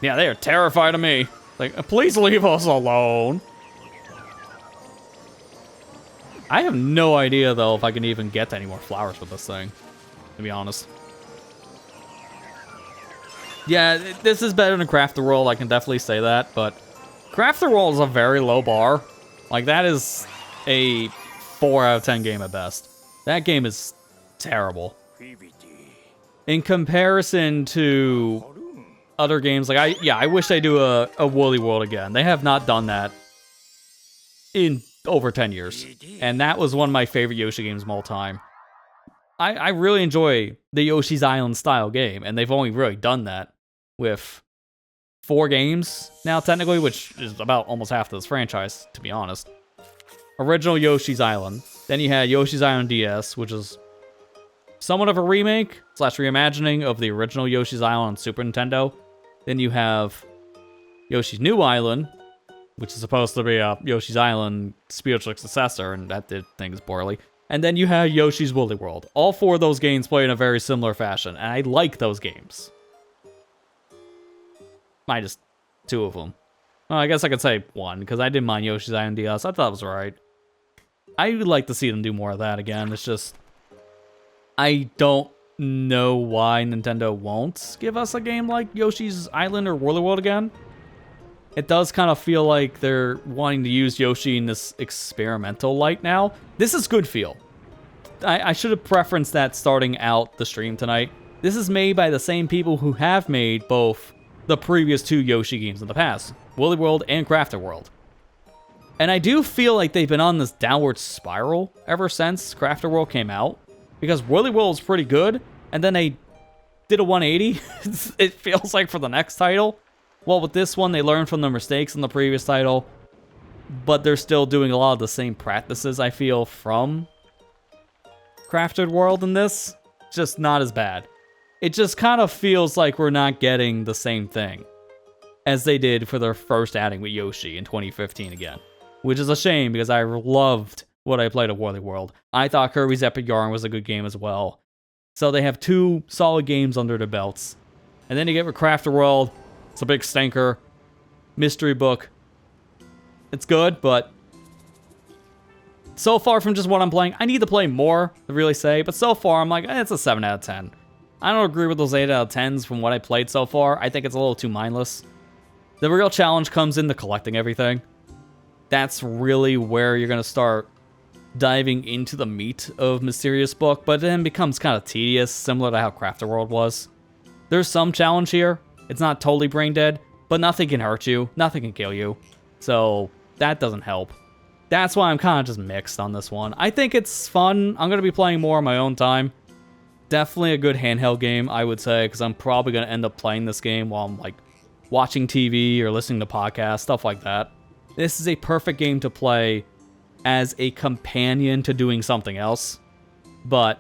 Yeah, they are terrified of me. Like, please leave us alone. I have no idea, though, if I can even get any more flowers with this thing, to be honest. Yeah, this is better than Craft the World, I can definitely say that, but Craft the World is a very low bar. Like, that is a 4 out of 10 game at best. That game is terrible. In comparison to other games, like, I wish they do a Woolly World again. They have not done that in over 10 years. And that was one of my favorite Yoshi games of all time. I really enjoy the Yoshi's Island style game, and they've only really done that with 4 games now, technically, which is about almost half of this franchise, to be honest. Original Yoshi's Island. Then you had Yoshi's Island DS, which is somewhat of a remake / reimagining of the original Yoshi's Island on Super Nintendo. Then you have Yoshi's New Island, which is supposed to be a Yoshi's Island spiritual successor, and that did things poorly. And then you have Yoshi's Woolly World. All 4 of those games play in a very similar fashion, and I like those games. Minus 2 of them. Well, I guess I could say 1, because I didn't mind Yoshi's Island DS. I thought it was alright. I would like to see them do more of that again. It's just, I don't know why Nintendo won't give us a game like Yoshi's Island or Woolly World again. It does kind of feel like they're wanting to use Yoshi in this experimental light now. This is good feel. I should have preferenced that starting out the stream tonight. This is made by the same people who have made both the previous 2 Yoshi games in the past, Woolly World and Crafted World. And I do feel like they've been on this downward spiral ever since Crafted World came out, because Woolly World is pretty good, and then they did a 180, it feels like, for the next title. Well, with this one, they learned from their mistakes in the previous title, but they're still doing a lot of the same practices, I feel, from Crafted World in this. Just not as bad. It just kind of feels like we're not getting the same thing as they did for their first outing with Yoshi in 2015 again. Which is a shame, because I loved what I played at Woolly World. I thought Kirby's Epic Yarn was a good game as well. So they have 2 solid games under their belts. And then you get with Crafted World. It's a big stinker. Mystery Book. It's good, but so far from just what I'm playing, I need to play more to really say, but so far I'm like, it's a 7 out of 10. I don't agree with those 8 out of 10s from what I played so far. I think it's a little too mindless. The real challenge comes in the collecting everything. That's really where you're going to start diving into the meat of Mysterious Book, but it then becomes kind of tedious, similar to how Crafted World was. There's some challenge here. It's not totally brain dead, but nothing can hurt you. Nothing can kill you. So that doesn't help. That's why I'm kind of just mixed on this one. I think it's fun. I'm going to be playing more on my own time. Definitely a good handheld game, I would say, because I'm probably going to end up playing this game while I'm like watching TV or listening to podcasts, stuff like that. This is a perfect game to play as a companion to doing something else. But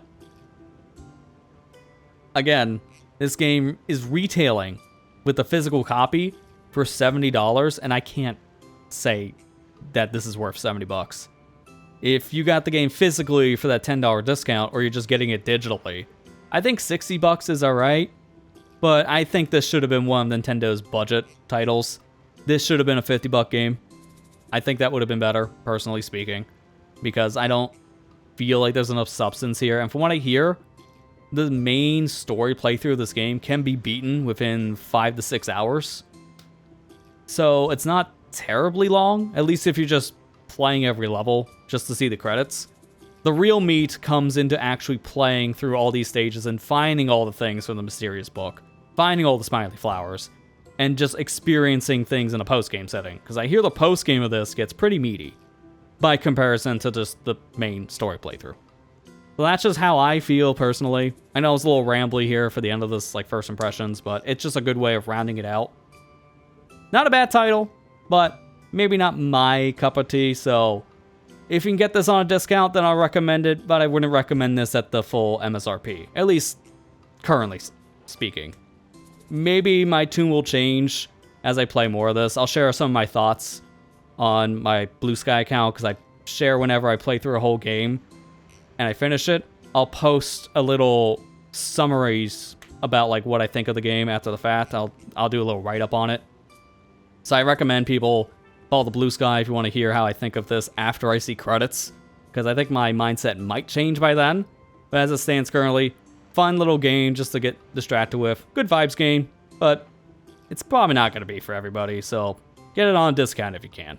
again, this game is retailing with a physical copy for $70, and I can't say that this is worth $70. If you got the game physically for that $10 discount, or you're just getting it digitally, I think $60 is alright, but I think this should have been one of Nintendo's budget titles. This should have been a $50 game. I think that would have been better, personally speaking, because I don't feel like there's enough substance here. And from what I hear, the main story playthrough of this game can be beaten within 5 to 6 hours. So it's not terribly long, at least if you're just playing every level just to see the credits. The real meat comes into actually playing through all these stages and finding all the things from the mysterious book, finding all the smiley flowers, and just experiencing things in a post-game setting. Because I hear the post-game of this gets pretty meaty by comparison to just the main story playthrough. So that's just how I feel personally. I know it's a little rambly here for the end of this, like, first impressions, but it's just a good way of rounding it out. Not a bad title, but maybe not my cup of tea, so if you can get this on a discount, then I'll recommend it, but I wouldn't recommend this at the full MSRP, at least currently speaking. Maybe my tune will change as I play more of this. I'll share some of my thoughts on my Blue Sky account, because I share whenever I play through a whole game and I finish it. I'll post a little summaries about like what I think of the game after the fact. I'll do a little write-up on it. So I recommend people follow the Blue Sky if you want to hear how I think of this after I see credits, because I think my mindset might change by then. But as it stands currently, fun little game just to get distracted with. Good vibes game, but it's probably not going to be for everybody, so get it on a discount if you can.